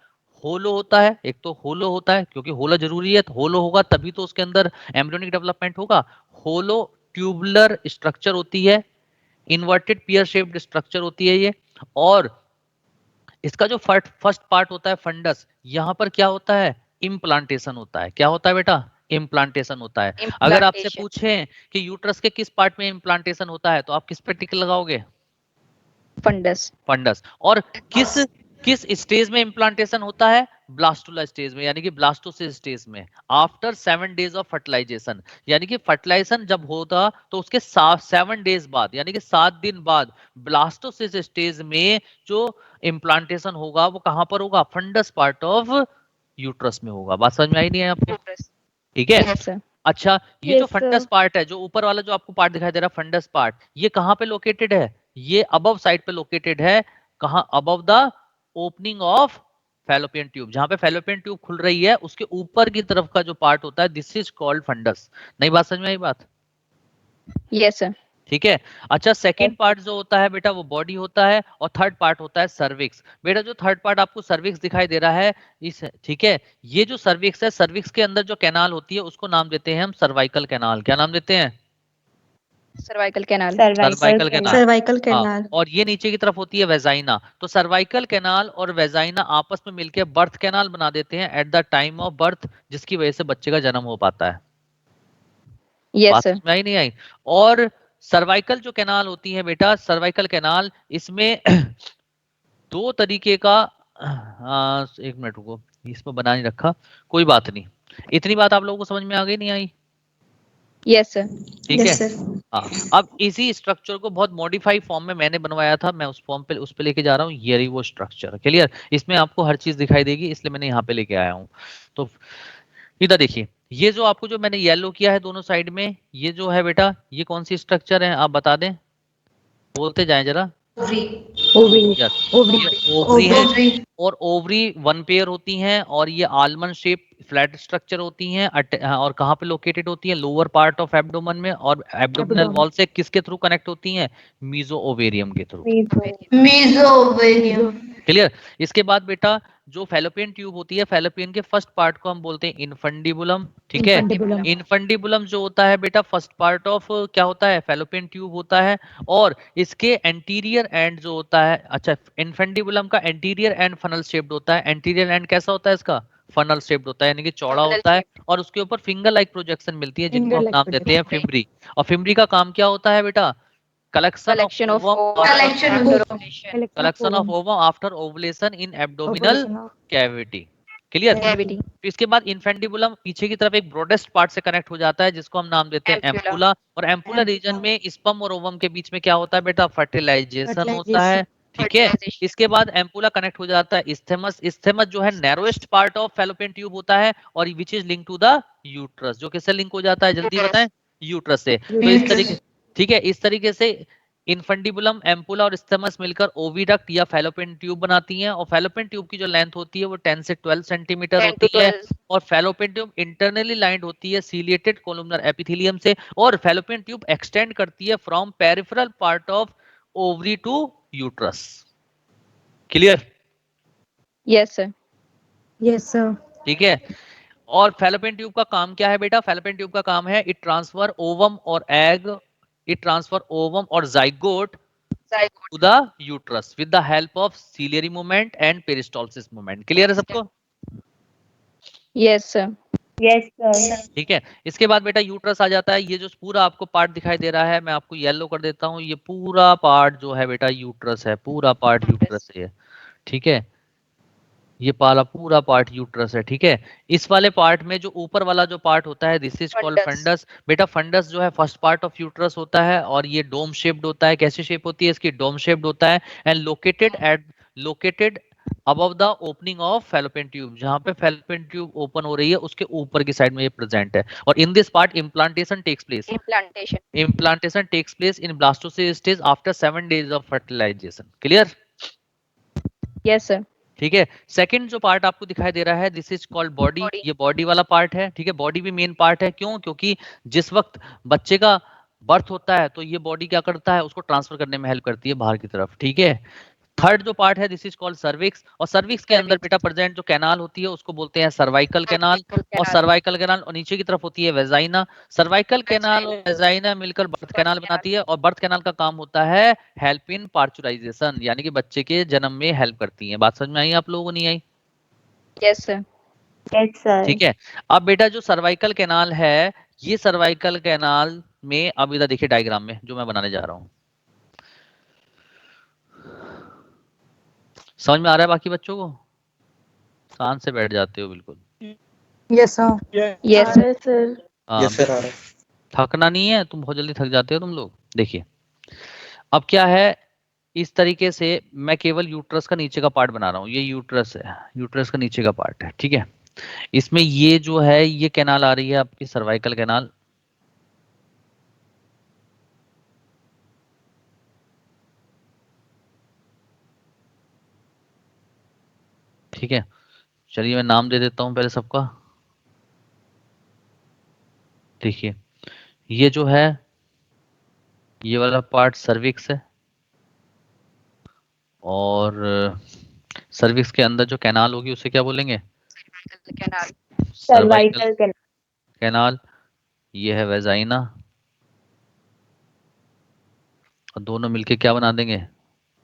Speaker 2: होलो होता है। एक तो होलो होता है क्योंकि होलो जरूरी है, तो होलो होगा तभी तो उसके अंदर एम्ब्रियोनिक डेवलपमेंट होगा। होलो ट्यूबुलर स्ट्रक्चर होती है, इन्वर्टेड पियर शेप्ड स्ट्रक्चर होती है ये। और इसका जो फर्स्ट पार्ट होता है फंडस, यहाँ पर क्या होता है? इम्प्लांटेशन होता है। क्या होता है बेटा? इम्प्लांटेशन होता है। अगर आपसे पूछें कि यूट्रस के किस पार्ट में इम्प्लांटेशन होता है तो आप किस पे टिक लगाओगे? फंडस। और किस स्टेज में इम्प्लांटेशन होता है? ब्लास्टुला स्टेज में, यानी कि ब्लास्टोसिस स्टेज में, आफ्टर 7 डेज ऑफ फर्टिलाइजेशन। यानी कि फर्टिलाइजेशन जब होता तो उसके 7 डेज बाद, यानी कि 7 दिन बाद ब्लास्टोसिस स्टेज में जो इम्प्लांटेशन होगा वो कहां पर होगा? फंडस पार्ट ऑफ यूट्रस में होगा। बात समझ में आई नहीं है आपको? ठीक है।
Speaker 3: Yes, sir.
Speaker 2: अच्छा, ये जो फंडस पार्ट है, जो ऊपर वाला जो आपको पार्ट दिखाई दे रहा है फंडस पार्ट, ये कहां पे लोकेटेड है? ये अबव साइड पे लोकेटेड है। कहां? Above the opening of fallopian tube. जहां पे फैलोपियन ट्यूब खुल रही है उसके ऊपर की तरफ का जो पार्ट होता है, दिस इज कॉल्ड फंडस। नहीं बात समझ में आई बात?
Speaker 3: Yes, sir.
Speaker 2: ठीक है। अच्छा, सेकंड पार्ट जो होता है बेटा वो बॉडी होता है, और थर्ड पार्ट होता है सर्विक्स। बेटा जो थर्ड पार्ट आपको सर्विक्स दिखाई दे रहा है इस, ठीक है, ये जो सर्विक्स है, सर्विक्स के अंदर जो कैनाल होती है उसको नाम देते हैं हम सर्वाइकल कैनाल। क्या नाम देते हैं?
Speaker 3: Cervical canal.
Speaker 2: Cervical canal.
Speaker 1: Cervical
Speaker 2: हाँ,
Speaker 1: canal.
Speaker 2: और ये नीचे की तरफ होती है वेजाइना। तो सर्वाइकल कैनाल और वेजाइना आपस में मिलकर बर्थ कैनाल बना देते हैं at the time of birth, जिसकी वजह से बच्चे का जन्म हो पाता है।
Speaker 3: Yes,
Speaker 2: बात
Speaker 3: sir.
Speaker 2: समझ में आई नहीं आई? और सर्वाइकल जो कैनाल होती है बेटा, सर्वाइकल कैनाल, इसमें 2 तरीके का, एक मिनट रुको, इसमें बना नहीं रखा, कोई बात नहीं। इतनी बात आप लोगों को समझ में आ गई नहीं आई?
Speaker 3: Yes, sir.
Speaker 2: ठीक
Speaker 1: Yes,
Speaker 2: है।
Speaker 1: sir.
Speaker 2: हाँ, अब इसी स्ट्रक्चर को बहुत मॉडिफाई फॉर्म में मैंने बनवाया था, मैं उस फॉर्म पे उस पे लेके जा रहा हूँ। ये रही वो स्ट्रक्चर। क्लियर? इसमें आपको हर चीज दिखाई देगी, इसलिए मैंने यहाँ पे लेके आया हूँ। तो इधर देखिए, ये जो आपको जो मैंने येलो किया है दोनों साइड में, ये जो है बेटा, ये कौन सी स्ट्रक्चर है आप बता दें, बोलते जाएं जरा।
Speaker 1: Ovary.
Speaker 2: Yes,
Speaker 1: Ovary.
Speaker 2: ये ओवरी है,
Speaker 1: Ovary.
Speaker 2: और ओवरी 1 पेयर होती हैं, और ये आलमंड शेप फ्लैट स्ट्रक्चर होती हैं। और कहाँ पे लोकेटेड होती हैं? लोअर पार्ट ऑफ एब्डोमेन में, और एब्डोमिनल वॉल से किसके थ्रू कनेक्ट होती हैं? मीजो ओवेरियम के थ्रू।
Speaker 1: Mesoovarium.
Speaker 2: क्लियर? इसके बाद बेटा जो फैलोपियन ट्यूब होती है, फैलोपियन के फर्स्ट पार्ट को हम बोलते हैं इनफंडिबुलम। ठीक है। इनफंडिबुलम जो होता है बेटा फर्स्ट पार्ट ऑफ क्या होता है? फैलोपियन ट्यूब होता है। और इसके एंटीरियर एंड जो होता है, अच्छा, इनफंडिबुलम का एंटीरियर एंड फनल शेप्ड होता है। एंटीरियर एंड कैसा होता है इसका? फनल शेप्ड होता है, यानी कि चौड़ा होता है, और उसके ऊपर फिंगर लाइक प्रोजेक्शन मिलती है जिनको हम नाम देते हैं फिम्बरी। और फिम्बरी का काम क्या होता है बेटा? Collection of ovum after ovulation in abdominal cavity. Clear? तो इसके बाद इनफेंडिबुलम पीछे की तरफ एक ब्रॉडेस्ट पार्ट से कनेक्ट हो जाता है जिसको हम नाम देते हैं एम्पुला। और एम्पुला रीजन में स्पर्म और ओवम के बीच में क्या होता है बेटा? फर्टिलाइजेशन होता है। ठीक है। इसके बाद एम्पुला कनेक्ट हो जाता है इस्थेमस। इस्थेमस जो है narrowest part of fallopian tube होता है, और which is link to the uterus, जो किससे लिंक हो जाता है जल्दी बताएं, यूट्रस से। तो इस तरीके, ठीक है, इस तरीके से इनफंडिबुलम, एम्पुला और स्टेमस मिलकर ओविडक्ट या फैलोपियन ट्यूब बनाती हैं, और फैलोपियन ट्यूब की जो लेंथ होती है वो 10 से 12 सेंटीमीटर
Speaker 3: 10
Speaker 2: होती
Speaker 3: to
Speaker 2: है,
Speaker 3: 12.
Speaker 2: और फैलोपियन ट्यूब इंटरनली लाइंड होती है सीलिएटेड कोलुमनर एपिथेलियम से, और फैलोपियन ट्यूब एक्सटेंड करती है from peripheral part of ovary to uterus. Clear?
Speaker 3: Yes, sir.
Speaker 1: Yes, sir.
Speaker 2: ठीक है। और फैलोपियन ट्यूब का काम क्या है बेटा? फैलोपियन ट्यूब का काम है इट ट्रांसफर ओवम और एग, इट ट्रांसफर ओवम और zygote to the uterus with the help of ciliary movement and peristalsis movement. Clear है सबको?
Speaker 3: Yes, sir.
Speaker 1: Yes, sir.
Speaker 2: ठीक है। इसके बाद बेटा यूट्रस आ जाता है। ये जो पूरा आपको पार्ट दिखाई दे रहा है, मैं आपको येलो कर देता हूँ, ये पूरा पार्ट जो है बेटा यूट्रस है, पूरा पार्ट यूट्रस है। ठीक है, ये पाला पूरा पार्ट यूट्रस है। ठीक है, इस वाले पार्ट में जो ऊपर वाला जो पार्ट होता है this is called
Speaker 3: Fundus.
Speaker 2: Fundus. बेटा फंडस जो है फर्स्ट पार्ट ऑफ यूट्रस होता है, और ये डोम शेप्ड होता है। कैसी शेप होती है इसकी? डोम शेप्ड होता है, and located above the opening of fallopian tube. जहां पे फैलोपियन ट्यूब ओपन हो रही है उसके ऊपर की साइड में ये प्रेजेंट है। और in this part implantation takes place.
Speaker 3: Implantation.
Speaker 2: Implantation takes place in blastocyst stage after 7 days of fertilization. Clear?
Speaker 3: Yes, sir.
Speaker 2: ठीक है। सेकंड जो पार्ट आपको दिखाई दे रहा है this is called body.
Speaker 3: Body.
Speaker 2: ये बॉडी वाला पार्ट है। ठीक है, बॉडी भी मेन पार्ट है। क्यों? क्योंकि जिस वक्त बच्चे का बर्थ होता है तो ये बॉडी क्या करता है, उसको ट्रांसफर करने में हेल्प करती है बाहर की तरफ। ठीक है। थर्ड जो पार्ट है दिस इज कॉल्ड सर्विक्स, और सर्विक्स के अंदर बेटा प्रेजेंट जो कैनाल होती है उसको बोलते हैं सर्वाइकल कैनाल, और सर्वाइकल कैनाल, और नीचे की तरफ होती है वेजाइना। सर्वाइकल कैनाल और वेजाइना मिलकर बर्थ कैनाल बनाती है, और बर्थ कैनाल का काम होता है हेल्प इन पार्चुराइजेशन, यानी कि बच्चे के जन्म में हेल्प करती है। बात समझ में आई आप लोगों को? नहीं आई?
Speaker 3: Yes, sir.
Speaker 1: Yes, sir.
Speaker 2: ठीक है। अब बेटा जो सर्वाइकल कैनाल है, ये सर्वाइकल कैनाल में, अब इधर देखिए डायग्राम में जो मैं बनाने जा रहा हूँ, समझ में आ रहा है बाकी बच्चों को? शांत से बैठ जाते हो बिल्कुल।
Speaker 1: Yes, sir.
Speaker 3: Yes, sir.
Speaker 1: sir.
Speaker 2: हाँ, थकना नहीं है, तुम बहुत जल्दी थक जाते हो तुम लोग। देखिए अब क्या है, इस तरीके से मैं केवल यूट्रस का नीचे का पार्ट बना रहा हूँ। ये यूट्रस है, यूट्रस का नीचे का पार्ट है। ठीक है, इसमें ये जो है ये कैनाल आ रही है आपकी सर्वाइकल कैनाल। ठीक है, चलिए मैं नाम दे देता हूं पहले सबका। देखिए ये जो है ये वाला पार्ट सर्विक्स है, और सर्विक्स के अंदर जो कैनाल होगी उसे क्या बोलेंगे?
Speaker 3: Canal.
Speaker 1: Cervical canal.
Speaker 2: कैनाल। ये है वेजाइना, और दोनों मिलके क्या बना देंगे?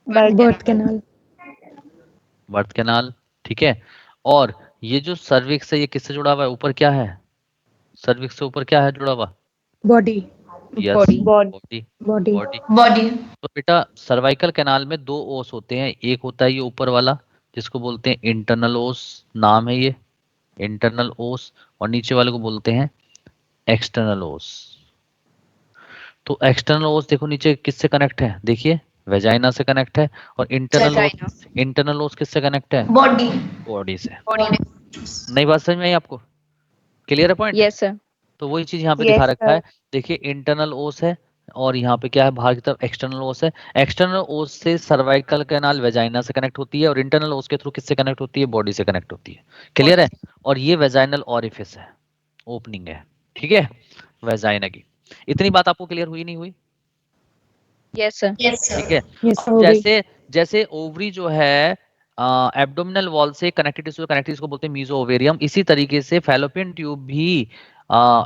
Speaker 1: Birth canal.
Speaker 2: Birth canal. ठीक है, और ये जो सर्विक्स है ये किससे जुड़ा हुआ है? ऊपर क्या है? सर्विक्स से ऊपर क्या है जुड़ा हुआ?
Speaker 1: Body.
Speaker 2: Yes,
Speaker 3: Body.
Speaker 2: Body.
Speaker 1: Body.
Speaker 2: Body.
Speaker 1: Body.
Speaker 2: तो बेटा सर्वाइकल कैनाल में दो ओस होते हैं। एक होता है ये ऊपर वाला जिसको बोलते हैं इंटरनल ओस, नाम है ये इंटरनल ओस, और नीचे वाले को बोलते हैं एक्सटर्नल ओस। तो एक्सटर्नल ओस देखो नीचे किससे कनेक्ट है? देखिए वेजाइना से कनेक्ट है, और इंटरनल ओस किससे कनेक्ट है?
Speaker 1: Body.
Speaker 2: बॉडी से।
Speaker 3: Body.
Speaker 2: नई बात समझ में आई आपको? क्लियर है पॉइंट?
Speaker 3: Yes, sir.
Speaker 2: तो वही चीज यहाँ पे
Speaker 1: Yes,
Speaker 2: दिखा रखा
Speaker 1: sir.
Speaker 2: है। देखिए इंटरनल ओस है, और यहाँ पे क्या है? बाहर की तरफ एक्सटर्नल ओस है। एक्सटर्नल ओस से सर्वाइकल कैनाल वेजाइना से कनेक्ट होती है, और इंटरनल ओस के थ्रू किससे कनेक्ट होती है? बॉडी से कनेक्ट होती है। क्लियर है? और ये वेजाइनल ऑरिफिस है, ओपनिंग है। ठीक है, वेजाइना की। इतनी बात आपको क्लियर हुई नहीं हुई?
Speaker 3: Yes, sir.
Speaker 1: Yes, sir.
Speaker 2: ठीक है।
Speaker 1: Yes,
Speaker 2: अब
Speaker 1: sir.
Speaker 2: जैसे जैसे ओवरी जो है एब्डोमिनल वॉल से कनेक्टेड टिश्यू को बोलते हैं मीजो ओवेरियम, इसी तरीके से फैलोपियन ट्यूब भी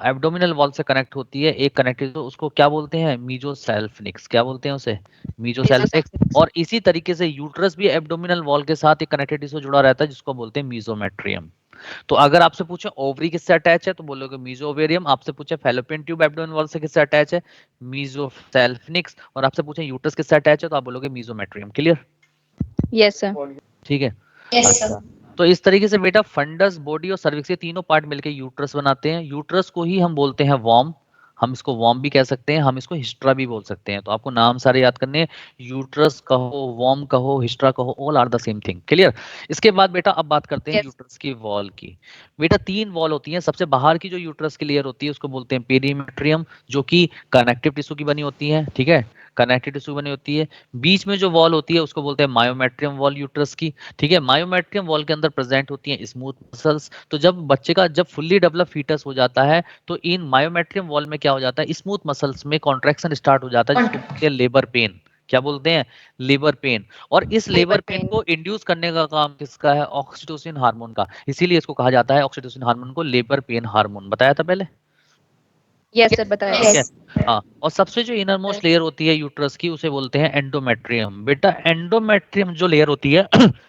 Speaker 2: एब्डोमिनल वॉल से कनेक्ट होती है। एक कनेक्टेड उसको क्या बोलते हैं? मीजोसेल्फिनिक्स। क्या बोलते हैं उसे? मीजोसेल्फिनिक्स। और इसी तरीके से यूट्रस भी एब्डोमिनल वॉल के साथ एक कनेक्टेड टिश्यू जुड़ा रहता है जिसको बोलते हैं मीजोमेट्रियम। तो अगर आपसे पूछे ओवरी किससे अटैच है तो बोलोगे मीजो ओवेरियम। आपसे पूछे फैलोपियन ट्यूब एब्डोमिनल वॉल से किससे अटैच है? मीजोसेल्फिनिक्स। और आपसे पूछे यूट्रस किससे अटैच है तो आप बोलोगे मीजोमेट्रियम। क्लियर?
Speaker 3: Yes, sir.
Speaker 2: ठीक है।
Speaker 1: Yes, sir.
Speaker 2: तो इस तरीके से बेटा फंडस, बॉडी और सर्विक्स ये तीनों पार्ट मिलकर यूट्रस बनाते हैं। यूट्रस को ही हम बोलते हैं वॉर्म। हम इसको वॉर्म भी कह सकते हैं, हम इसको हिस्ट्रा भी बोल सकते हैं। तो आपको नाम सारे याद करने हैं, यूट्रस कहो, वॉर्म कहो, हिस्ट्रा कहो, all are the same thing. Clear? इसके बाद बेटा अब बात करते हैं
Speaker 3: Yes.
Speaker 2: यूट्रस की वॉल की। बेटा 3 वॉल होती हैं। सबसे बाहर की जो यूट्रस की लेयर होती है उसको बोलते हैं पेरीमेट्रियम, जो कि कनेक्टिव टिश्यू की बनी होती है। ठीक है, कनेक्टिव टिश्यू बनी होती है। बीच में जो वॉल होती है उसको बोलते हैं मायोमेट्रियम वॉल यूट्रस की। ठीक है, मायोमेट्रियम वॉल के अंदर प्रेजेंट होती हैं स्मूथ मसल्स। तो जब बच्चे का जब फुल्ली डेवलप फीटस हो जाता है तो इन मायोमेट्रियम वॉल में क्या हो जाता है, स्मूथ मसल्स में कॉन्ट्रैक्शन स्टार्ट हो जाता है, जिसको बोलते हैं लेबर पेन। क्या बोलते हैं? Labour pain. और इस लेबर
Speaker 3: Labor
Speaker 2: पेन
Speaker 3: pain.
Speaker 2: को इंड्यूस करने का काम किसका है? ऑक्सीटोसिन हार्मोन का। इसीलिए इसको कहा जाता है ऑक्सीटोसिन हार्मोन को लेबर पेन हार्मोन। बताया था पहले?
Speaker 3: Yes sir, बताया।
Speaker 2: ठीक है। हाँ, और सबसे जो इनर मोस्ट लेयर होती है यूट्रस की उसे बोलते हैं एंडोमेट्रियम। बेटा एंडोमेट्रियम जो लेयर होती है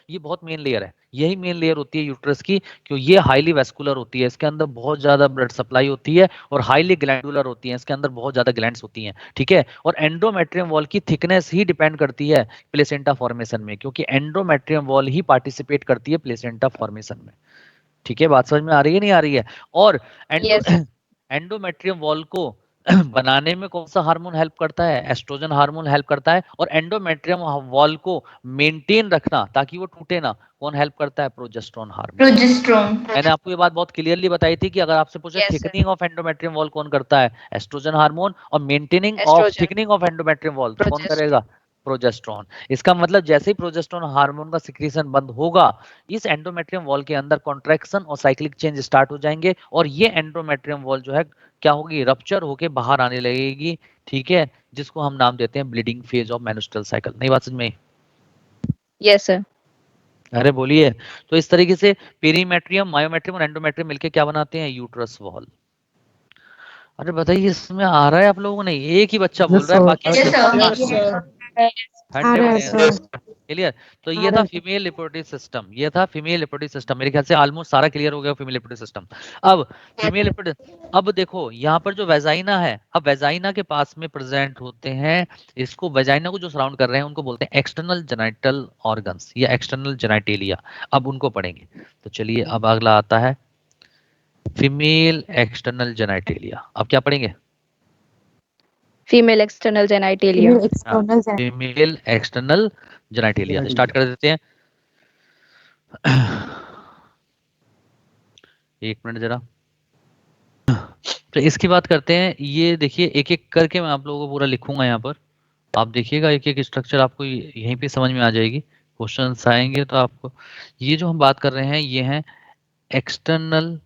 Speaker 2: ये बहुत मेन लेयर है, यही मेन लेयर होती है यूट्रस की, क्योंकि ये हाईली वैस्कुलर होती है, इसके अंदर बहुत ज्यादा ब्लड सप्लाई होती है और हाईली ग्लैंडुलर होती है, इसके अंदर बहुत ज्यादा ग्लैंड्स होती हैं। ठीक है, और एंडोमेट्रियम वॉल की थिकनेस ही डिपेंड करती है प्लेसेंटा फॉर्मेशन में, क्योंकि एंडोमेट्रियम वॉल ही पार्टिसिपेट करती है प्लेसेंटा फॉर्मेशन में। ठीक है, बात समझ में आ रही है नहीं आ रही है? और
Speaker 3: Yes.
Speaker 2: एंडोमेट्रियम वॉल को बनाने में कौन सा हार्मोन हेल्प करता है? एस्ट्रोजन हार्मोन हेल्प करता है। और एंडोमेट्रियम वॉल को मेंटेन रखना ताकि वो टूटे ना, कौन हेल्प करता है? Progesterone hormone.
Speaker 1: प्रोजेस्टेरोन।
Speaker 2: मैंने आपको ये बात बहुत क्लियरली बताई थी कि अगर आपसे पूछे
Speaker 3: Yes, sir.
Speaker 2: Thickening of endometrium wall कौन करता है? Estrogen hormone. और maintaining of
Speaker 3: Estrogen.
Speaker 2: Thickening of endometrium wall कौन
Speaker 3: Progesterone.
Speaker 2: करेगा? प्रोजेस्टेरोन। इसका मतलब जैसे ही प्रोजेस्टेरोन हार्मोन का सिक्रीशन बंद होगा, इस एंडोमेट्रियम वॉल के अंदर कॉन्ट्रैक्शन और साइक्लिक चेंज स्टार्ट हो जाएंगे और ये एंडोमेट्रियम वॉल जो है क्या होगी? रप्चर होके बाहर आने लगेगी। ठीक है, जिसको हम नाम देते हैं ब्लीडिंग फेज ऑफ मेनस्ट्रुअल साइकिल। नहीं बात समझ में आई?
Speaker 3: Yes sir.
Speaker 2: अरे बोलिए। तो इस तरीके से पेरीमेट्रियम, मायोमेट्रियम और एंडोमेट्रियम मिलके क्या बनाते हैं? Uterus wall. अरे बताइए, इसमें आ रहा है आप लोगों ने? एक ही बच्चा बोल रहा है, बाकी
Speaker 5: Yes, sir.
Speaker 2: ठंडे
Speaker 1: आ रहा
Speaker 2: पड़े
Speaker 1: है
Speaker 2: हैं।
Speaker 1: सर।
Speaker 2: क्लियर? तो
Speaker 1: आ
Speaker 2: ये
Speaker 1: रहा
Speaker 2: था
Speaker 1: है।
Speaker 2: फीमेल रिप्रोडक्टिव सिस्टम, ये था फीमेल रिप्रोडक्टिव सिस्टम। मेरे ख्याल से ऑलमोस्ट सारा क्लियर हो गया फीमेल रिप्रोडक्टिव सिस्टम। अब फीमेल अब देखो यहाँ पर जो वेजाइना है, अब वेजाइना के पास में प्रेजेंट होते हैं, इसको वेजाइना को जो सराउंड कर रहे हैं उनको बोलते हैं एक्सटर्नल जेनाइटल ऑर्गन्स या एक्सटर्नल जेनाइटेलिया। अब उनको पढ़ेंगे। तो चलिए अब अगला आता है फीमेल एक्सटर्नल जेनाइटेलिया। अब क्या पढ़ेंगे?
Speaker 3: Female external genitalia.
Speaker 1: Female external है।
Speaker 2: Female external genitalia. स्टार्ट कर देते हैं। एक मिनट जरा। तो इसकी बात करते हैं। ये देखिए एक एक करके मैं आप लोगों को पूरा लिखूंगा यहाँ पर, आप देखिएगा एक एक स्ट्रक्चर आपको यहीं पे समझ में आ जाएगी। क्वेश्चंस आएंगे तो आपको, ये जो हम बात कर रहे हैं ये है एक्सटर्नल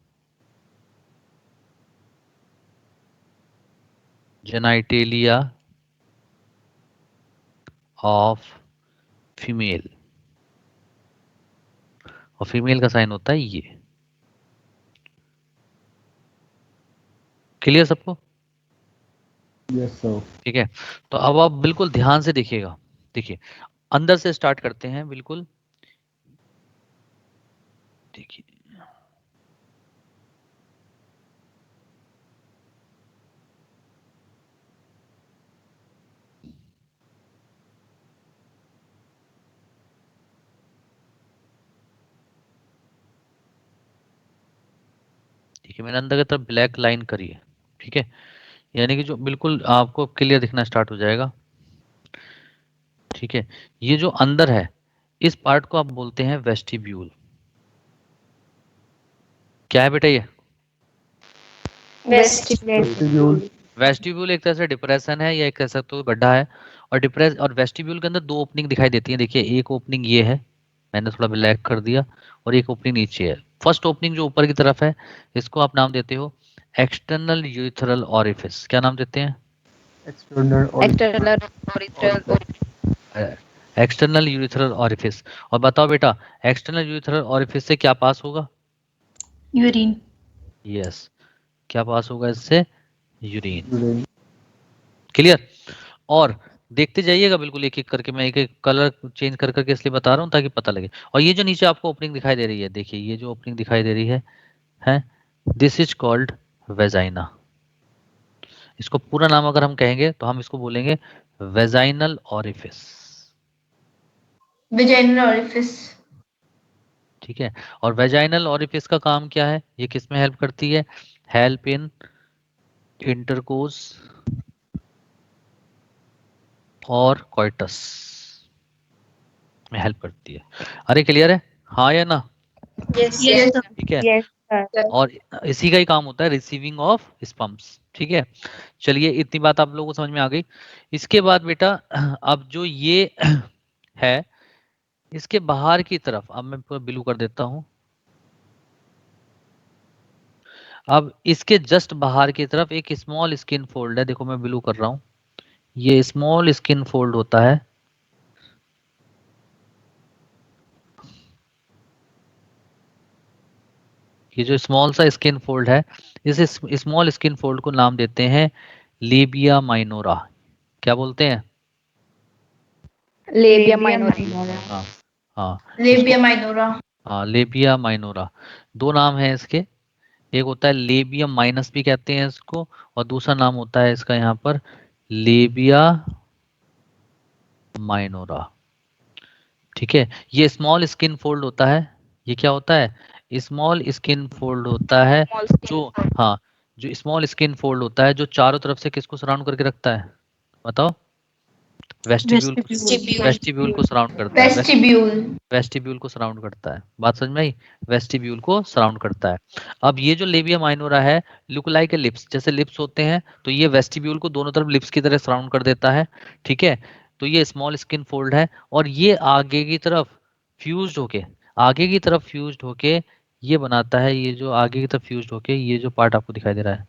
Speaker 2: जेनाइटेलिया ऑफ फीमेल, और फीमेल का साइन होता है ये। क्लियर सबको?
Speaker 4: Yes, sir.
Speaker 2: ठीक है, तो अब आप बिल्कुल ध्यान से देखिएगा। देखिए अंदर से स्टार्ट करते हैं बिल्कुल। देखिए देखिए मैंने अंदर की तरफ ब्लैक लाइन करी है। ठीक है, यानी कि जो बिल्कुल आपको क्लियर दिखना स्टार्ट हो जाएगा। ठीक है, ये जो अंदर है इस पार्ट को आप बोलते हैं वेस्टिब्यूल। क्या है बेटा ये?
Speaker 1: वेस्टिब्यूल।
Speaker 2: वेस्टिब्यूल एक तरह से डिप्रेशन है या एक कह सकते हो गड्ढा है। और वेस्टिब्यूल के अंदर दो ओपनिंग दिखाई देती है। देखिए एक ओपनिंग ये है, मैंने थोड़ा ब्लैक कर दिया, और एक ओपनिंग नीचे है। फर्स्ट ओपनिंग जो ऊपर की तरफ है इसको आप नाम देते हो एक्सटर्नल यूरिथ्रल ऑरिफिस। क्या नाम देते हैं?
Speaker 4: External
Speaker 3: External urethral.
Speaker 2: External urethral orifice. और बताओ बेटा एक्सटर्नल यूरिथ्रल ऑरिफिस से क्या पास होगा?
Speaker 1: यूरिन।
Speaker 2: यस, क्या पास होगा इससे? यूरिन।
Speaker 4: urine.
Speaker 2: क्लियर? और देखते जाइएगा बिल्कुल एक एक करके, मैं एक एक कलर चेंज कर करके इसलिए बता रहा हूँ ताकि पता लगे। और ये जो नीचे आपको ओपनिंग दिखाई दे रही है, देखिए ये जो ओपनिंग दिखाई दे रही है दिस इज कॉल्ड वेजाइना। इसको पूरा नाम अगर हम कहेंगे तो हम इसको बोलेंगे वेजाइनल ऑरिफिस।
Speaker 1: Vaginal orifice.
Speaker 2: ठीक है, और वेजाइनल ऑरिफिस का काम क्या है? ये किस में हेल्प करती है? हेल्प इन इंटरकोर्स और कोइटस में हेल्प करती है। अरे क्लियर है, हाँ या ना?
Speaker 1: Yes,
Speaker 3: Yes,
Speaker 1: sir.
Speaker 3: sir.
Speaker 2: ठीक है,
Speaker 1: Yes, sir.
Speaker 2: और इसी का ही काम होता है रिसीविंग ऑफ स्पम्प्स। ठीक है, चलिए इतनी बात आप लोगों को समझ में आ गई। इसके बाद बेटा अब जो ये है इसके बाहर की तरफ, अब मैं पूरा ब्लू कर देता हूं। अब इसके जस्ट बाहर की तरफ एक स्मॉल स्किन फोल्ड है, देखो मैं ब्लू कर रहा हूं, ये स्मॉल स्किन फोल्ड होता है। ये जो स्मॉल सा स्किन फोल्ड है, इस स्मॉल स्किन फोल्ड को नाम देते हैं लेबिया माइनोरा। क्या बोलते हैं?
Speaker 3: Labia minora.
Speaker 2: हाँ हाँ,
Speaker 1: Labia minora.
Speaker 2: हाँ लेबिया माइनोरा। दो नाम है इसके, एक होता है लेबियम माइनस भी कहते हैं इसको, और दूसरा नाम होता है इसका यहाँ पर लेबिया माइनोरा। ठीक है, ये स्मॉल स्किन फोल्ड होता है। ये क्या होता है? स्मॉल स्किन फोल्ड होता है
Speaker 3: Small skin
Speaker 2: जो,
Speaker 3: fold.
Speaker 2: हाँ, जो स्मॉल स्किन फोल्ड होता है जो चारों तरफ से किसको सराउंड करके रखता है? बताओ। Vestibule
Speaker 1: Vestibule.
Speaker 2: वेस्टिब्यूल को सराउंड करता है।
Speaker 1: Vestibule.
Speaker 2: वेस्टिब्यूल को सराउंड करता है। बात समझ में आई? वेस्टिब्यूल को सराउंड करता है। अब ये जो लेबिया माइनोरा है, लुक लाइक ए लिप्स, जैसे लिप्स होते हैं तो ये वेस्टिब्यूल को दोनों तरफ लिप्स की तरह सराउंड कर देता है। ठीक है, तो ये स्मॉल स्किन फोल्ड है और ये आगे की तरफ फ्यूज्ड होके, आगे की तरफ फ्यूज्ड होके ये बनाता है, ये जो आगे की तरफ फ्यूज्ड होके ये जो पार्ट आपको दिखाई दे रहा है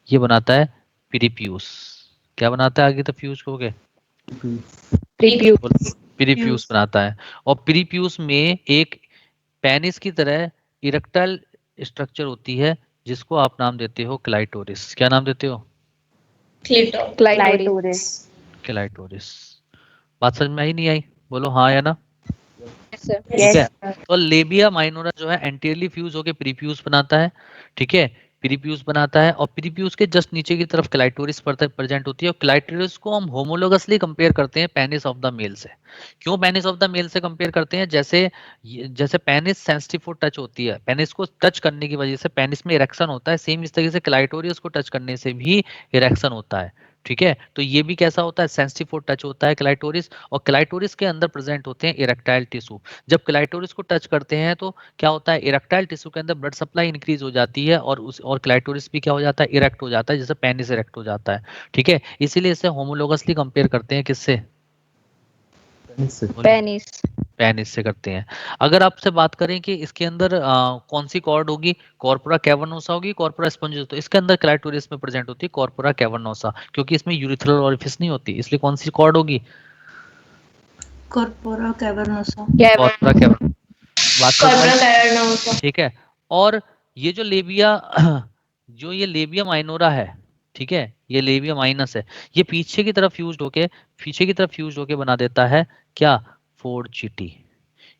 Speaker 2: ये बनाता है पिरिप्यूस। क्या बनाता है आगे की तरफ फ्यूज होके?
Speaker 3: Prepute.
Speaker 2: पिरिप्यूस बनाता है। और पिरिप्यूस में एक पेनिस की तरह इरेक्टाइल स्ट्रक्चर होती है जिसको आप नाम देते हो क्लाइटोरिस। क्या नाम देते हो?
Speaker 3: Clitoris.
Speaker 2: क्लाइटोरिस। बात समझ में आई नहीं आई? बोलो हाँ या ना।
Speaker 3: Yes, sir.
Speaker 2: ठीक है, तो लेबिया माइनोरा जो है एंटीरियरली फ्यूज होकर पिरिप्यूस बनाता है। ठीक है, पिरिप्यूस बनाता है और पिरिप्यूस के जस्ट नीचे की तरफ क्लाइटोरिस प्रेजेंट होती है। और क्लाइटोरिस को हम होमोलोगसली कंपेयर करते हैं पेनिस ऑफ द मेल से। क्यों पेनिस ऑफ द मेल से कंपेयर करते हैं? जैसे पेनिस सेंसिटिव फॉर टच होती है, पेनिस को टच करने की वजह से पेनिस में इरेक्शन होता है, सेम इस तरीके से क्लाइटोरिस को टच करने से भी इरेक्शन होता है। ठीक है, तो ये भी कैसा होता है? सेंसिटिव फॉर टच होता है क्लाइटोरिस, और क्लाइटोरिस के अंदर प्रेजेंट होते हैं इरेक्टाइल टिश्यू। जब क्लाइटोरिस को टच करते हैं तो क्या होता है? इरेक्टाइल टिश्यू के अंदर ब्लड सप्लाई इंक्रीज हो जाती है और क्लाइटोरिस भी क्या हो जाता है? इरेक्ट हो जाता है, जैसे पेनिस इरेक्ट हो जाता है। ठीक है, इसीलिए इसे होमोलोगसली कंपेयर करते हैं किससे?
Speaker 3: Penis.
Speaker 2: पेनिस से करते हैं। अगर आपसे बात करें कि इसके अंदर कौन सी कॉर्ड होगी, कॉर्पोरा कैवर्नोसा होगी, कॉर्पोरा स्पंजियोसा, तो इसके अंदर क्लाइटोरिस में प्रेजेंट होती है कॉर्पोरा कैवर्नोसा, क्योंकि इसमें यूरिथ्रल ओरिफिस नहीं होती, इसलिए कौन सी कॉर्ड होगी?
Speaker 1: Corpora cavernosa.
Speaker 2: Corpora cavernosa. बात समझ में
Speaker 1: Corpora
Speaker 2: आई?
Speaker 1: cavernosa.
Speaker 2: ठीक है, और ये जो लेबिया माइनोरा है, ठीक है, ये लेबिया माइनस है, ये पीछे की तरफ फ्यूज होके बना देता है क्या? फोर्चिटी।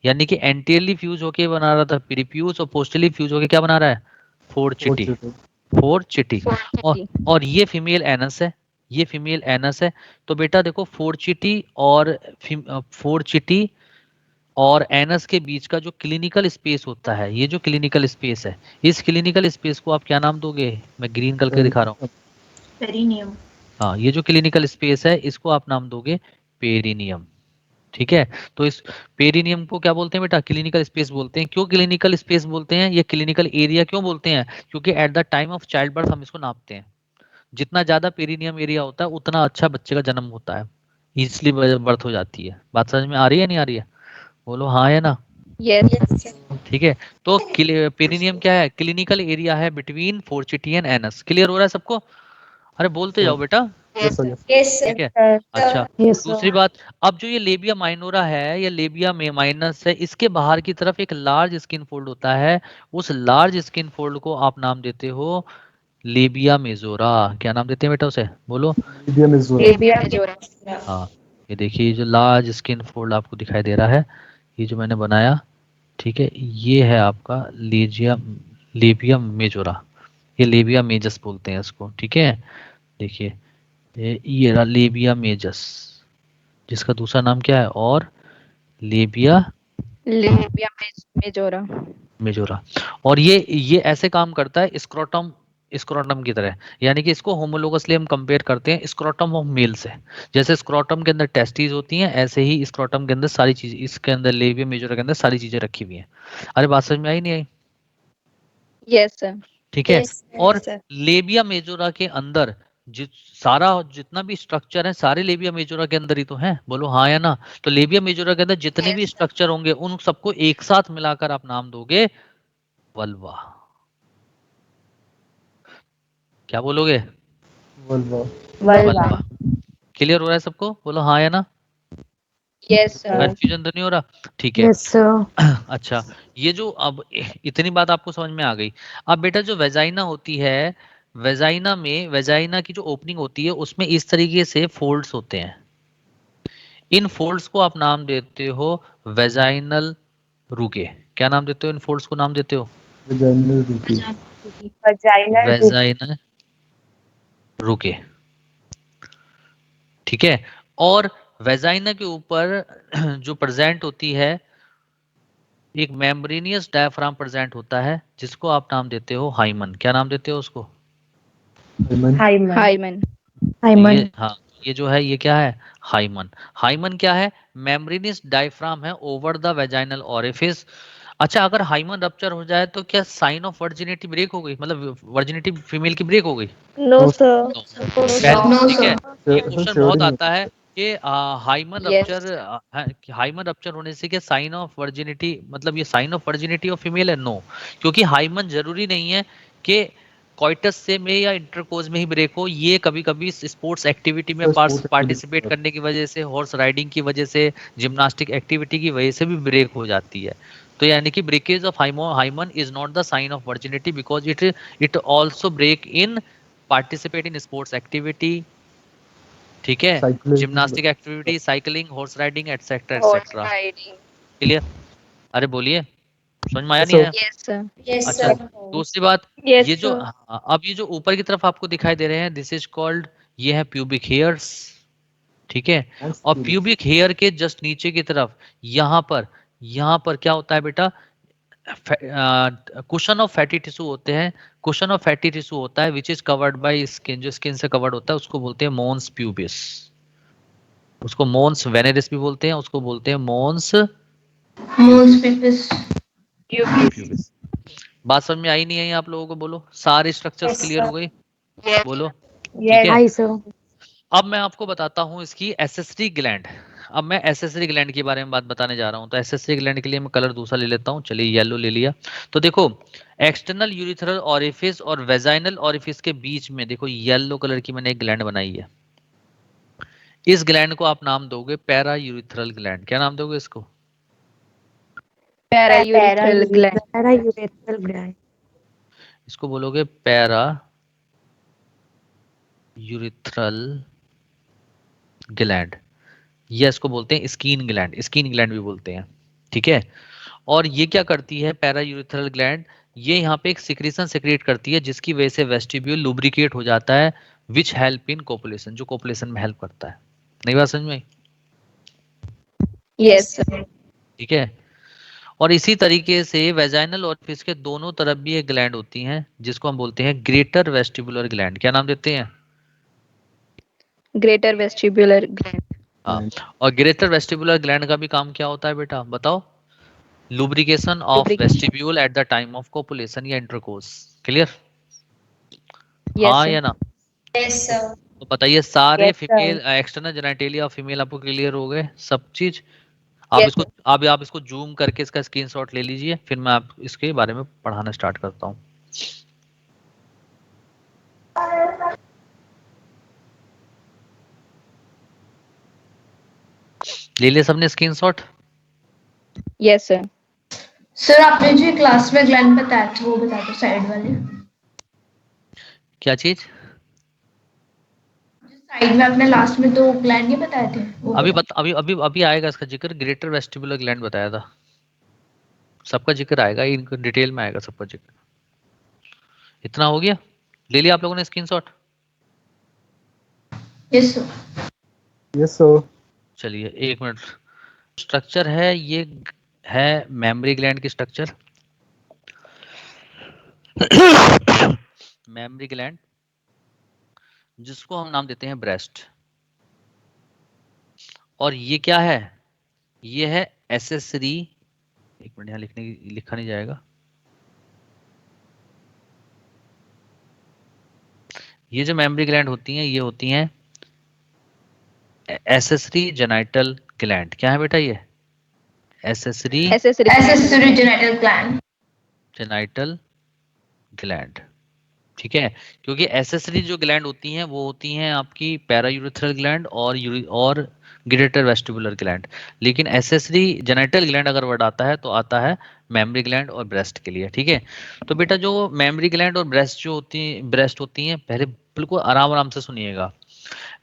Speaker 2: यानी कि एंटीरियरली फ्यूज होके बना रहा था पिरिप्यूस और पोस्टरली फ्यूज होके क्या बना रहा है? फोर्चिटी। और ये फीमेल एनस है, ये फीमेल एनस है। तो बेटा देखो फोर्चिटी और एनस के बीच का जो क्लिनिकल स्पेस होता है, ये जो क्लिनिकल स्पेस है, इस क्लिनिकल स्पेस को आप क्या नाम दोगे? मैं ग्रीन कलर के दिखा रहा हूँ।
Speaker 1: Perineum.
Speaker 2: हाँ, ये जो क्लिनिकल स्पेस है इसको आप नाम दोगे पेरिनियम। ठीक है, तो इस पेरिनियम को क्या बोलते हैं बेटा? क्लिनिकल स्पेस बोलते हैं। क्यों क्लिनिकल स्पेस बोलते हैं? ये क्लिनिकल एरिया क्यों बोलते हैं? क्योंकि at the time of child birth हम इसको नापते हैं। जितना ज्यादा पेरिनियम एरिया होता है उतना अच्छा बच्चे का जन्म होता है, इसलिए बर्थ हो जाती है। बात समझ में आ रही है नहीं आ रही है? बोलो हाँ या ना।
Speaker 3: Yes.
Speaker 2: ठीक है, तो पेरिनियम क्या है? क्लिनिकल एरिया है बिटवीन फोर्चिटी एंड एनस। क्लियर हो रहा है सबको? अरे बोलते जाओ बेटा।
Speaker 1: Yes,
Speaker 2: ठीक है, अच्छा, दूसरी बात, अब जो ये लेबिया माइनोरा है या लेबिया माइनस है, इसके बाहर की तरफ एक लार्ज स्किन फोल्ड होता है, उस लार्ज स्किन फोल्ड को आप नाम देते हो लेबिया मेजोरा। क्या नाम देते हैं बेटा उसे? बोलो।
Speaker 3: Labia majora.
Speaker 2: हाँ, ये देखिए ये जो लार्ज स्किन फोल्ड आपको दिखाई दे रहा है, ये जो मैंने बनाया, ठीक है, ये है आपका लेबिया मेजोरा। ये लेबिया मेजस बोलते हैं इसको। ठीक है, देखिए ये रहा लेबिया मेजस, जिसका दूसरा नाम क्या है? और लेबिया
Speaker 3: Labia majora.
Speaker 2: मेजोरा। और ये ऐसे काम करता है, स्क्रोटम स्क्रोटम की तरह, यानी कि इसको होमोलोगसली हम कंपेयर करते हैं स्क्रोटम ऑफ मेल से। जैसे स्क्रोटम के अंदर टेस्टिस होती हैं, ऐसे ही स्क्रोटम के अंदर सारी चीज, इसके अंदर लेबियम मेजोरा के अंदर सारी चीजें रखी हुई हैं। अरे बात समझ में आई नहीं आई?
Speaker 3: Yes, sir.
Speaker 2: ठीक है।
Speaker 3: Yes,
Speaker 2: और
Speaker 3: sir.
Speaker 2: लेबिया मेजोरा के अंदर जितना भी स्ट्रक्चर है सारे लेबिया मेजोरा के अंदर ही तो है, बोलो हाँ या ना। तो लेबिया मेजोरा के अंदर जितने भी स्ट्रक्चर होंगे उन सबको एक साथ मिलाकर आप नाम दोगे वल्वा। क्या बोलोगे?
Speaker 4: Vulva.
Speaker 3: Vulva.
Speaker 2: क्लियर हो रहा है सबको? बोलो हाँ या ना।
Speaker 3: Yes, sir.
Speaker 2: कंफ्यूजन तो नहीं हो रहा? ठीक है।
Speaker 7: Yes, sir.
Speaker 2: अच्छा, ये जो अब इतनी बात आपको समझ में आ गई। अब बेटा जो वेजाइना होती है, वेजाइना की जो ओपनिंग होती है उसमें इस तरीके से फोल्ड्स होते हैं। इन फोल्ड्स को आप नाम देते हो वेजाइनल रूके। क्या नाम देते हो इन फोल्ड्स को? नाम देते हो
Speaker 4: Vaginal route.
Speaker 3: Vaginal
Speaker 2: वेजाइनल रूके। ठीक है। और वेजाइना के ऊपर जो प्रेजेंट होती है एक मेम्ब्रेनियस डायफ्राम प्रेजेंट होता है, जिसको आप नाम देते हो हाइमन। क्या नाम देते हो उसको?
Speaker 4: Hymen.
Speaker 3: hymen.
Speaker 7: Hymen.
Speaker 2: ये हाँ, ये जो है ये क्या है? हाइमन। हाइमन क्या है? मेम्ब्रेनियस डायफ्राम है ओवर द वेजाइनल ओरिफिस। अच्छा, अगर हाइमन रप्चर हो जाए तो क्या साइन ऑफ वर्जिनिटी ब्रेक हो गई, मतलब वर्जिनिटी फीमेल की ब्रेक हो गई?
Speaker 3: No,
Speaker 4: No,
Speaker 3: sir.
Speaker 1: नो
Speaker 2: ठीक है।
Speaker 1: सर।
Speaker 2: ये
Speaker 4: sir,
Speaker 2: क्वेश्चन
Speaker 4: sure
Speaker 2: बहुत
Speaker 4: नहीं
Speaker 2: आता है
Speaker 4: होता।
Speaker 2: कि हाइमन रप्चर होने से क्या साइन ऑफ वर्जिनिटी, मतलब ये sign of virginity of female है? नो, क्योंकि हाइमन जरूरी नहीं है कि कॉइटस से में या इंटरकोर्स में ही ब्रेक हो। ये कभी कभी स्पोर्ट्स एक्टिविटी में
Speaker 4: Sir, sport activity
Speaker 2: पार्टिसिपेट करने की वजह से, हॉर्स राइडिंग की वजह से, जिम्नास्टिक एक्टिविटी की वजह से भी ब्रेक हो जाती है। तो यानी कि breakage of hymen is not the sign of virginity because it also break in participate in sports activity. ठीक है।
Speaker 4: cycling.
Speaker 2: Gymnastic activity, cycling, horse riding etcetera
Speaker 3: Horse
Speaker 2: etcetera.
Speaker 3: riding.
Speaker 2: Clear? अरे बोलिए, समझ में आया
Speaker 4: Yes,
Speaker 2: नहीं
Speaker 4: sir.
Speaker 2: आया?
Speaker 3: Yes, sir.
Speaker 1: Yes
Speaker 2: अच्छा,
Speaker 1: सर।
Speaker 2: दूसरी बात,
Speaker 3: Yes,
Speaker 2: ये जो
Speaker 3: sir.
Speaker 2: अब ये जो ऊपर की तरफ आपको दिखाई दे रहे हैं, दिस इज कॉल्ड, ये है प्यूबिक हेयर्स। ठीक है।
Speaker 4: That's
Speaker 2: और
Speaker 4: pubis.
Speaker 2: प्यूबिक हेयर के जस्ट नीचे की तरफ यहाँ पर क्या होता है बेटा? कुशन ऑफ फैटी टिश्यू होते हैं। कुशन ऑफ फैटी टिश्यू होता है which is covered by skin. जो स्किन से कवर्ड होता है उसको बोलते हैं मोन्स प्यूबिस। उसको मोन्स वेनेरिस भी बोलते हैं, उसको बोलते हैं मोन्स
Speaker 1: मोन्स पिपिस।
Speaker 2: प्यूबिस। बात समझ में आई नहीं आई आप लोगों को? बोलो, सारे स्ट्रक्चर्स क्लियर हो गए?
Speaker 3: Yes.
Speaker 2: बोलो। ठीक
Speaker 3: Yes.
Speaker 2: है।
Speaker 7: Hi, sir.
Speaker 2: अब मैं आपको बताता हूँ इसकी एसेसरी ग्लैंड। अब मैं एसेसरी ग्लैंड के बारे में बात बताने जा रहा हूँ। तो एसेसरी ग्लैंड के लिए मैं कलर दूसरा ले लेता हूँ। चलिए, येलो ले लिया। तो देखो, एक्सटर्नल यूरिथ्रल ओरिफिस और वेजाइनल ओरिफिस के बीच में देखो येलो कलर की मैंने एक ग्लैंड बनाई है। इस ग्लैंड को आप नाम दोगे पैरा यूरिथ्रल ग्लैंड। क्या नाम दोगे इसको?
Speaker 3: Paraurethral gland.
Speaker 7: Paraurethral gland.
Speaker 2: इसको बोलोगे पैरा यूरिथ्रल ग्लैंड, या इसको बोलते हैं स्किन ग्लैंड। स्किन ग्लैंड भी बोलते हैं। ठीक है। और ये क्या करती है पैरा यूरिथ्रल ग्लैंड? ये यहाँ पे एक सिक्रीशन सिक्रिएट करती है जिसकी वजह से वेस्टिब्यूल लुब्रिकेट हो जाता है, विच हेल्प इन कोपुलेशन, जो कोपुलेशन में हेल्प करता है। नहीं बात समझ में आई?
Speaker 3: Yes, sir.
Speaker 2: ठीक है। और इसी तरीके से वेजाइनल ओरिफिस के दोनों तरफ भी एक ग्लैंड होती हैं जिसको हम बोलते हैं ग्रेटर वेस्टिबुलर ग्लैंड। क्या नाम देते हैं?
Speaker 3: Greater vestibular gland.
Speaker 2: हाँ। और ग्रेटर वेस्टिबुलर ग्लैंड का भी काम क्या होता है बेटा? बताओ। Lubrication of
Speaker 3: Lubrication.
Speaker 2: Vestibule at the time of copulation या इंटरकोर्स। क्लियर?
Speaker 3: Yes,
Speaker 2: हाँ
Speaker 3: sir.
Speaker 2: या ना?
Speaker 1: Yes sir.
Speaker 2: तो बताइए, सारे
Speaker 3: Yes, sir.
Speaker 2: Female external genitalia of female आपको क्लियर हो गए सब चीज? आप
Speaker 3: Yes,
Speaker 2: इसको
Speaker 3: sir.
Speaker 2: आप इसको जूम करके इसका स्क्रीनशॉट ले लीजिए, फिर मैं आप इसके बारे में पढ़ाना स्टार्ट करता हूँ। ले लिया सबने स्क्रीनशॉट?
Speaker 3: Yes, sir.
Speaker 1: सर आपने जो क्लास में ग्लैंड बताया था वो बता दो, साइड वाले।
Speaker 2: क्या चीज?
Speaker 1: साइड में आपने लास्ट में दो ग्लैंड नहीं बताए थे वो
Speaker 2: अभी
Speaker 1: बताओ।
Speaker 2: अभी अभी अभी आएगा इसका जिक्र। ग्रेटर वेस्टिबुलर ग्लैंड बताया था, सबका जिक्र आएगा, इनको डिटेल में आएगा सबका जिक्र। इतना हो गया? ले लिया आप लोगों ने screenshot?
Speaker 1: Yes sir.
Speaker 4: Yes, sir.
Speaker 2: चलिए एक मिनट। स्ट्रक्चर है ये, है मेमरी ग्लैंड की स्ट्रक्चर। मेमोरी ग्लैंड, जिसको हम नाम देते हैं ब्रेस्ट। और ये क्या है? ये है एसेसरी, एक मिनट, यहाँ लिखा नहीं जाएगा। ये जो मेमोरी ग्लैंड होती हैं, ये होती हैं एसेसरी जेनाइटल ग्लैंड। क्या है बेटा ये? Accessory
Speaker 1: Accessory genital gland.
Speaker 2: Genital gland. ठीक है, क्योंकि एसेसरी जो ग्लैंड होती हैं वो होती हैं आपकी पैरायूरेथ्रल ग्लैंड और ग्रेटर वेस्टिबुलर ग्लैंड। लेकिन एसेसरी जेनाइटल ग्लैंड अगर वर्ड आता है तो आता है मेमोरी ग्लैंड और ब्रेस्ट के लिए। ठीक है, तो बेटा जो मेमोरी ग्लैंड और ब्रेस्ट होती हैं, पहले बिल्कुल आराम आराम से सुनिएगा।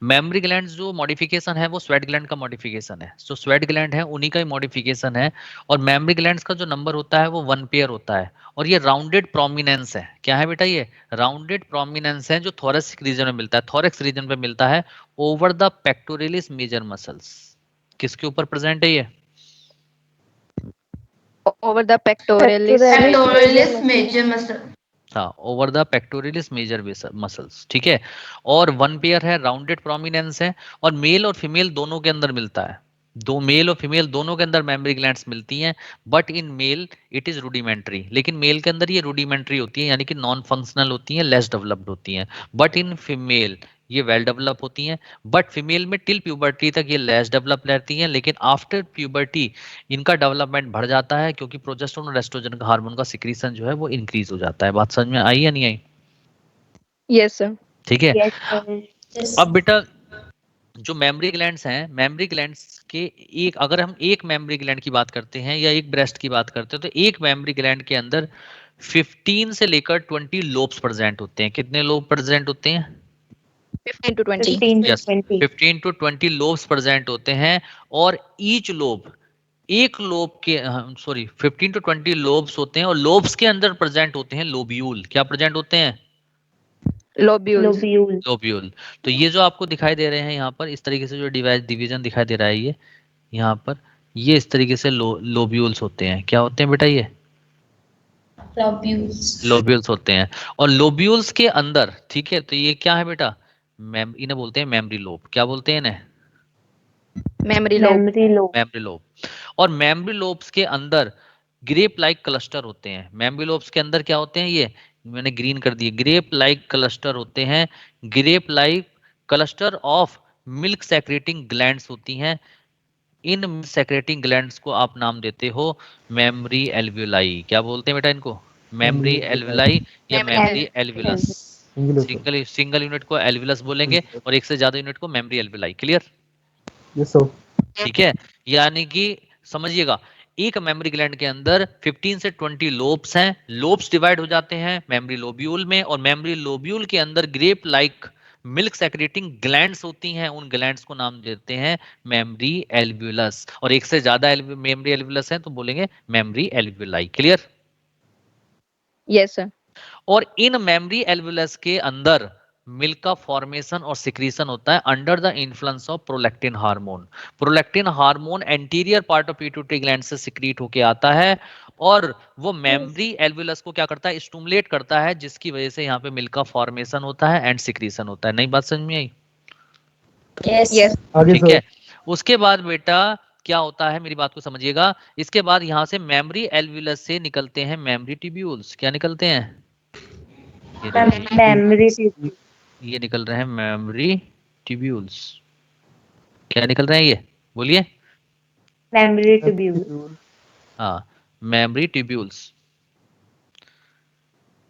Speaker 2: मेमोरी ग्लैंड जो मॉडिफिकेशन है वो स्वेट ग्लैंड का मॉडिफिकेशन है। जो स्वेट ग्लैंड है उन्हीं का ही मॉडिफिकेशन है। और मेमोरी ग्लैंड्स का जो नंबर होता है वो 1 पेयर होता है। और ये राउंडेड प्रोमिनेंस है। क्या है बेटा? ये राउंडेड प्रोमिनेंस है जो थोरेसिक रीजन में मिलता है, थोरेक्स रीजन पे मिलता है, over the pectoralis major muscles. किसके ऊपर प्रेजेंट है ये?
Speaker 3: Over the pectoralis.
Speaker 1: Pectoralis major muscle.
Speaker 2: हाँ, over the pectoralis major muscles. ठीक है, और 1 पेयर है, राउंडेड प्रोमिनेंस है, और मेल और फीमेल दोनों के अंदर मिलता है। दो मेल और फीमेल दोनों के अंदर मेमोरी ग्लैंड्स मिलती हैं, but in male it is rudimentary. लेकिन मेल के अंदर ये रूडिमेंट्री होती है, यानी कि नॉन फंक्शनल होती हैं, लेस डेवलप्ड होती हैं। बट इन फीमेल ये वेल डेवलप होती हैं। बट फीमेल में टिल प्यूबर्टी तक ये लेस डेवलप रहती हैं, लेकिन आफ्टर प्यूबर्टी इनका डेवलपमेंट बढ़ जाता है, क्योंकि प्रोजेस्टेरोन और एस्ट्रोजन का हार्मोन का सिक्रीशन जो है वो इंक्रीज हो जाता है। बात समझ में आई या नहीं आई?
Speaker 3: Yes, sir.
Speaker 2: ठीक है,
Speaker 1: Yes.
Speaker 2: अब बेटा जो मेमोरी ग्लैंड्स हैं, मेमोरी ग्लैंड्स के एक, अगर हम एक मेमोरी ग्लैंड की बात करते हैं या एक ब्रेस्ट की बात करते हैं, तो एक मेमोरी ग्लैंड के अंदर 15 से लेकर 20 लोब्स प्रेजेंट होते हैं। कितने लोब प्रेजेंट होते हैं?
Speaker 3: 15 to 20.
Speaker 7: 15 to
Speaker 2: Yes,
Speaker 7: 20.
Speaker 2: 15 to 20 lobes present होते हैं। और ईच लोब, एक लोब के, सॉरी, 15 to 20 लोब्स होते हैं, और लोब्स के अंदर प्रेजेंट होते हैं लोब्यूल। क्या प्रेजेंट होते हैं?
Speaker 3: Lobules.
Speaker 7: Lobule.
Speaker 2: लोब्यूल। तो ये जो आपको दिखाई दे रहे हैं यहाँ पर, इस तरीके से जो डिवीजन दिखाई दे रहा है, ये यहाँ पर, ये इस तरीके से लोब्यूल्स होते हैं। क्या होते हैं बेटा? ये
Speaker 1: Lobules.
Speaker 2: लोब्यूल्स होते हैं। और लोब्यूल्स के अंदर, ठीक है, तो ये क्या है बेटा? इन्हें बोलते हैं मेमोरी लोब। क्या बोलते हैं इन्हें?
Speaker 3: Memory lobe.
Speaker 7: Memory lobe.
Speaker 2: Memory lobe. और मेमोरी लोब्स के अंदर ग्रेप लाइक क्लस्टर होते हैं। मेमोरी लोब्स के अंदर क्या होते हैं? ये मैंने ग्रीन कर दिए, ग्रेप लाइक क्लस्टर होते हैं। Grape like cluster of milk secreting glands होती हैं। इन सेक्रेटिंग ग्लैंड्स को आप नाम देते हो मेमोरी एल्वियोलाई। क्या बोलते हैं बेटा इनको? मेमोरी एल्वियोलाई या
Speaker 3: Memory
Speaker 2: memory
Speaker 3: alveoli.
Speaker 2: Alveolus. Single unit को एल्वियोलस बोलेंगे और एक से ज्यादा यूनिट को memory alveoli. Clear?
Speaker 4: Yes, sir.
Speaker 2: ठीक है, यानी कि समझिएगा, एक मेमोरी ग्लैंड के अंदर 15 से 20 लोब्स हैं। लोब्स डिवाइड हो जाते हैं मेमोरी लोब्यूल में, और मेमोरी लोब्यूल के अंदर grape like milk secreting glands होती हैं। उन ग्लैंड्स को नाम देते हैं मेमोरी एल्वियोलस। और एक से ज्यादा मेमोरी एल्वियोलस हैं तो बोलेंगे memory alveoli. Clear?
Speaker 3: Yes, sir.
Speaker 2: और इन मेमोरी एल्वियोलस के अंदर मिल्क का फॉर्मेशन और सिक्रीशन होता है under the influence of prolactin hormone. Prolactin hormone anterior part of pituitary gland से सिक्रीट होके आता है, और वो मेमोरी एल्वियोलस को क्या करता है? स्टिमुलेट करता है, जिसकी वजह से यहाँ पे मिल्क का फॉर्मेशन होता है एंड सिक्रीशन होता है। नई बात समझ में आई?
Speaker 1: Yes.
Speaker 3: Yes.
Speaker 4: आगे
Speaker 2: ठीक
Speaker 4: सर.
Speaker 2: है, उसके बाद बेटा क्या होता है, मेरी बात को समझिएगा। इसके बाद यहाँ से मेमोरी एल्वियोलस से निकलते हैं मेमोरी ट्यूब्यूल्स। क्या निकलते हैं? ये देखिए,
Speaker 7: Memory tube.
Speaker 2: ये निकल रहे हैं मेमोरी ट्यूब्यूल्स। क्या निकल रहे हैं ये? बोलिए।
Speaker 7: Memory tubule.
Speaker 2: हाँ, मेमोरी ट्यूब्यूल्स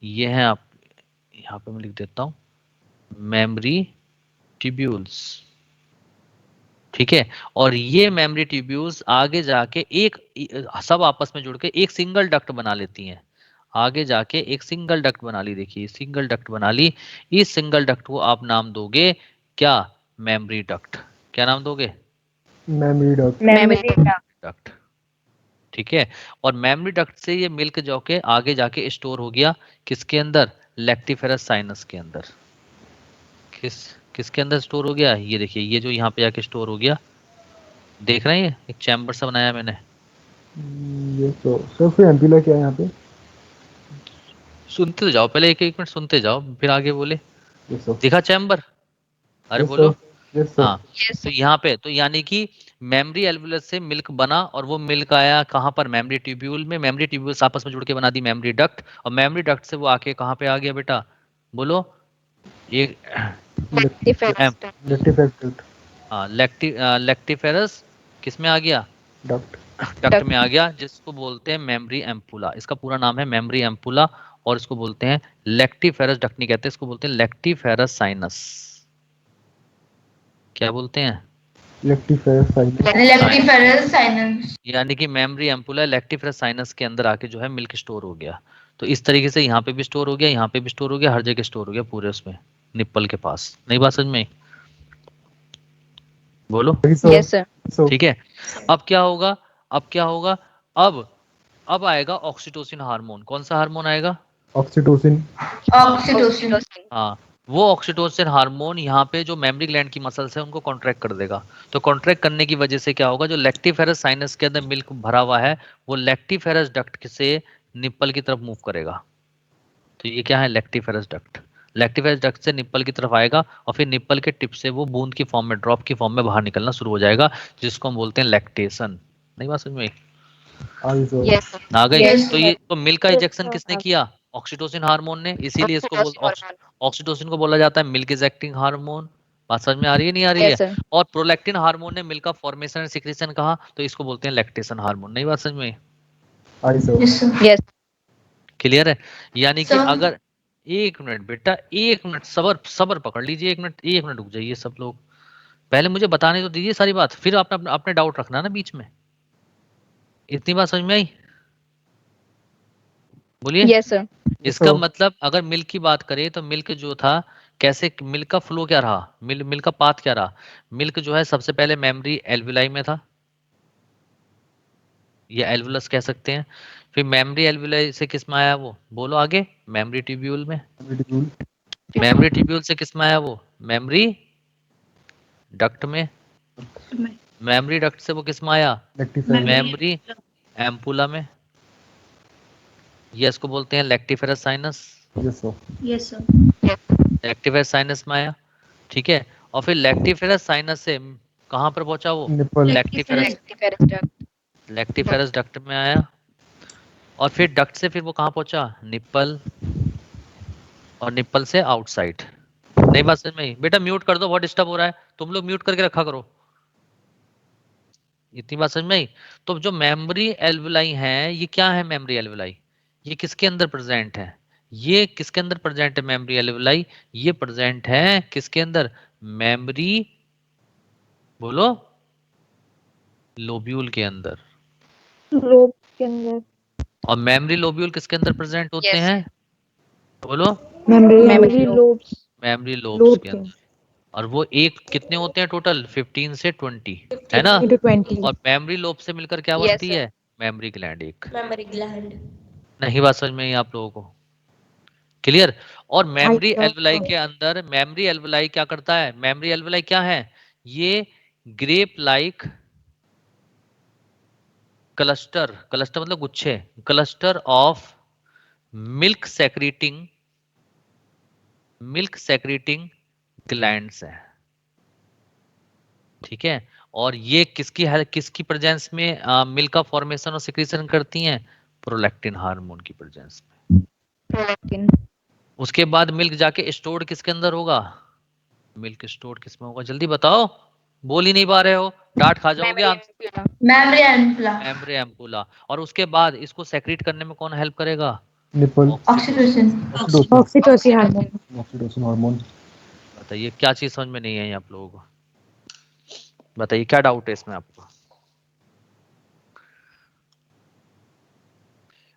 Speaker 2: ये हैं। आप यहाँ पे मैं लिख देता हूँ मेमोरी ट्यूब्यूल्स। ठीक है, और ये मेमोरी ट्यूब्यूल्स आगे जाके एक सब आपस में जुड़ के एक सिंगल डक्ट बना लेती हैं। आगे जाके एक सिंगल डक्ट बना ली। देखिए, सिंगल डक्ट बना ली। इस सिंगल डक्ट को आप नाम दोगे क्या? Memory duct. क्या नाम दोगे?
Speaker 4: Memory duct.
Speaker 7: Memory duct.
Speaker 2: Duct. ठीक है, और मेमोरी डक्ट से ये मिल्क जो के आगे जाके स्टोर हो गया किसके अंदर? लैक्टिफेरस साइनस के अंदर। किसके अंदर स्टोर हो गया? ये देखिए, ये जो यहाँ पे जाके स्टोर हो गया, देख रहे हैं? ये एक चैम्बर सा बनाया मैंने।
Speaker 4: Yes, sir. Sir, फिर एम्पुला क्या है यहाँ पे?
Speaker 2: सुनते तो जाओ, पहले एक एक मिनट सुनते जाओ, फिर आगे बोले।
Speaker 4: Yes, sir.
Speaker 2: दिखा चैम्बर? अरे
Speaker 4: Yes,
Speaker 2: बोलो।
Speaker 4: sir. Yes, sir.
Speaker 2: हाँ,
Speaker 3: Yes.
Speaker 2: तो यहाँ पे तो यानी कि मेमरी एल्वुलस से मिल्क बना, और वो मिल्क आया कहाँ पर? मेमरी ट्यूब्यूल में। मेमरी ट्यूब्यूल्स आपस में जुड़ के बना दी मेमरी डक्ट, और मेमरी डक्ट से वो आके कहाँ पे आ गया बेटा? बोलो। ये
Speaker 3: Lactiferous duct.
Speaker 4: Lactiferous duct.
Speaker 2: हाँ, लैक्टिफेरस किस में आ गया?
Speaker 4: Duct.
Speaker 2: डक्ट में आ गया, जिसको बोलते हैं मेमरी एम्पुला। इसका पूरा नाम है मेमरी एम्पुला, और इसको बोलते हैं लैक्टिफेरस डक्ट नहीं कहते, इसको बोलते हैं लैक्टिफेरस साइनस। क्या बोलते हैं?
Speaker 4: Lactiferous sinus.
Speaker 1: Lactiferous sinus.
Speaker 2: यानी कि मेमरी एम्पुला लैक्टिफेरस साइनस के अंदर आके जो है मिल्क स्टोर हो गया। तो इस तरीके से यहाँ पे भी स्टोर हो गया, यहाँ पे भी स्टोर हो गया, हर जगह स्टोर हो गया, पूरे उसमें निप्पल के पास। नहीं बात समझ में आई? बोलो।
Speaker 4: Yes, sir.
Speaker 3: Yes, sir.
Speaker 4: So,
Speaker 2: ठीक है, अब क्या होगा? अब क्या होगा? अब आएगा ऑक्सीटोसिन हार्मोन। कौन सा हार्मोन आएगा?
Speaker 4: oxytocin.
Speaker 1: ऑक्सीटोसिन।
Speaker 2: हाँ, वो ऑक्सीटोसिन हार्मोन यहाँ पे जो मेमरी ग्लैंड की मसल्स है उनको कॉन्ट्रैक्ट कर देगा। तो कॉन्ट्रैक्ट करने की वजह से क्या होगा? जो लैक्टिफेरस साइनस के अंदर मिल्क भरा हुआ है, वो लैक्टिफेरस डक्ट से निप्पल की तरफ मूव करेगा। तो ये क्या है? Lactiferous duct. लैक्टिफेरस डक्ट से निप्पल की तरफ आएगा, और फिर निप्पल के टिप से वो बूंद की फॉर्म में, ड्रॉप की फॉर्म में बाहर निकलना शुरू हो जाएगा, जिसको हम बोलते हैं लैक्टेशन। नहीं बात समझ में आई?
Speaker 4: Yes, sir.
Speaker 3: Yes, sir.
Speaker 2: आ गई?
Speaker 1: Yes,
Speaker 2: तो ये तो मिल्क का
Speaker 7: Yes,
Speaker 2: इंजेक्शन
Speaker 7: sir.
Speaker 2: किसने किया? ऑक्सीटोसिन हार्मोन ने। इसीलिए इसको
Speaker 3: Oxytocin hormone.
Speaker 2: ऑक्सीटोसिन को बोला जाता है मिल्क इज एक्टिंग हार्मोन। बात समझ में आ रही है नहीं आ रही
Speaker 3: Yes,
Speaker 2: है?
Speaker 3: sir.
Speaker 2: और प्रोलैक्टिन हार्मोन ने मिल्क का फॉर्मेशन एंड सिक्रीशन कहा, तो इसको बोलते हैं लैक्टेशन हार्मोन। नहीं बात समझ में?
Speaker 4: Yes, sir.
Speaker 1: Yes sir.
Speaker 3: Yes.
Speaker 2: Clear है? यानी कि
Speaker 1: Sir.
Speaker 2: अगर एक मिनट बेटा, एक मिनट सबर सबर पकड़ लीजिए, एक मिनट रुक जाइए सब लोग। पहले मुझे बताने तो दीजिए सारी बात, फिर आपने अपने डाउट रखना ना बीच में। इतनी बात समझ में आई? बोलिए।
Speaker 3: Yes, sir.
Speaker 2: इसका
Speaker 4: sir.
Speaker 2: मतलब अगर मिल्क की बात करें तो मिल्क जो था, कैसे मिल्क का फ्लो क्या रहा? मिल्क का पाथ क्या रहा? मिल्क जो है सबसे पहले मेमरी एल्वुलाई में था, या एल्वुलस कह सकते हैं। फिर मेमरी एल्वुलाई से किस में आया वो? बोलो आगे। मेमरी ट्यूब्यूल में।
Speaker 4: Medicule.
Speaker 2: मेमरी ट्यूब्यूल से किस में आया वो? मेमरी डक्ट में। मेमरी डक्ट से वो किस में आया?
Speaker 4: Lactiferous.
Speaker 2: मेमरी एम्पुला में। ये इसको बोलते हैं lactiferous sinus.
Speaker 4: Yes, sir.
Speaker 1: Yes sir.
Speaker 2: Lactiferous sinus में आया, ठीक है। और फिर लैक्टिफेरस साइनस से कहाँ पर पहुंचा वो?
Speaker 4: Nipple.
Speaker 2: Lactiferous
Speaker 3: Lactiferous duct.
Speaker 2: Lactiferous duct में आया, और फिर डक्ट से फिर वो कहाँ पहुंचा? निप्पल, और निप्पल से आउटसाइड। नहीं बात समझ में आई? बेटा म्यूट कर दो, बहुत डिस्टर्ब हो रहा है, तुम लोग म्यूट करके रखा करो। इतनी बात समझ में आई? तो जो मेमोरी एल्वुलाई है, ये क्या है? मेमोरी एल्वुलाई ये किसके अंदर प्रेजेंट है? ये किसके अंदर प्रेजेंट है मेमोरी एल्वुलाई? ये प्रेजेंट है किसके अंदर? मेमोरी, बोलो, लोब्यूल के अंदर।
Speaker 7: लोब के अंदर
Speaker 2: और मेमोरी लोब्यूल किसके अंदर प्रेजेंट होते
Speaker 3: Yes.
Speaker 2: हैं? बोलो।
Speaker 7: Memory
Speaker 3: lobe.
Speaker 7: Lobes
Speaker 2: memory lobes
Speaker 7: lobe
Speaker 2: के
Speaker 7: के
Speaker 2: अंदर। और वो एक कितने होते हैं टोटल? 15 से 20, है ना?
Speaker 7: 20
Speaker 2: और मेमोरी लोब से मिलकर क्या
Speaker 3: Yes,
Speaker 2: बनती
Speaker 3: sir.
Speaker 2: है? मेमोरी ग्लैंड एक।
Speaker 1: Memory gland.
Speaker 2: नहीं बात समझ में आई आप लोगों को? क्लियर? और मेमोरी
Speaker 7: sir.
Speaker 2: एल्वुलाई के अंदर, मेमोरी एल्वुलाई क्या करता है? मेमोरी एल्वुलाई क्या है? ये ग्रेप लाइक क्लस्टर, क्लस्टर मतलब गुच्छे, cluster of milk secreting glands है, ठीक है। और ये किसकी प्रेजेंस में मिल्क का फॉर्मेशन और सिक्रीशन करती हैं? प्रोलैक्टिन हार्मोन की प्रेजेंस में।
Speaker 3: Prolactin.
Speaker 2: उसके बाद मिल्क जाके स्टोर्ड किसके अंदर होगा? मिल्क स्टोर्ड किसमें होगा? जल्दी बताओ, बोल ही नहीं पा रहे हो, डांट खा जाओगे
Speaker 3: Memory
Speaker 2: आप।
Speaker 3: ampulla.
Speaker 1: Mammary ampulla.
Speaker 2: Mammary ampulla. और उसके बाद इसको सेक्रेट करने में कौन हेल्प करेगा?
Speaker 4: Nipple.
Speaker 1: Oxytocin.
Speaker 4: Oxytocin.
Speaker 7: Oxytocin hormone
Speaker 4: Oxytocin hormone.
Speaker 2: बताइए क्या चीज समझ में नहीं आई आप लोगों को? बताइए क्या डाउट है इसमें आपको?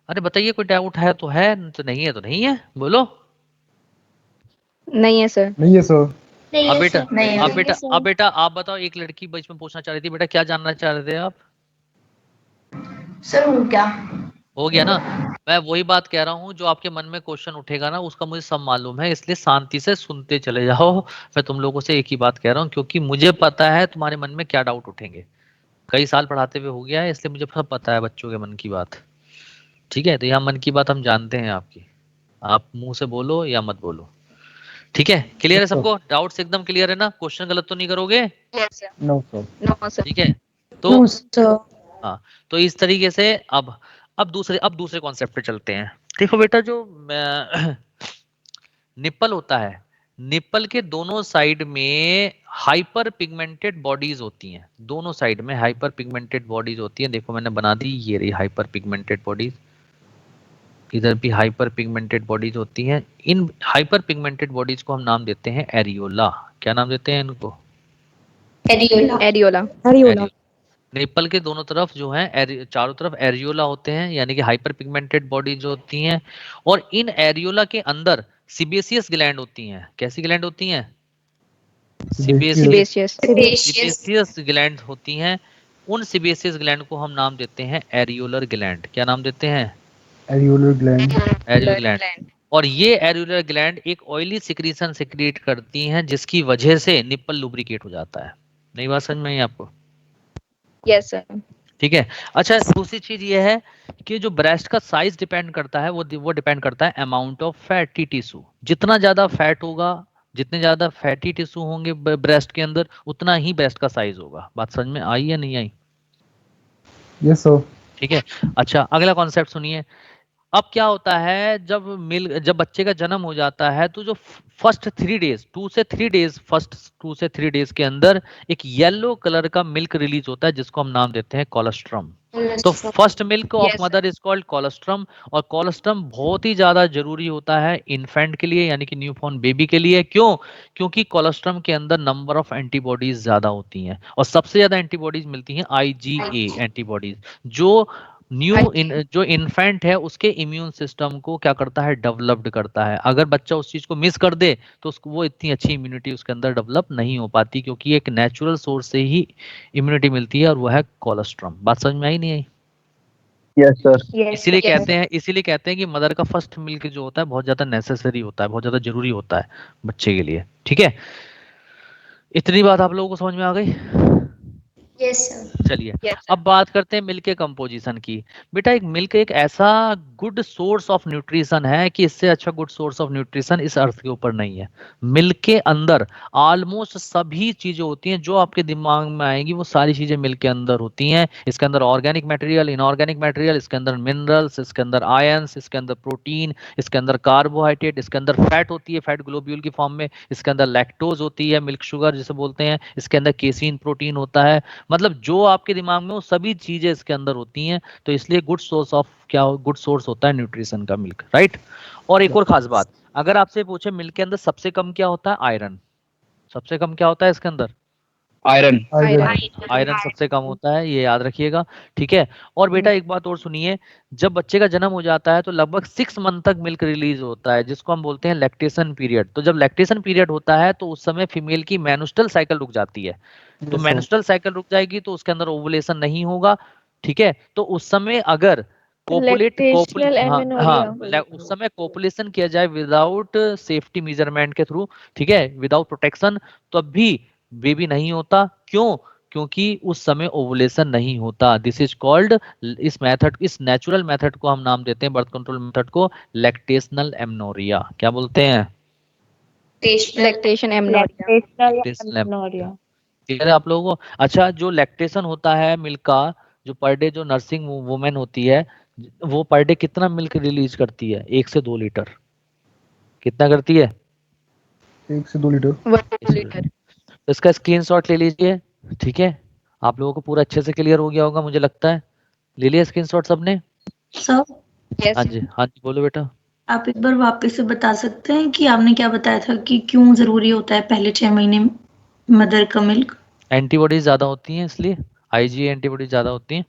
Speaker 2: अरे बताइए, कोई डाउट है तो है, तो नहीं है तो नहीं है, बोलो।
Speaker 3: नहीं है सर।
Speaker 4: नहीं है सर।
Speaker 2: अब बेटा,
Speaker 1: नहीं
Speaker 2: अब बेटा आप बताओ, एक लड़की बीच में पूछना चाह रही थी, बेटा क्या जानना चाह रहे थे आप?
Speaker 1: सर हो क्या?
Speaker 2: हो गया ना? मैं वही बात कह रहा हूँ, जो आपके मन में क्वेश्चन उठेगा ना, उसका मुझे सब मालूम है, इसलिए शांति से सुनते चले जाओ। मैं तुम लोगों से एक ही बात कह रहा हूँ, क्योंकि मुझे पता है तुम्हारे मन में क्या डाउट उठेंगे। कई साल पढ़ाते हुए हो गया है, इसलिए मुझे सब पता है बच्चों के मन की बात। ठीक है, तो यहाँ मन की बात हम जानते हैं आपकी। आप मुंह से बोलो या मत बोलो, ठीक है? क्लियर है
Speaker 4: Yes, sir.
Speaker 2: सबको? डाउट्स एकदम क्लियर है ना? क्वेश्चन गलत तो नहीं करोगे?
Speaker 3: Yes, sir.
Speaker 4: No, sir.
Speaker 3: No, sir.
Speaker 2: ठीक है, तो
Speaker 1: No, sir.
Speaker 2: हाँ, तो इस तरीके से अब दूसरे कॉन्सेप्ट पे चलते हैं। देखो बेटा, जो निप्पल होता है, निप्पल के दोनों साइड में हाइपर पिगमेंटेड बॉडीज होती हैं, दोनों साइड में हाइपर पिगमेंटेड बॉडीज होती हैं। देखो मैंने बना दी, ये रही हाइपर पिगमेंटेड बॉडीज, इधर भी हाइपर पिगमेंटेड बॉडीज होती हैं। इन हाइपर पिगमेंटेड बॉडीज को हम नाम देते हैं एरियोला। क्या नाम देते हैं इनको?
Speaker 1: Areola.
Speaker 3: Areola.
Speaker 7: Areola.
Speaker 2: निप्पल के दोनों तरफ जो है, चारों तरफ एरियोला होते हैं, यानी कि हाइपर पिगमेंटेड बॉडीज होती हैं। और इन एरियोला के अंदर सीबेसियस ग्लैंड होती हैं। कैसी ग्लैंड होती हैं?
Speaker 3: Sebaceous.
Speaker 2: सीबेसियस ग्लैंड होती हैं। उन सीबेसियस ग्लैंड को हम नाम देते हैं एरियोलर ग्लैंड। क्या नाम देते हैं?
Speaker 4: Areolar gland.
Speaker 2: Areolar gland. और ये एरियोलर ग्लैंड एक ऑयली सिक्रीशन सिक्रीट करती हैं, जिसकी वजह से निप्पल लुब्रिकेट हो जाता है। नई बात समझ में आई आपको?
Speaker 3: Yes, sir.
Speaker 2: ठीक है। अच्छा, दूसरी चीज ये है कि जो ब्रेस्ट का साइज डिपेंड करता है, वो डिपेंड करता है अमाउंट ऑफ फैटी टिश्यू। जितना ज्यादा फैट होगा, जितने ज्यादा फैटी टिश्यू होंगे ब्रेस्ट के अंदर, उतना ही ब्रेस्ट का साइज होगा। बात समझ में आई या नहीं आई?
Speaker 4: Yes, sir.
Speaker 2: ठीक है। अच्छा, अगला कॉन्सेप्ट सुनिए। अब क्या होता है, जब बच्चे का जन्म हो जाता है, तो जो फर्स्ट 3 डेज, 2 से 3 डेज, फर्स्ट 2 से 3 डेज के अंदर एक येलो कलर का मिल्क रिलीज होता है, जिसको हम नाम देते हैं कोलेस्ट्रम। तो first milk of
Speaker 3: Yes, sir.
Speaker 2: Mother is called colostrum. और कोलेस्ट्रम बहुत ही ज्यादा जरूरी होता है इन्फेंट के लिए, यानी कि न्यूबॉर्न बेबी के लिए। क्यों? क्योंकि कोलेस्ट्रम के अंदर नंबर ऑफ एंटीबॉडीज ज्यादा होती हैं, और सबसे ज्यादा एंटीबॉडीज मिलती हैं IgA एंटीबॉडीज, जो जो इन्फेंट है उसके इम्यून सिस्टम को क्या करता है? डेवलप्ड करता है। अगर बच्चा उस चीज को मिस कर दे, तो उसको वो इतनी अच्छी इम्यूनिटी उसके अंदर डेवलप नहीं हो पाती, क्योंकि एक नेचुरल सोर्स से ही इम्यूनिटी मिलती है, और वो है कोलेस्ट्रम। बात समझ में आई नहीं आई?
Speaker 6: Yes, sir.
Speaker 3: Yes,
Speaker 2: इसीलिए कहते हैं कि मदर का फर्स्ट मिल्क जो होता है बहुत ज्यादा नेसेसरी होता है, बहुत ज्यादा जरूरी होता है बच्चे के लिए। ठीक है, इतनी बात आप लोगों को समझ में आ गई?
Speaker 1: Yes, sir.
Speaker 2: चलिए,
Speaker 3: Yes, sir.
Speaker 2: अब बात करते हैं मिल्क के कंपोजिशन की। बेटा, एक मिल्क एक ऐसा गुड सोर्स ऑफ न्यूट्रिशन है कि इससे अच्छा गुड सोर्स ऑफ न्यूट्रिशन इस अर्थ के ऊपर नहीं है। मिल्क के अंदर ऑलमोस्ट सभी चीजें होती हैं जो आपके दिमाग में आएंगी, वो सारी चीजें मिल्क के अंदर होती हैं। इसके अंदर ऑर्गेनिक मटेरियल, इनऑर्गेनिक मटेरियल, इसके अंदर मिनरल्स, इसके अंदर आयंस, इसके अंदर प्रोटीन, इसके अंदर कार्बोहाइड्रेट, इसके अंदर फैट होती है, फैट ग्लोब्यूल की फॉर्म में, इसके अंदर लैक्टोज होती है, मिल्क शुगर जिसे बोलते हैं, इसके अंदर केसीन प्रोटीन होता है। मतलब जो आपके दिमाग में वो सभी चीजें इसके अंदर होती हैं। तो इसलिए गुड सोर्स होता है न्यूट्रिशन का मिल्क, राइट? और एक और खास बात, अगर आपसे पूछे मिल्क के अंदर सबसे कम क्या होता है? आयरन। सबसे कम क्या होता है इसके अंदर?
Speaker 6: Iron.
Speaker 4: Iron.
Speaker 2: आयरन सबसे कम होता है, ये याद रखिएगा। ठीक है। और बेटा एक बात और सुनिए, जब बच्चे का जन्म हो जाता है तो लगभग 6 मंथ तक मिल्क रिलीज होता है, जिसको हम बोलते हैं लैक्टेशन पीरियड। तो जब लैक्टेशन पीरियड होता है तो उस समय फीमेल की मेनस्ट्रुअल साइकिल रुक जाती है। तो
Speaker 4: Yes, sir.
Speaker 2: मेंस्ट्रुअल साइकिल रुक जाएगी तो उसके अंदर ओवुलेशन नहीं होगा। ठीक है, तो उस समय अगर
Speaker 7: Lactational amenorrhea.
Speaker 2: उस समय कोपुलेशन किया जाए विदाउट सेफ्टी मेजरमेंट के थ्रू, ठीक है, विदाउट प्रोटेक्शन, तब भी बेबी नहीं होता। क्यों? क्योंकि उस समय ओवुलेशन नहीं होता। दिस इज कॉल्ड, इस नेचुरल मेथड को हम नाम देते हैं, बर्थ कंट्रोल मेथड को, लैक्टेशनल एमनोरिया। क्या बोलते हैं?
Speaker 3: Lactation amenorrhea.
Speaker 7: Lactational
Speaker 2: lactational
Speaker 7: amenorrhea.
Speaker 2: Clear है आप लोगों को? अच्छा, जो लैक्टेशन होता है मिल्क का, जो पर डे जो नर्सिंग वुमेन होती है, वो पर डे कितना मिल्क रिलीज करती है? 1 से 2 लीटर। कितना करती है?
Speaker 4: 1 से 2 लीटर.
Speaker 3: 1 liter.
Speaker 2: तो इसका स्क्रीनशॉट ले लीजिए। ठीक है, आप लोगों को पूरा अच्छे से क्लियर हो गया होगा मुझे लगता है। ले लिया स्क्रीनशॉट सबने?
Speaker 1: Sir,
Speaker 3: Yes.
Speaker 2: हाँ जी, हाँ जी, बोलो बेटा।
Speaker 1: आप एक बार वापस से बता सकते हैं कि आपने क्या बताया था कि क्यों जरूरी होता है पहले 6 महीने मदर का मिल्क?
Speaker 2: एंटीबॉडीज ज्यादा होती हैं, इसलिए IgA एंटीबॉडीज ज्यादा होती हैं,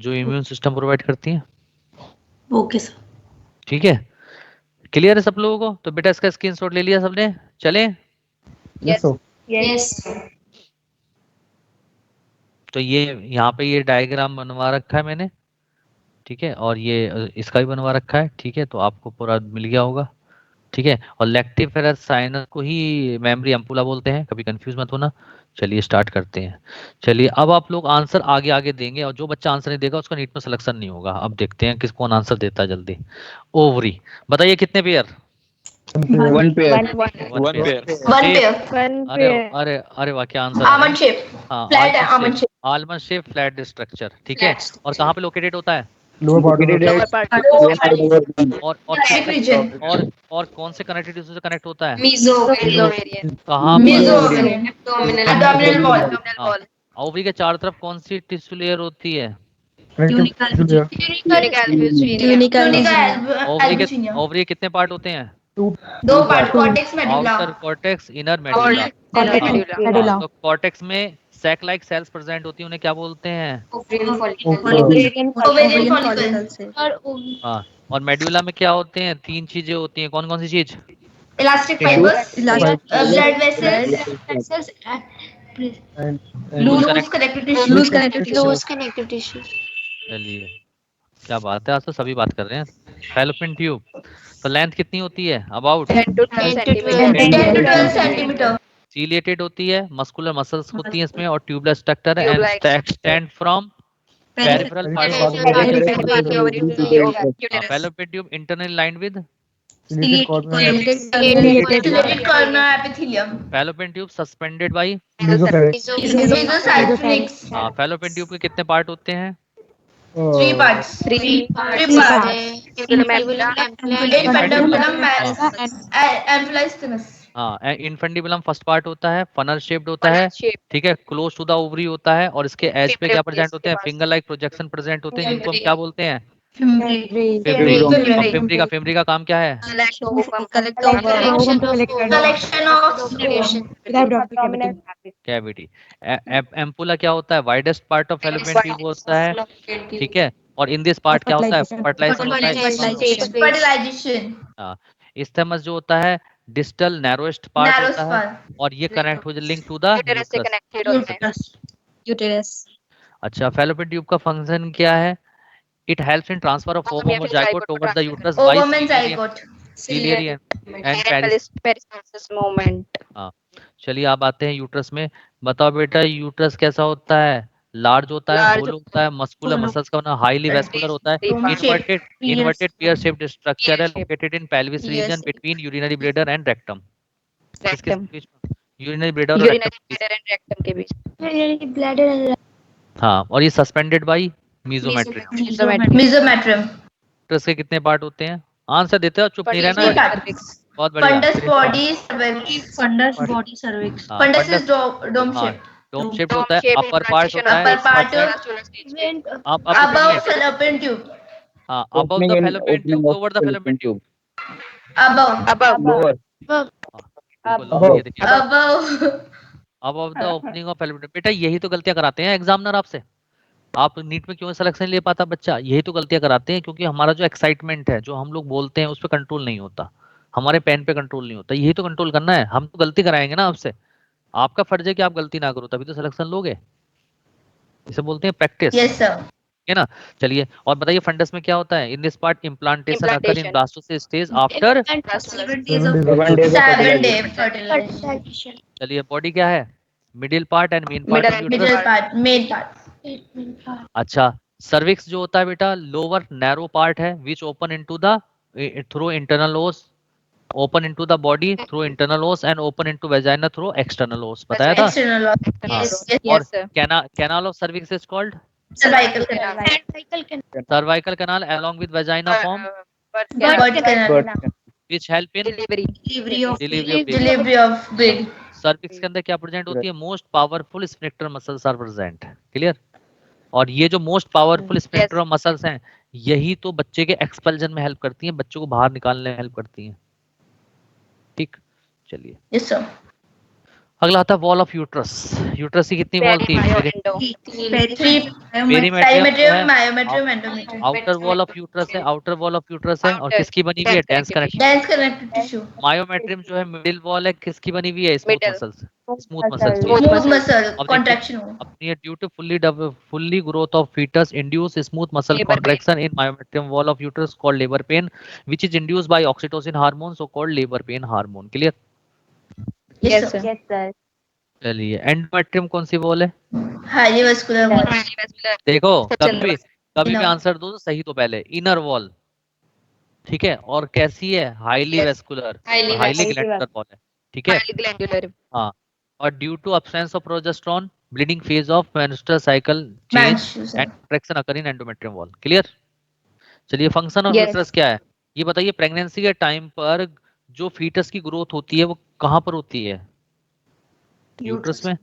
Speaker 2: जो इम्यून सिस्टम प्रोवाइड करती हैं।
Speaker 1: Okay sir.
Speaker 2: ठीक है, क्लियर है सब लोगों को? तो बेटा इसका स्क्रीनशॉट ले लिया सबने? चले?
Speaker 4: Yes, sir.
Speaker 1: Yes sir.
Speaker 2: तो ये यहाँ पे ये डायग्राम बनवा रखा है मैंने, ठीक है, और ये इसका भी बनवा रखा है। ठीक है, तो आपको पूरा मिल गया होगा। ठीक है। और लैक्टिफेरस साइनस को ही मेमोरी एम्पुला बोलते हैं, कभी कंफ्यूज मत होना। चलिए स्टार्ट करते हैं। चलिए अब आप लोग आंसर आगे आगे देंगे और जो बच्चा आंसर नहीं देगा उसका नीट में सिलेक्शन नहीं होगा। अब देखते हैं किस कौन आंसर देता है जल्दी। ओवरी बताइए कितने pair?
Speaker 6: One pair.
Speaker 2: One pair.
Speaker 8: One pair.
Speaker 7: One
Speaker 2: अरे
Speaker 7: pair.
Speaker 2: अरे अरे वाह क्या आंसर आ रहा है।
Speaker 8: Almond shape.
Speaker 2: हाँ
Speaker 8: Flat almond shape.
Speaker 2: Almond shape flat structure, ठीक है। और कहाँ पे लोकेटेड होता है?
Speaker 4: Lower part of the
Speaker 3: Lower part.
Speaker 2: और
Speaker 8: Gastric region.
Speaker 2: और कौन से कनेक्टिव टिश्यू से कनेक्ट होता है?
Speaker 3: Mesoovarian.
Speaker 2: कहाँ पर?
Speaker 8: Mesoovarian. Abdominal wall.
Speaker 3: Abdominal wall.
Speaker 2: Ovary के चारों तरफ कौन सी टिश्यू लेयर होती है?
Speaker 4: connective tissue layer.
Speaker 3: Tunica albuginea.
Speaker 8: Tunica
Speaker 2: ovary ovary के कितने पार्ट होते हैं?
Speaker 8: दो part cortex medulla.
Speaker 2: Outer cortex, inner medulla.
Speaker 3: Medulla.
Speaker 2: तो कॉर्टेक्स में सैक लाइक सेल्स प्रेजेंट होती हैं, उन्हें क्या बोलते हैं?
Speaker 8: Ovarian follicles.
Speaker 2: हाँ। और मेडुला में क्या होते हैं? 3 चीजें होती हैं, कौन कौन सी चीज?
Speaker 8: Elastic fibers. Blood vessels.
Speaker 4: And
Speaker 8: Loose connective tissue.
Speaker 2: चलिए क्या बात है, आज तो सभी बात कर रहे हैं। फैलोपियन ट्यूब तो लेंथ कितनी होती है? About
Speaker 3: 10 to 12 centimeter.
Speaker 8: 10 to 12 centimeter.
Speaker 2: Ciliated होती है, मस्कुलर मसल्स होती हैं इसमें और tubular structure and
Speaker 3: Tube-like.
Speaker 2: Extend from peripheral part of fallopian tube internal line with
Speaker 4: ciliated cord में
Speaker 8: Ciliated corner epithelium.
Speaker 2: Fallopian tube suspended bye
Speaker 8: Mesocyphnix.
Speaker 2: Fallopian tube के कितने part होते हैं?
Speaker 8: 3 parts.
Speaker 3: Three
Speaker 2: हाँ इनफेंडिबुलम फर्स्ट पार्ट होता है, funnel shaped होता है,
Speaker 3: shape.
Speaker 2: ठीक है। क्लोज टू द ओवरी होता है और इसके एज पे क्या प्रेजेंट होते हैं? फिंगर लाइक प्रोजेक्शन प्रेजेंट होते हैं, जिनको हम क्या बोलते हैं? फेमरी का काम क्या है?
Speaker 8: Collection of
Speaker 2: cavity. एम्पुला क्या होता है? Widest part of fallopian tube होता है, ठीक है। और इन दिस पार्ट क्या होता है? फर्टिलाइजेशन होता है।
Speaker 8: fertilization.
Speaker 2: हाँ इस्थेमस जो होता है डिस्टल नैरोएस्ट पार्ट
Speaker 8: Narrow
Speaker 2: होता है
Speaker 8: spine.
Speaker 2: और ये कनेक्ट हो लिंक टू द
Speaker 3: Uterus से connected होते हैं.
Speaker 2: अच्छा फैलोपियन ट्यूब का फंक्शन क्या है? It helps in transfer of ovum और zygote towards the uterus by
Speaker 8: Ovum and zygote.
Speaker 2: ciliary and
Speaker 3: Peristalsis movement.
Speaker 2: चलिए आप आते हैं यूट्रस में। बताओ बेटा यूट्रस कैसा होता है? लार्ज होता है,
Speaker 3: Large
Speaker 2: होल होता है, मस्कुलर मसल्स का बना, हाईली वेस्कुलर होता है, इन्वर्टेड पेयर शेप्ड स्ट्रक्चर है located in pelvis region between urinary bladder and rectum.
Speaker 3: Rectum.
Speaker 2: Urinary bladder और
Speaker 3: Urinary
Speaker 2: rectum.
Speaker 3: bladder and rectum के बीच.
Speaker 2: हाँ और ये सस्पेंडेड बाय मेसोमेट्रियम।
Speaker 8: Mesometrium.
Speaker 2: यूट्रस के कितने पार्ट होते हैं? आंसर देते हो, चुप नहीं रहना
Speaker 8: Three
Speaker 2: है।
Speaker 8: parts.
Speaker 2: बहुत बढ़िया।
Speaker 8: Fundus body cervix.
Speaker 1: Fundus body cervix
Speaker 2: हाँ,
Speaker 8: Fundus
Speaker 2: fundus-
Speaker 8: is dome
Speaker 2: हाँ,
Speaker 8: shape.
Speaker 2: डोम शेप्ड होता है,
Speaker 3: shape
Speaker 2: upper
Speaker 3: in
Speaker 2: part
Speaker 3: transition
Speaker 2: होता है,
Speaker 8: upper part
Speaker 2: आप
Speaker 8: Above fallopian tube.
Speaker 2: हाँ above the fallopian tube, over the fallopian tube.
Speaker 8: Above.
Speaker 6: Lower.
Speaker 2: बिल्कुल, ये देखिए
Speaker 8: Above.
Speaker 2: Above the opening of fallopian. बेटा यही तो गलतियां कराते हैं एग्जामिनर आपसे। आप नीट में क्यों सिलेक्शन ले पाता बच्चा? यही तो गलतियां कराते हैं क्योंकि हमारा जो एक्साइटमेंट है, जो हम लोग बोलते हैं उस पर कंट्रोल नहीं होता, हमारे पेन पे कंट्रोल नहीं होता। यही तो कंट्रोल करना है। हम तो गलती कराएंगे ना आपसे, आपका फर्ज है कि आप गलती ना करो, तभी तो सिलेक्शन लोगे। इसे बोलते हैं प्रैक्टिस,
Speaker 8: Yes sir.
Speaker 2: है ना। चलिए और बताइए फंडस में क्या होता है? In this part implantation occur in
Speaker 3: Implantation.
Speaker 2: blastocyst stage after.
Speaker 8: 7 day
Speaker 6: 7 days of
Speaker 8: fertilization.
Speaker 2: चलिए बॉडी क्या है? Middle part and main part of
Speaker 8: Middle
Speaker 2: uterus.
Speaker 8: part. Main part.
Speaker 2: अच्छा सर्विक्स जो होता है बेटा लोअर नैरो पार्ट है which open into the through internal os, open into the body through internal os and open into vagina through external os. बताया था।
Speaker 8: External.
Speaker 3: Yes.
Speaker 2: और
Speaker 3: Yes, sir.
Speaker 2: Canal of cervix is called
Speaker 8: Cervical canal.
Speaker 2: Cervical canal along with vagina form
Speaker 3: Birth canal.
Speaker 8: Birth canal.
Speaker 6: birth.
Speaker 2: Which help in
Speaker 3: Delivery.
Speaker 2: Delivery of
Speaker 8: Delivery of baby.
Speaker 2: Cervix के अंदर क्या present होती है? Most powerful sphincter muscles are present. Clear. और ये जो most powerful sphincter muscles हैं यही तो बच्चे के एक्सपल्जन में हेल्प करती हैं, बच्चों को बाहर निकालने में हेल्प करती हैं। ठीक चलिए
Speaker 8: Yes sir.
Speaker 2: अगला आता है वॉल ऑफ यूट्रस। यूट्रस की कितनी वॉल थी?
Speaker 8: Three.
Speaker 2: Perimetrium
Speaker 8: Perimetrium, myometrium, endometrium.
Speaker 2: Outer wall of uterus है, आउटर वॉल ऑफ यूट्रस है, और किसकी बनी हुई है? Dense connective.
Speaker 8: Dense connective tissue.
Speaker 2: Myometrium जो है मिडिल वॉल है, किसकी बनी हुई है? Smooth
Speaker 3: Middle.
Speaker 2: Muscles, smooth muscles की।
Speaker 8: Smooth muscle.
Speaker 2: अब
Speaker 8: Contraction.
Speaker 2: अपनी due to fully growth of fetus induce smooth muscle
Speaker 3: Labor pain.
Speaker 2: Contraction in myometrium wall of uterus called labour pain which is induced by oxytocin hormone so called labour pen hormone. Clear?
Speaker 8: Yes, sir.
Speaker 7: Yes, sir.
Speaker 2: चलिए endometrium कौन सी wall है?
Speaker 8: Highly vascular wall.
Speaker 2: देखो
Speaker 3: सचिन
Speaker 2: कभी भी
Speaker 8: Inner.
Speaker 2: Answer दो तो सही तो पहले इनर वॉल, ठीक है, और कैसी है? Highly
Speaker 3: Yes.
Speaker 2: Vascular,
Speaker 3: Highly
Speaker 2: highly
Speaker 7: vascular.
Speaker 2: Glandular wall है, ठीक है।
Speaker 3: Highly glandular.
Speaker 2: हाँ, और due to absence of progesterone bleeding phase of menstrual cycle change
Speaker 8: Menstrual cycle.
Speaker 2: and contraction occur in endometrium wall। Clear? चलिए फंक्शन ऑफ
Speaker 3: Yes.
Speaker 2: यूट्रस क्या है ये बताइए। प्रेगनेंसी के टाइम पर जो फीटस की ग्रोथ होती है वो कहाँ पर होती है? यूट्रस में।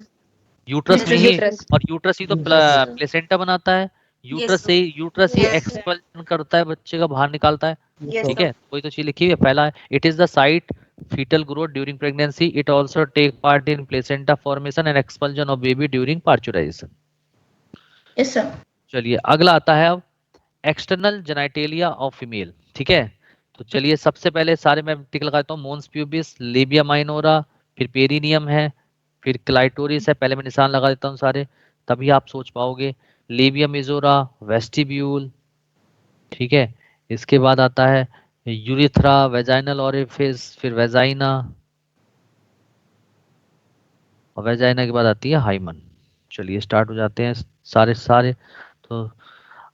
Speaker 2: यूट्रस में ही,
Speaker 3: Uterus.
Speaker 2: और यूट्रस ही तो प्लेसेंटा बनाता है। यूट्रस ही
Speaker 8: Yes.
Speaker 2: एक्सपल्शन करता है, बच्चे का बाहर निकालता है,
Speaker 8: Yes,
Speaker 2: ठीक
Speaker 8: sir.
Speaker 2: है। कोई तो चीज लिखी हुई है। पहला है it is the site fetal growth during pregnancy, it also take part in placenta formation and expulsion of baby during parturition।
Speaker 8: Yes, sir.
Speaker 2: चलिए अगला आता है अब एक्सटर्नल जेनिटेलिया ऑफ फीमेल, ठीक है। तो चलिए सबसे पहले सारे मैं टिक लगाता हूँ। मोन्स प्यूबिस, लेबिया माइनोरा, फिर पेरिनियम है, फिर क्लाइटोरिस है। पहले मैं निशान लगा देता हूँ सारे, तभी आप सोच पाओगे। लेबिया मेजोरा, वेस्टिब्यूल, ठीक है। इसके बाद आता है यूरिथ्रा, वेजाइनल ओरिफिस, फिर वेजाइना, और वेजाइना के बाद आती है हाइमन। चलिए स्टार्ट हो जाते हैं सारे। तो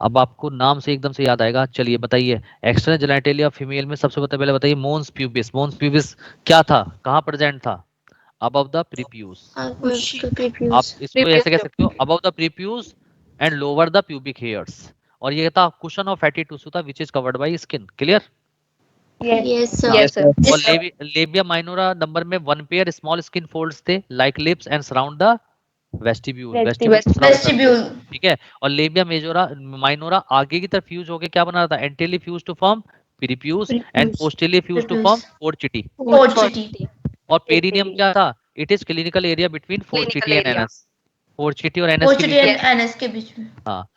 Speaker 2: अब आपको नाम से एकदम से याद आएगा। चलिए बताइए एक्सटर्नल जेनिटेलिया फीमेल में सबसे पहले बताइए मोन्स प्यूबिस। मोन्स प्यूबिस क्या था, कहाँ प्रेजेंट था? Above the prepuce. आप इसको ऐसे कह सकते हो, above the prepuce and lower the pubic hairs. और ये था कुशन ऑफ फैटी टिश्यू था which is covered by skin. Clear?
Speaker 8: Yes, sir.
Speaker 3: Yes, sir.
Speaker 2: और
Speaker 8: Yes, sir.
Speaker 2: Labia minora number में one pair small skin folds थे like lips and surround the vestibule.
Speaker 8: Vestibule.
Speaker 2: ठीक है। और labia majora minora आगे की तरफ फ्यूज होके क्या बना रहा था? Anteriorly fuse to form prepuce and posteriorly fuse to form fourchette.
Speaker 8: Porchity.
Speaker 2: और पेरिनियम क्या था? It is clinical area between fourchette and
Speaker 3: area.
Speaker 2: Anus. Fourchette और एनस के
Speaker 8: Porchity
Speaker 2: बीच।
Speaker 8: and anus के बीच में.
Speaker 2: हाँ,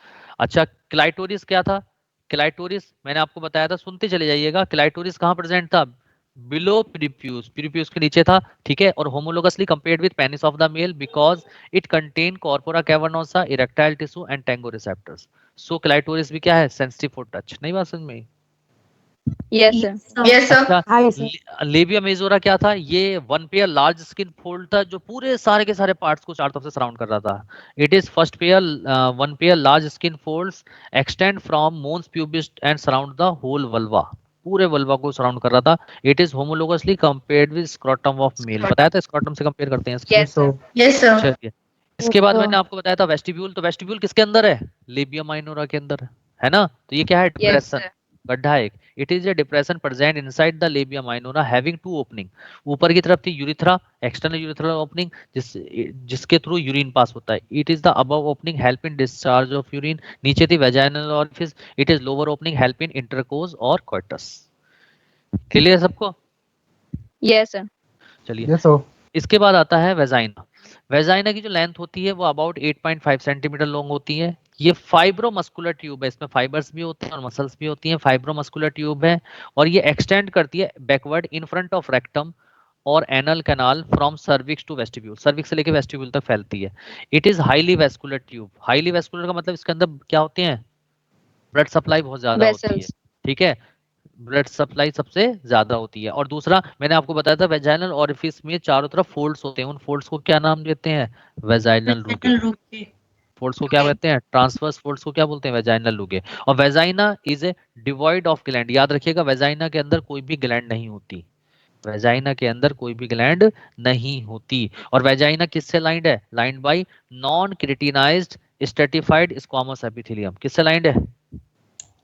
Speaker 2: अच्छा क्लाइटोरिस क्या था? क्लाइटोरिस मैंने आपको बताया था, सुनते चले जाइएगा। क्लाइटोरिस कहाँ प्रेजेंट था? बिलो प्रीप्यूस, प्रीप्यूस के नीचे था, ठीक है। और homologously compared with penis of the male because it contain corpora cavernosa, erectile tissue and tango receptors. So clitoris भी क्या है? Sensitive for touch. नहीं बात समझ में आई?
Speaker 3: Yes, sir.
Speaker 8: Yes, sir.
Speaker 2: अच्छा, लेबिया मेजोरा क्या था? ये one pair large skin fold था जो पूरे सारे के सारे पार्ट्स को चारों तरफ से सराउंड कर रहा था। It is first pair one pair large skin folds extend from mons pubis and surround the whole vulva. पूरे वल्वा को सराउंड कर रहा था। It is homologously compared with scrotum of male. बताया था स्क्रोटम से कंपेयर करते हैं इसको।
Speaker 3: Yes, sir.
Speaker 8: Yes, sir.
Speaker 2: चलिए इसके बाद मैंने आपको बताया था वेस्टिब्यूल। तो वेस्टिब्यूल किसके अंदर है? लेबिया माइनोरा के अंदर है ना। तो ये क्या है?
Speaker 3: Yes,
Speaker 2: depression,
Speaker 3: sir.
Speaker 2: गड्ढा एक। It is a depression present inside the labia minora having two opening. ऊपर की तरफ थी यूरिथ्रा, एक्सटर्नल यूरिथ्रल ओपनिंग जिसके थ्रू यूरिन पास होता है। It is the above opening help in discharge of urine. नीचे थी vaginal orifice. It is lower opening help in intercourse और कोइटस। क्लियर सबको?
Speaker 3: Yes, sir.
Speaker 2: चलिए
Speaker 4: Yes, sir.
Speaker 2: इसके बाद आता है वेजाइना। वेजाइना की जो लेंथ होती है वो अबाउट 8.5 सेंटीमीटर लॉन्ग होती है। ये फाइब्रोमस्कुलर ट्यूब है, इसमें फाइबर्स भी होते हैं और मसल्स भी होती हैं। फाइब्रोमस्कुलर ट्यूब है और ये एक्सटेंड करती है backward in front of rectum और anal canal from cervix to vestibule. Cervix से लेके वेस्टिब्यूल तक फैलती है। It is highly vascular tube. Highly vascular का मतलब इसके अंदर क्या होते हैं? ब्लड सप्लाई बहुत ज्यादा होती है,
Speaker 3: Vessels.
Speaker 2: ठीक है। ब्लड सप्लाई सबसे ज्यादा होती है। और दूसरा मैंने आपको बताया था वेजाइनल ओरिफिस में चारों तरफ फोल्ड्स होते हैं। उन फोल्ड्स को क्या नाम देते हैं? वेजाइनल रूगे। फोल्ड्स को क्या कहते हैं? ट्रांसवर्स फोल्ड्स को क्या बोलते हैं? वेजाइनल रूगे। और vagina is a devoid of gland. याद रखिएगा वेजाइना के अंदर कोई भी ग्लैंड नहीं होती। वेजाइना के अंदर कोई भी ग्लैंड नहीं होती। और वेजाइना किससे लाइंड है? Lined by non keratinized stratified squamous epithelium. किससे लाइंड है?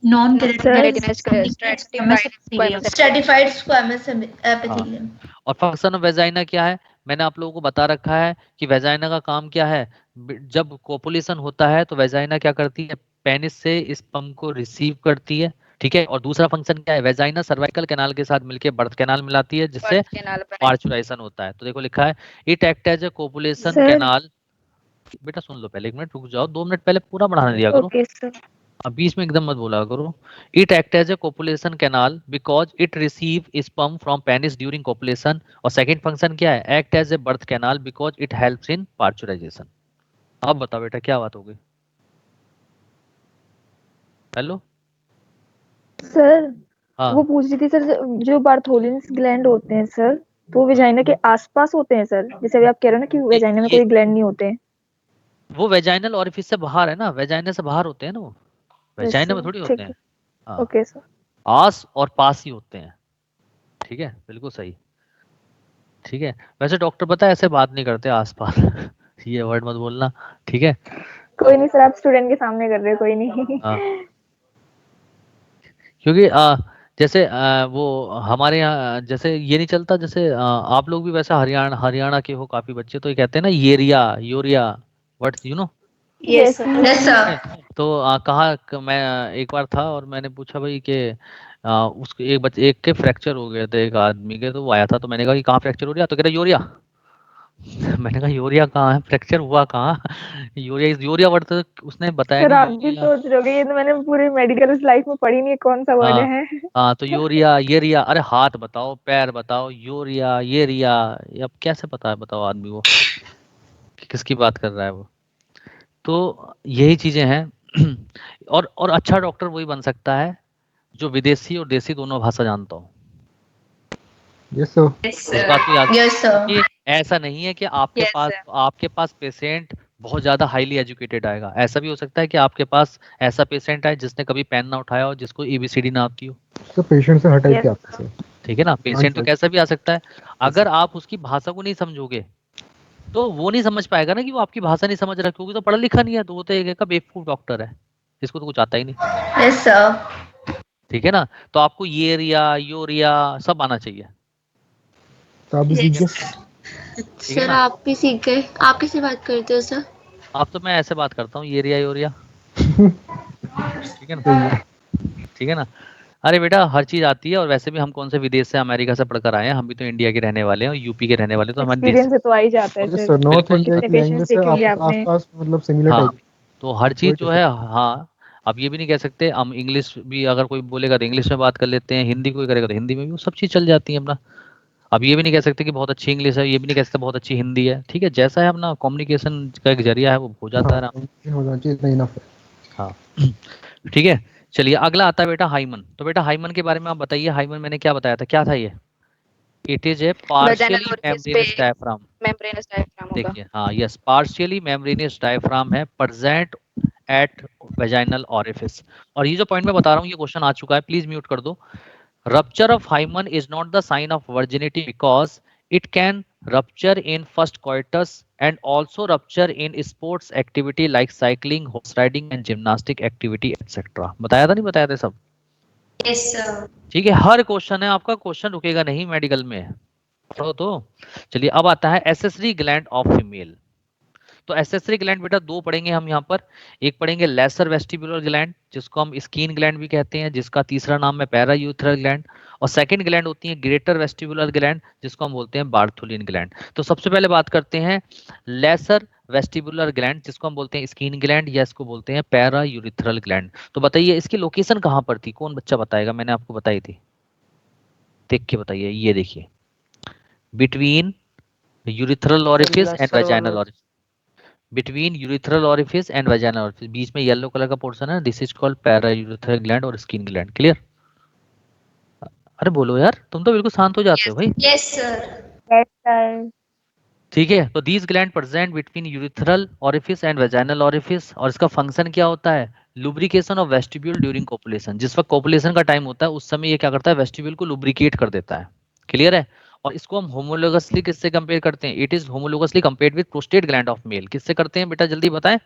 Speaker 1: Non
Speaker 3: Keratinized squamous.
Speaker 8: Stratified squamous epithelium.
Speaker 2: और फंक्शन ऑफ वेजाइना क्या है? मैंने आप लोगों को बता रखा है कि वेजाइना का काम क्या है। जब कोपुलेशन होता है तो वेजाइना क्या करती है? पेनिस से स्पर्म को रिसीव करती है, ठीक है। और दूसरा फंक्शन क्या है, वेजाइना सर्वाइकल कैनाल के साथ मिलकर बर्थ कैनाल मिलाती है, जिससे
Speaker 3: Birth canal बनाए।
Speaker 2: पार्चुराइजेशन होता है। तो देखो लिखा है it act as a copulation
Speaker 7: Sir।
Speaker 2: Canal. बेटा सुन लो पहले, 1 मिनट रुक जाओ, 2 मिनट पहले पूरा बढ़ाने दिया करो,
Speaker 7: Okay, sir.
Speaker 2: अब बीच में एकदम मत बोला करो। It act as a copulation canal because it receive sperm from penis during copulation. और सेकंड फंक्शन क्या है, act as a birth canal because it helps in parturition. अब बताओ बेटा क्या बात हो गई। हेलो
Speaker 7: सर
Speaker 2: हाँ,
Speaker 7: वो पूछ रही थी सर, जो बार्थोलिन्स ग्लैंड होते हैं सर, तो वेजाइना के आसपास होते हैं सर, जैसे अभी आप कह रहे हो ना कि वेजाइना में
Speaker 2: ये
Speaker 7: कोई ग्लैंड नहीं होते हैं।
Speaker 2: वो वेजाइनल ऑरिफिस से बाहर है ना, वेजाइना से बाहर होते हैं ना वो, वेजाइना में थोड़ी होते
Speaker 7: ठीक
Speaker 2: हैं।
Speaker 7: है।
Speaker 2: हाँ,
Speaker 7: ओके सर।
Speaker 2: आस और पास ही होते हैं। ठीक है, बिल्कुल सही। ठीक है, वैसे डॉक्टर पता है ऐसे बात नहीं करते आस पास ये वर्ड मत बोलना, ठीक है।
Speaker 7: कोई नहीं सर, आप स्टूडेंट के सामने कर रहे हो, कोई नहीं।
Speaker 2: हाँ, क्योंकि जैसे वो हमारे यहाँ जैसे ये नहीं चलता, जैसे आप लोग भी वैसा हरियाणा हरियाणा के हो काफी बच्चे, तो ये कहते हैं ना area urea, what you know.
Speaker 8: Yes, sir. Yes, sir.
Speaker 2: तो मैं एक बार था और मैंने पूछा भाई कि उसके एक बच्चे एक के फ्रैक्चर हो गए थे, एक आदमी के, तो वो आया था, तो मैंने कहा कि कहाँ फ्रैक्चर हो रहा, तो कह रहा यूरिया मैंने कहा यूरिया कहाँ है, फ्रैक्चर हुआ कहाँ यूरिया, इस यूरिया वर्ड तो उसने बताया
Speaker 7: सर
Speaker 2: नहीं
Speaker 7: आप भी
Speaker 2: यूरिया।
Speaker 7: सोच रहे होगे, ये तो मैंने पूरी मेडिकल लाइफ में पढ़ी नहीं है, कौन सा वर्ड
Speaker 2: हाँ
Speaker 7: है।
Speaker 2: हाँ, तो यूरिया येरिया, अरे हाथ बताओ पैर बताओ, यूरिया येरिया, ये अब कैसे पता है बताओ आदमी को कि किसकी बात कर रहा है वो। तो यही चीजें हैं और अच्छा डॉक्टर वही बन सकता है जो विदेशी और देसी दोनों भाषा जानता हो।
Speaker 4: Yes, sir.
Speaker 2: इस बात को याद,
Speaker 8: Yes, sir.
Speaker 2: क्योंकि ऐसा नहीं है कि
Speaker 3: Yes, sir.
Speaker 2: आपके पास पेशेंट बहुत ज्यादा हाईली एजुकेटेड आएगा, ऐसा भी हो सकता है कि आपके पास ऐसा पेशेंट आए जिसने कभी पेन ना उठाया हो, जिसको एबीसीडी ना आती हो।
Speaker 4: तो पेशेंट से हटाई
Speaker 7: Yes,
Speaker 4: के आपके से
Speaker 2: ठीक है ना, पेशेंट तो
Speaker 4: sir.
Speaker 2: कैसा भी आ सकता है। अगर आप उसकी भाषा को नहीं समझोगे तो वो नहीं समझ पाएगा ना कि वो आपकी भाषा नहीं समझ रहा, क्योंकि तो पढ़ा लिखा नहीं है, तो वो तो एक बेवकूफ डॉक्टर है, इसको तो कुछ आता ही नहीं।
Speaker 8: Yes, sir.
Speaker 2: ठीक है ना, तो आपको येरिया यूरिया सब आना चाहिए।
Speaker 4: तो आप भी सीख गए।
Speaker 2: ठीक है
Speaker 9: सर
Speaker 2: ना,
Speaker 9: आप भी सीख गए, आप कैसे बात करते हो सर?
Speaker 2: अब तो मैं ऐसे बात करता हूँ, येरिया यूरिया। ठीक है ना, ठीक है ना। अरे बेटा हर चीज आती है, और वैसे भी हम कौन से विदेश से अमेरिका से पढ़कर आए हैं, हम भी तो इंडिया के रहने वाले हैं और यूपी के रहने वाले हैं, तो हमारे देश
Speaker 7: एक्सपीरियंस से तो आ ही जाता है
Speaker 4: Yes,
Speaker 7: सर।
Speaker 4: sir. नॉर्थ
Speaker 2: बिल्कुल।
Speaker 4: इंडिया
Speaker 7: कितने
Speaker 4: की
Speaker 7: पेशेंट्स
Speaker 4: लैंग्वेज से
Speaker 7: देखे होंगे
Speaker 4: आप
Speaker 7: आपने?
Speaker 4: आसपास मतलब सिमिलर
Speaker 2: हाँ,
Speaker 4: टाइप।
Speaker 2: तो हर चीज जो है, हाँ, अब ये भी नहीं कह सकते हम इंग्लिश भी अगर कोई बोलेगा तो इंग्लिश में बात कर लेते हैं, हिंदी कोई करेगा तो हिंदी में भी, वो सब चीज चल जाती है अपना। अब ये भी नहीं कह सकते कि बहुत अच्छी इंग्लिश है, ये भी नहीं कह सकते बहुत अच्छी हिंदी है। ठीक है, जैसा है अपना कम्युनिकेशन का एक जरिया है, वो हो जाता है आराम।
Speaker 4: हो जाना चाहिए, इतना इनफ है।
Speaker 2: हाँ ठीक है, चलिए अगला आता है बेटा हाइमन। तो बेटा हाइमन के बारे में आप बताइए, हाइमन मैंने क्या बताया था, क्या था ये? It is A
Speaker 3: Vaginal
Speaker 2: partially
Speaker 3: orifice पे
Speaker 2: मेम्ब्रेनस डायफ्राम।
Speaker 3: membranous diaphragm होगा।
Speaker 2: देखिए हाँ, यस, पार्शियली मेम्ब्रेनस डायफ्राम है, प्रेजेंट एट वेजाइनल ऑरिफिस। और ये जो पॉइंट मैं बता रहा हूँ ये क्वेश्चन आ चुका है, प्लीज म्यूट कर दो। Rupture of hymen is not the sign of virginity because it can rupture in first coitus and also rupture in sports activity like cycling, horse riding and gymnastic activity etc. बताया था नहीं बताया था सब?
Speaker 9: Yes sir.
Speaker 2: ठीक है, हर question है आपका, क्वेश्चन रुकेगा नहीं मेडिकल में, तो चलिए अब आता है एसेसरी ग्लैंड ऑफ फीमेल। तो एसेसरी ग्लैंड बेटा दो पढ़ेंगे हम यहाँ पर, एक पढ़ेंगे लेसर वेस्टिबुलर ग्लैंड जिसको हम स्किन ग्लैंड भी कहते हैं, जिसका तीसरा नाम है पैरायूथरल ग्लैंड, और सेकंड ग्लैंड होती है ग्रेटर वेस्टिबुलर ग्लैंड जिसको हम बोलते हैं बार्थोलिन ग्लैंड। तो सबसे पहले बात करते हैं लेसर वेस्टिबुलर ग्लैंड जिसको हम बोलते हैं स्किन ग्लैंड या इसको बोलते हैं पैरायूरिथरल ग्लैंड। तो बताइए इसकी लोकेशन कहाँ पर थी, कौन बच्चा बताएगा? मैंने आपको बताई थी, देख के बताइए। ये देखिए, between urethral orifice and vaginal orifice, between urethral orifice and vaginal orifice, बीच में येलो कलर का पोर्शन है, this is called paraurethral gland और स्किन ग्लैंड। क्लियर? अरे बोलो यार, तुम तो बिल्कुल शांत हो जाते हो भाई।
Speaker 9: Yes sir.
Speaker 7: Yes, sir.
Speaker 2: ठीक है, तो these gland present between urethral orifice and vaginal orifice, और इसका फंक्शन क्या होता है? Lubrication of vestibule during copulation. जिस वक्त कोपुलेशन का टाइम होता है उस समय ये क्या करता है? वेस्टिब्यूल को लुब्रिकेट कर देता है। क्लियर है? और इसको हम होमोलोगसली किससे कंपेयर करते हैं? It is homologously compared with prostate gland of male. किससे करते हैं बेटा, जल्दी बताएं?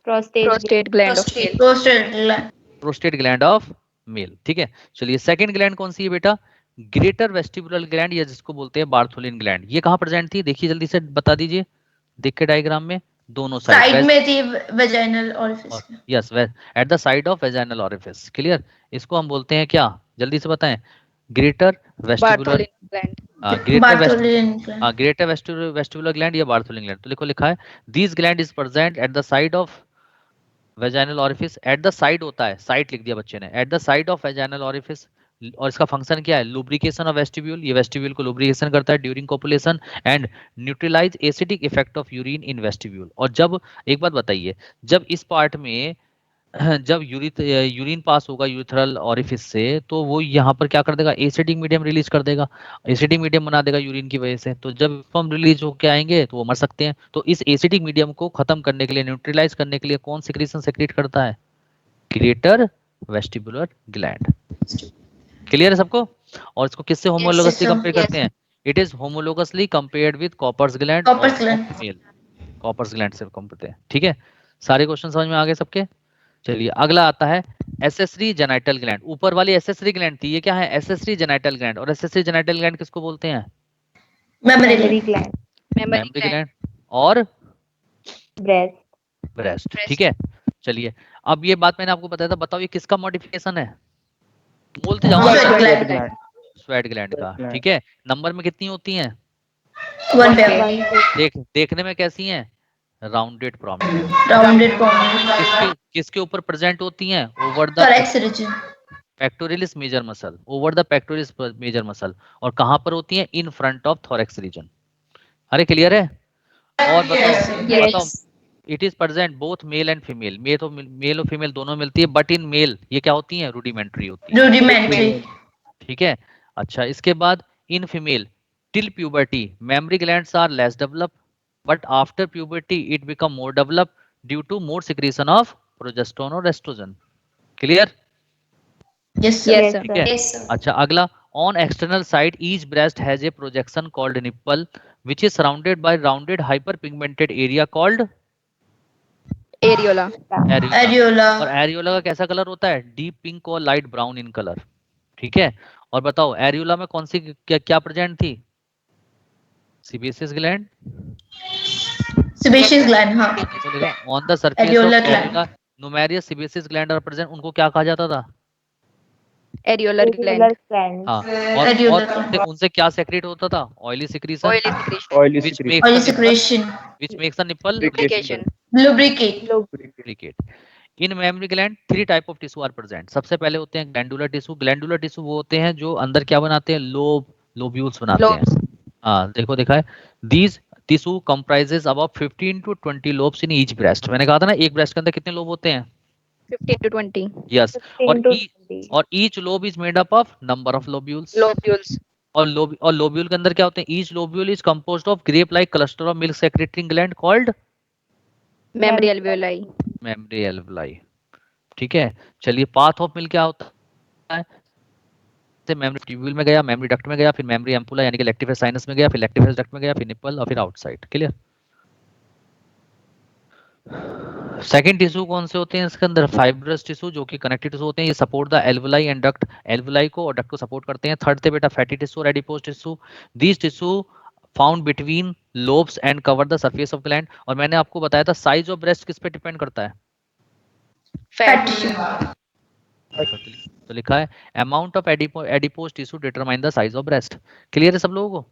Speaker 3: Prostate gland of male।
Speaker 8: Prostate gland.
Speaker 2: Prostate gland of mail. ठीक है, चलिए सेकंड ग्लैंड कौन सी है बेटा? ग्रेटर वेस्टिबुलर ग्लैंड या जिसको बोलते हैं बार्थोलिन ग्लैंड। ये कहाँ प्रेजेंट थी? देखिए जल्दी से बता दीजिए, देख के डायग्राम में। दोनों
Speaker 8: साइड
Speaker 2: साइड
Speaker 8: में थी वेजाइनल ओरिफिस के।
Speaker 2: Yes at the side of vaginal orifice. Clear? इसको हम बोलते हैं क्या, जल्दी से बताएं। Greater vestibular
Speaker 3: Bartholin gland.
Speaker 8: Bartholin gland.
Speaker 2: Greater vestibular gland या बार्थोलिन ग्लैंड। तो लिखो, लिखा है this gland is present at the side of vaginal orifice. At the side होता है, साइड लिख दिया बच्चे ने, at the side of vaginal orifice. और इसका फंक्शन क्या है, लुब्रिकेशन ऑफ वेस्टिब्यूल, ये वेस्टिब्यूल को लुब्रिकेशन करता है during copulation and neutralize acidic effect of urine in vestibule. और जब, एक बात बताइए, जब इस पार्ट में जब यूरिन पास होगा यूरिथ्रल ओरिफिस से, तो वो यहाँ पर क्या कर देगा, एसिडिक मीडियम रिलीज कर देगा, एसिडिक मीडियम बना देगा यूरिन की वजह से। तो जब स्पर्म रिलीज होके आएंगे तो वो मर सकते हैं। तो इस एसिडिक मीडियम को खत्म करने के लिए, न्यूट्रलाइज करने के लिए कौन सिक्रीशन सेक्रेट करता है, ग्रेटर वेस्टिबुलर ग्लैंड। क्लियर है सबको? और इसको किससे होमोलोगसली कंपेयर करते हैं, it is homologously compared with Cowper's gland,
Speaker 8: Cowper's gland.
Speaker 2: Cowper's gland से कंपेयर करते हैं। ठीक है, सारे क्वेश्चन समझ में आ गए सबके? चलिए अगला आता है एसेसरी जेनाइटल ग्लैंड। ऊपर वाली एसेसरी ग्लैंड थी, ये क्या है, एसेसरी जेनाइटल ग्लैंड। और एसेसरी जेनाइटल ग्लैंड किसको बोलते हैं,
Speaker 8: memory
Speaker 7: memory
Speaker 8: gland.
Speaker 7: Gland,
Speaker 2: memory gland और
Speaker 7: ब्रेस्ट।
Speaker 2: ब्रेस्ट। ठीक है, चलिए अब ये बात मैंने आपको बताया था, बताओ ये किसका मॉडिफिकेशन है, बोलते जाओ।
Speaker 8: Sweat gland.
Speaker 2: स्वेट ग्लैंड का। ठीक है, नंबर में कितनी होती हैं,
Speaker 8: 1 पेयर।
Speaker 2: देखने में कैसी हैं, राउंडेड प्रोमिनेंट।
Speaker 8: Rounded prominent.
Speaker 2: किसके ऊपर प्रेजेंट होती हैं, over the
Speaker 8: thorax region.
Speaker 2: Pectoralis major muscle, over the pectoralis major muscle. और कहां पर होती हैं, in front of thorax region. अरे क्लियर है? और बताओ it is present both male and female, male और फीमेल दोनों मिलती है, बट इन मेल ये क्या होती है, रूडिमेंट्री होती है।
Speaker 8: रूडिमेंट्री।
Speaker 2: ठीक है, अच्छा इसके बाद in female till puberty mammary glands are less develop, but after puberty it become more develop due to more secretion of progesterone और estrogen. Clear?
Speaker 8: Yes
Speaker 7: Yes,
Speaker 8: sir.
Speaker 2: ठीक है,
Speaker 9: Yes, sir.
Speaker 2: अच्छा अगला, on external side each breast has a projection called nipple which is surrounded by rounded hyper pigmented area called
Speaker 3: Areola.
Speaker 2: Areola.
Speaker 8: Areola.
Speaker 2: और areola का कैसा colour होता है, deep pink और लाइट ब्राउन इन कलर। ठीक है, और बताओ एरियोला में कौन सी क्या प्रेजेंट थी, सीबेसियस ग्लैंड,
Speaker 8: सेबेशियस ग्लैंड। हाँ।
Speaker 2: On the surface
Speaker 8: Areola
Speaker 2: of
Speaker 8: gland.
Speaker 2: Areola numerous sebaceous gland are present, उनको क्या कहा जाता था,
Speaker 3: Areolar gland.
Speaker 7: ग्लैंड।
Speaker 2: हाँ,
Speaker 8: Areola
Speaker 2: और
Speaker 8: gland.
Speaker 2: उनसे क्या सेक्रेट होता था, oily secretion
Speaker 3: Oily secretion.
Speaker 6: Oily
Speaker 2: which
Speaker 6: secretion.
Speaker 2: makes
Speaker 8: oil
Speaker 2: the nipple
Speaker 8: secretion.
Speaker 2: which makes the nipple
Speaker 3: Lubrication.
Speaker 8: Lubricate.
Speaker 2: lubricate. In mammary gland three type of tissue are present. सबसे पहले होते हैं glandular tissue. Glandular tissue वो होते हैं जो अंदर क्या बनाते हैं, लोब्यूल्स बनाते हैं। हाँ देखो, देखा है, these tissue comprises about 15 to 20 lobes in each breast। मैंने कहा था ना एक ब्रेस्ट के अंदर कितने लोब होते हैं,
Speaker 3: 15 to 20
Speaker 2: यस,
Speaker 7: 15 to 20.
Speaker 2: और each lobe is made up of number of lobules।
Speaker 3: lobules.
Speaker 2: और लोब्यूल के अंदर क्या होते हैं, each lobule is composed of grape like cluster of milk secreting gland called
Speaker 3: Mammary alveoli.
Speaker 2: Memory alveoli. ठीक है, चलिए पाथ ऑफ मिल्क क्या होता है, से मेमोरी ट्यूब्यूल में गया, मेमोरी डक्ट में गया, फिर मेमोरी एम्पुला यानी कि लेक्टिफेस साइनस में गया, फिर लेक्टिफेस डक्ट में गया, फिर निप्पल और फिर आउटसाइड। क्लियर? सेकंड टिश्यू कौन से होते हैं इसके अंदर, फाइब्रस टिश्यू जो कि कनेक्टिव टिश्यू होते हैं, ये support the alveoli and duct, alveoli को और डक्ट को सपोर्ट करते हैं। थर्ड थे बेटा फैटी टिश्यू और adipose tissue, these tissue found between lobes and cover the surface of gland. और मैंने आपको बताया था साइज ऑफ ब्रेस्ट किस पे डिपेंड करता है,
Speaker 3: Fat.
Speaker 2: तो लिखा है amount of adipose tissue determine the size of breast. Clear है सब लोगों को?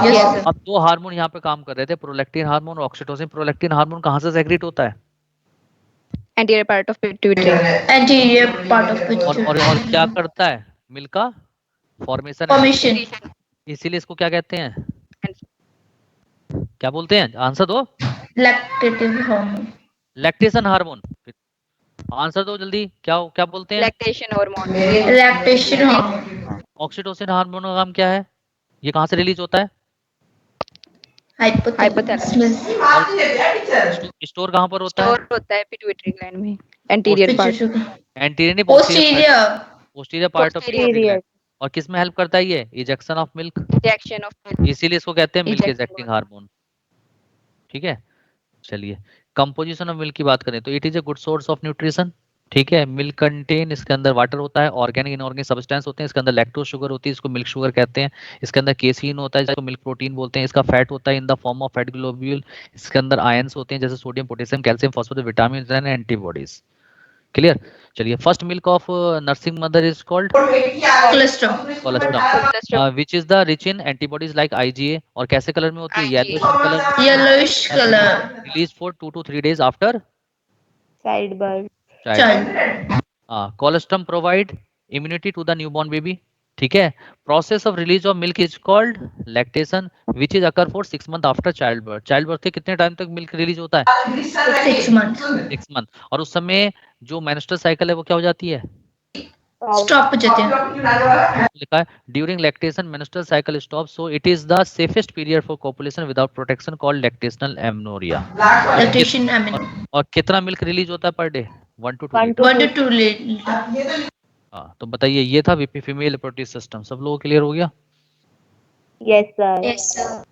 Speaker 8: Yes sir.
Speaker 2: अब दो हार्मोन यहाँ पे काम कर रहे थे, प्रोलैक्टिन हार्मोन और ऑक्सीटोसिन। प्रोलैक्टिन हार्मोन कहाँ से सेक्रेट होता है,
Speaker 3: Anterior part of pituitary.
Speaker 8: Anterior part of
Speaker 2: और क्या करता है, मिल्क का फॉर्मेशन,
Speaker 8: फॉर्मेशन।
Speaker 2: इसीलिए इसको क्या कहते हैं, क्या बोलते हैं, आंसर दो,
Speaker 8: लैक्टेटिव हार्मोन।
Speaker 2: Lactation hormone. आंसर दो जल्दी, क्या बोलते हैं,
Speaker 3: Lactation hormone.
Speaker 8: Lactation hormone.
Speaker 2: Oxytocin hormone का काम क्या है, ये कहाँ से रिलीज होता है,
Speaker 8: हाइपोथैलेमस।
Speaker 2: स्टोर कहाँ पर होता है,
Speaker 3: Store होता है pituitary gland में. Anterior part.
Speaker 2: एंटीरियर नहीं,
Speaker 8: posterior.
Speaker 2: Posterior part of
Speaker 7: Posterior.
Speaker 2: और किस में हेल्प करता है ये, ejection of milk,
Speaker 3: Ejection of milk.
Speaker 2: इसीलिए इसको कहते हैं मिल्क
Speaker 3: Ejecting
Speaker 2: इजेक्टिंग हार्मोन। ठीक है, चलिए कंपोजिशन ऑफ मिल्क की बात करें तो it is a good source of nutrition. ठीक है। मिल्क कंटेन, इसके अंदर वाटर होता है, ऑर्गेनिक इनऑर्गेनिक सब्सटेंस होते हैं, इसके अंदर लैक्टोज शुगर होती है, इसको मिल्क शुगर कहते हैं, इसके अंदर केसीन होता है जिसको मिल्क प्रोटीन बोलते हैं, इसका फैट होता है in the form of fat globule, इसके अंदर आयंस होते हैं जैसे sodium, potassium, calcium, phosphorus, vitamin and antibodies. Clear. चलिए, first milk of nursing mother is called
Speaker 8: cholesterol.
Speaker 2: Cholesterol, which is the rich in antibodies like IgA, और कैसे colour में होती है? Yellowish colour,
Speaker 8: yellowish colour.
Speaker 2: Release for 2 to 3 days after
Speaker 7: child birth.
Speaker 8: Child.
Speaker 2: Cholesterol provide immunity to the newborn baby. ठीक है। Process of release of milk is called lactation, which is occur for 6 months after child birth. Child birth के कितने time तक milk release होता है?
Speaker 8: 6 months।
Speaker 2: 6 month। और उस समय जो मेंस्ट्रुअल साइकिल है वो क्या हो जाती है?
Speaker 8: स्टॉप हो जाते हैं।
Speaker 2: लिखा है during lactation menstrual cycle stop, so it is the safest period for copulation without protection called lactational amenorrhoea.
Speaker 8: Lactation amino.
Speaker 2: और कितना मिल्क रिलीज होता है per day? 1 to 2
Speaker 7: 1
Speaker 2: litre.
Speaker 8: 1 to 2 litre.
Speaker 2: हाँ, तो बताइए, ये था फीमेल रिप्रोडक्टिव सिस्टम। सब लोगों क्लियर हो गया?
Speaker 7: Yes sir.
Speaker 9: Yes sir.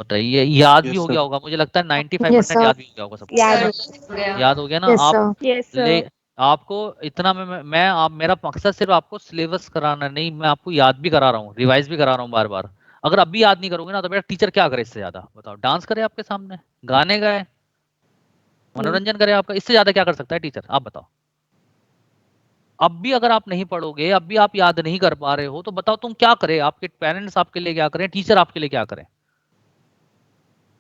Speaker 2: बताइए, याद भी हो गया होगा, मुझे लगता है 95% याद भी हो गया होगा सबको। याद हो गया ना? आप
Speaker 7: यस
Speaker 2: ले
Speaker 7: सर।
Speaker 2: आपको इतना मैं आप मेरा मकसद सिर्फ आपको सिलेबस कराना नहीं, मैं आपको याद भी करा रहा हूँ, रिवाइज भी करा रहा हूँ बार बार। अगर अब भी याद नहीं करोगे ना तो मेरा टीचर क्या करे इससे ज्यादा? बताओ, डांस करे आपके सामने, गाने गाए, मनोरंजन करे आपका, इससे ज्यादा क्या कर सकता है टीचर? आप बताओ। अब भी अगर आप नहीं पढ़ोगे, अब भी आप याद नहीं कर पा रहे हो, तो बताओ तुम क्या करें? आपके पेरेंट्स आपके लिए क्या करें? टीचर आपके लिए क्या करें?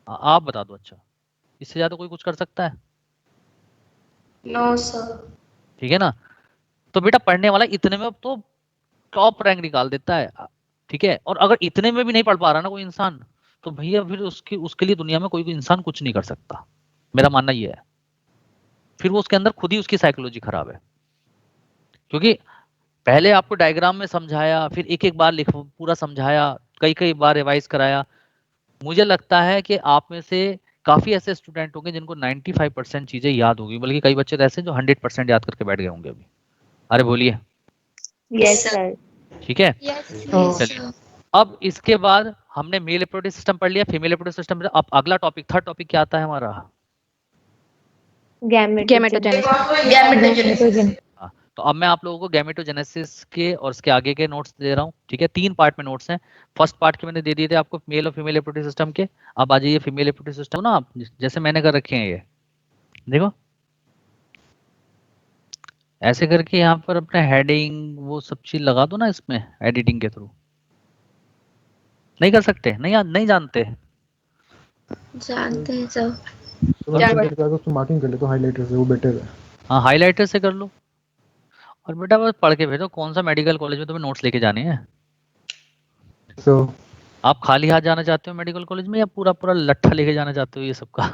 Speaker 2: आप बता दो। अच्छा, इससे ज्यादा कोई कुछ कर सकता है?
Speaker 9: No sir.
Speaker 2: ठीक है ना? तो बेटा, पढ़ने वाला इतने में तो टॉप रैंक निकाल देता है। ठीक है। और अगर इतने में भी नहीं पढ़ पा रहा ना कोई इंसान, तो भैया फिर उसके लिए दुनिया में कोई इंसान कुछ नहीं कर सकता। मेरा मानना ये है। फिर वो उसके अंदर खुद ही उसकी साइकोलॉजी खराब है, क्योंकि पहले आपको डायग्राम में समझाया, फिर एक एक बार लिख पूरा समझाया, कई कई बार रिवाइज कराया। मुझे लगता है कि आप में से काफी ऐसे स्टूडेंट होंगे जिनको 95% चीजें याद होगी, बल्कि कई बच्चे तो ऐसे जो 100% याद करके बैठ गए होंगे अभी। अरे बोलिए।
Speaker 7: Yes sir.
Speaker 2: ठीक है।
Speaker 9: यस
Speaker 2: चलिए,
Speaker 9: सर।
Speaker 2: अब इसके बाद हमने मेल रिप्रोडक्टिव सिस्टम पढ़ लिया, फीमेल रिप्रोडक्टिव सिस्टम। अब अगला टॉपिक, थर्ड टॉपिक क्या आता है हमारा?
Speaker 3: Gametogenesis।
Speaker 8: गैमेटोजेनेसिस।
Speaker 2: हाँ, तो अब मैं आप लोगों को गैमेटोजेनेसिस के और उसके आगे के नोट्स दे रहा हूँ। ठीक है। 3 पार्ट में नोट्स हैं। फर्स्ट पार्ट के मैंने दे दिए थे आपको, मेल और फीमेल रिप्रोडक्टिव सिस्टम के। अब आ जाइए फीमेल रिप्रोडक्टिव सिस्टम ना, आप जैसे मैंने कर रखे हैं, ये देखो ऐसे करके यहाँ पर अपने हेडिंग वो सब चीज लगा दो ना इसमें एडिटिंग के थ्रू। नहीं कर सकते? नहीं जानते?
Speaker 9: जानते हैं सर।
Speaker 4: तो मार्किंग कर ले तो हाइलाइटर से वो बेटर है।
Speaker 2: हाँ, हाईलाइटर से कर लो। और बेटा बस पढ़ के भेजो। कौन सा मेडिकल कॉलेज में तुम्हें नोट्स लेके जाने हैं? आप खाली हाथ जाना चाहते हो मेडिकल कॉलेज में, या पूरा पूरा लट्ठा लेके जाना चाहते हो ये सबका?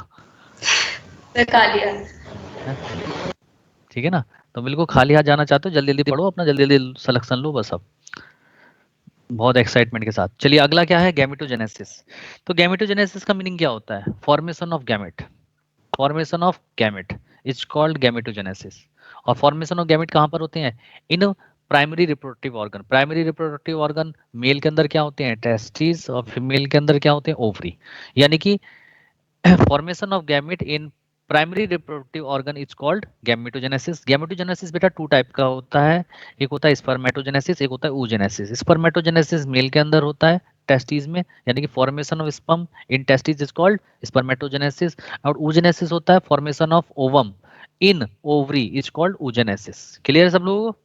Speaker 2: ठीक है ना? तो बिल्कुल खाली हाथ जाना चाहते हो, जल्दी जल्दी पढ़ो अपना, जल्दी जल्दी सिलेक्शन लो बस। अब बहुत एक्साइटमेंट के साथ चलिए, अगला क्या है? गैमेटोजेनेसिस। तो गैमेटोजेनेसिस का मीनिंग क्या होता है? Formation of gamete. Formation of gamete is called gametogenesis. और फॉर्मेशन ऑफ गैमेट कहाँ पर होते हैं? In primary reproductive organ. Primary reproductive organ male के अंदर क्या होते हैं? टेस्टिस। और फीमेल के अंदर क्या होते हैं? ओवरी। यानी कि formation of gamete in primary reproductive organ is called gametogenesis. Gametogenesis बेटा 2 टाइप का होता है। एक होता है स्पर्मेटोजेनेसिस, एक होता है oogenesis। स्पर्मेटोजेनेसिस मेल के अंदर होता है टेस्टिस में, यानी कि formation of sperm in testis is called spermatogenesis. और oogenesis होता है formation of ovum in ovary is called oogenesis। Clear है सब लोगों को?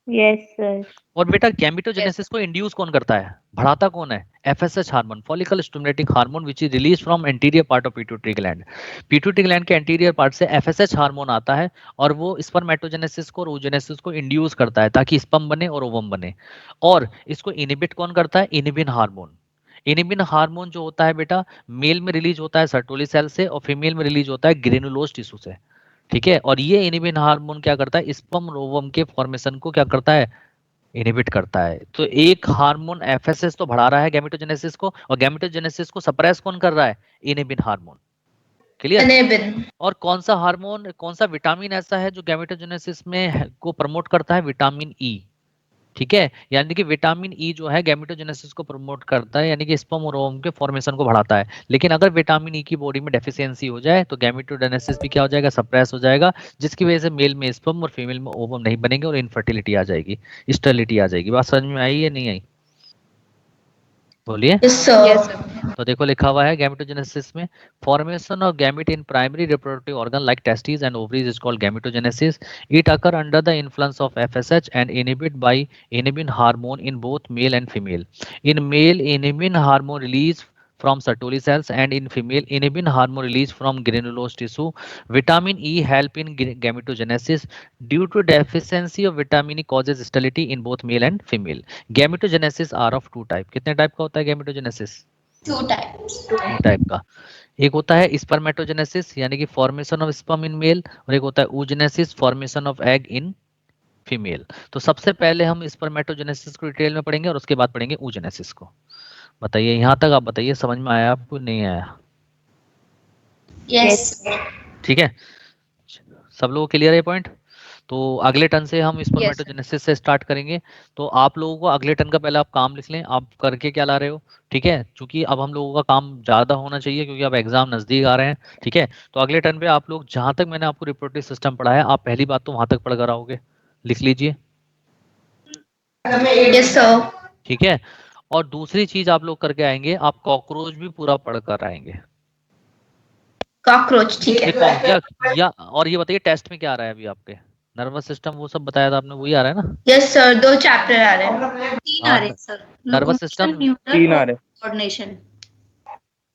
Speaker 7: Yes sir.
Speaker 2: और बेटा गैमेटोजेनेसिस को इंड्यूस कौन करता है? बढ़ाता कौन है? FSH hormone, follicle stimulating hormone, which is release from anterior part of pituitary gland. Pituitary gland के एंटीरियर पार्ट से FSH हार्मोन आता है, और वो स्पर्मेटोजेनेसिस को और oogenesis को इंड्यूस करता है ताकि स्पर्म बने और ओवम बने। और इसको इनहिबिट कौन करता है? Inhibin hormone. इनहिबिन हार्मोन जो होता है बेटा, मेल में रिलीज होता है सर्टोली सेल से, और फीमेल में रिलीज होता है ग्रेनुलोज टिश्यू से। ठीक है। और ये इनहिबिन हार्मोन क्या करता है? स्पर्म और ओवम के फॉर्मेशन को क्या करता है? इनहिबिट करता है। तो एक हार्मोन एफएसएस तो बढ़ा रहा है गैमेटोजेनेसिस को, और गैमेटोजेनेसिस को सप्रेस कौन कर रहा है? Inhibin hormone. क्लियर?
Speaker 8: इनहिबिन।
Speaker 2: और कौन सा हार्मोन, कौन सा विटामिन ऐसा है जो गैमेटोजेनेसिस में को प्रमोट करता है? Vitamin E. ठीक है, यानी कि विटामिन ई जो है गैमेटोजेनेसिस को प्रमोट करता है, यानी कि स्पर्म और ओवम के फॉर्मेशन को बढ़ाता है। लेकिन अगर विटामिन ई की बॉडी में डेफिशिएंसी हो जाए तो गैमेटोजेनेसिस भी क्या हो जाएगा, सप्रेस हो जाएगा, जिसकी वजह से मेल में स्पर्म और फीमेल में ओवम नहीं बनेंगे और इनफर्टिलिटी आ जाएगी, स्टेरिलिटी आ जाएगी। बात समझ में आई या नहीं आई? बोलिए।
Speaker 8: Yes, sir.
Speaker 3: Yes, sir.
Speaker 2: तो देखो लिखा हुआ है गैमेटोजेनेसिस में formation of gamete in primary reproductive organ like testis and ovaries is called gametogenesis. It occur under the influence of FSH and inhibited by inhibin hormone in both male and female. In male, inhibin hormone release from Sertoli cells, and in female, inhibin hormone release from granulose tissue. Vitamin E help in gametogenesis. Due to deficiency of vitamin E causes sterility in both male and female. Gametogenesis are of two type. कितने type का होता है gametogenesis?
Speaker 8: 2 types.
Speaker 2: Type का। एक होता है spermatogenesis यानी कि formation of sperm in male, और एक होता है oogenesis, formation of egg in female. तो सबसे पहले हम स्पर्मेटोजेनेसिस को डिटेल में पढ़ेंगे और उसके बाद पढ़ेंगे oogenesis को। बताइए यहाँ तक, आप बताइए समझ में आया आपको, नहीं आया?
Speaker 8: Yes, sir.
Speaker 2: ठीक है, सब लोगों को क्लियर है पॉइंट? तो अगले टर्न से हम स्पर्मेटोजेनेसिस से स्टार्ट करेंगे। तो आप लोगों को अगले टर्न का पहले आप काम लिख लें, आप करके क्या ला रहे हो, ठीक है, क्योंकि अब हम लोगों का काम ज्यादा होना चाहिए क्योंकि अब एग्जाम नजदीक आ रहे हैं, ठीक है। तो अगले टर्न पे आप लोग जहां तक मैंने आपको रिप्रोडक्टिव सिस्टम पढ़ाया, आप पहली बात तो वहां तक पढ़ कर आओगे, लिख लीजिए,
Speaker 8: Yes, sir.
Speaker 2: ठीक है। और दूसरी चीज आप लोग करके आएंगे, आप कॉकरोच भी पूरा पढ़ कर आएंगे।
Speaker 8: Cockroach, ठीक है.
Speaker 2: या और ये बताइए टेस्ट में क्या आ रहा है अभी आपके? नर्वस सिस्टम वो सब बताया था आपने, वही आ रहा है ना?
Speaker 8: Yes, sir. 2 चैप्टर आ रहे हैं.
Speaker 1: 3 आ रहे हैं सर।
Speaker 2: नर्वस सिस्टम
Speaker 6: 3 आ रहे.
Speaker 1: कोऑर्डिनेशन।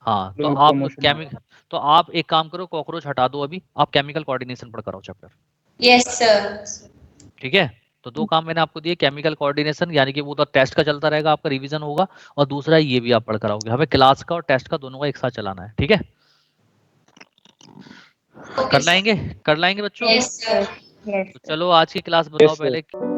Speaker 2: हाँ, तो
Speaker 6: Locomotion.
Speaker 2: आप एक काम करो, कॉकरोच हटा दो, अभी आप केमिकल कोऑर्डिनेशन पढ़ कर आओ चैप्टर,
Speaker 8: Yes, sir.
Speaker 2: ठीक है। तो 2 काम मैंने आपको दिए, केमिकल कोऑर्डिनेशन यानी कि वो तो टेस्ट का चलता रहेगा, आपका रिवीजन होगा, और दूसरा ये भी आप पढ़ कर आओगे। हमें क्लास का और टेस्ट का दोनों का एक साथ चलाना है, ठीक है। कर लाएंगे बच्चों?
Speaker 8: Yes, sir.
Speaker 3: Yes.
Speaker 2: तो चलो आज की क्लास बताओ
Speaker 6: Yes, sir.
Speaker 2: पहले।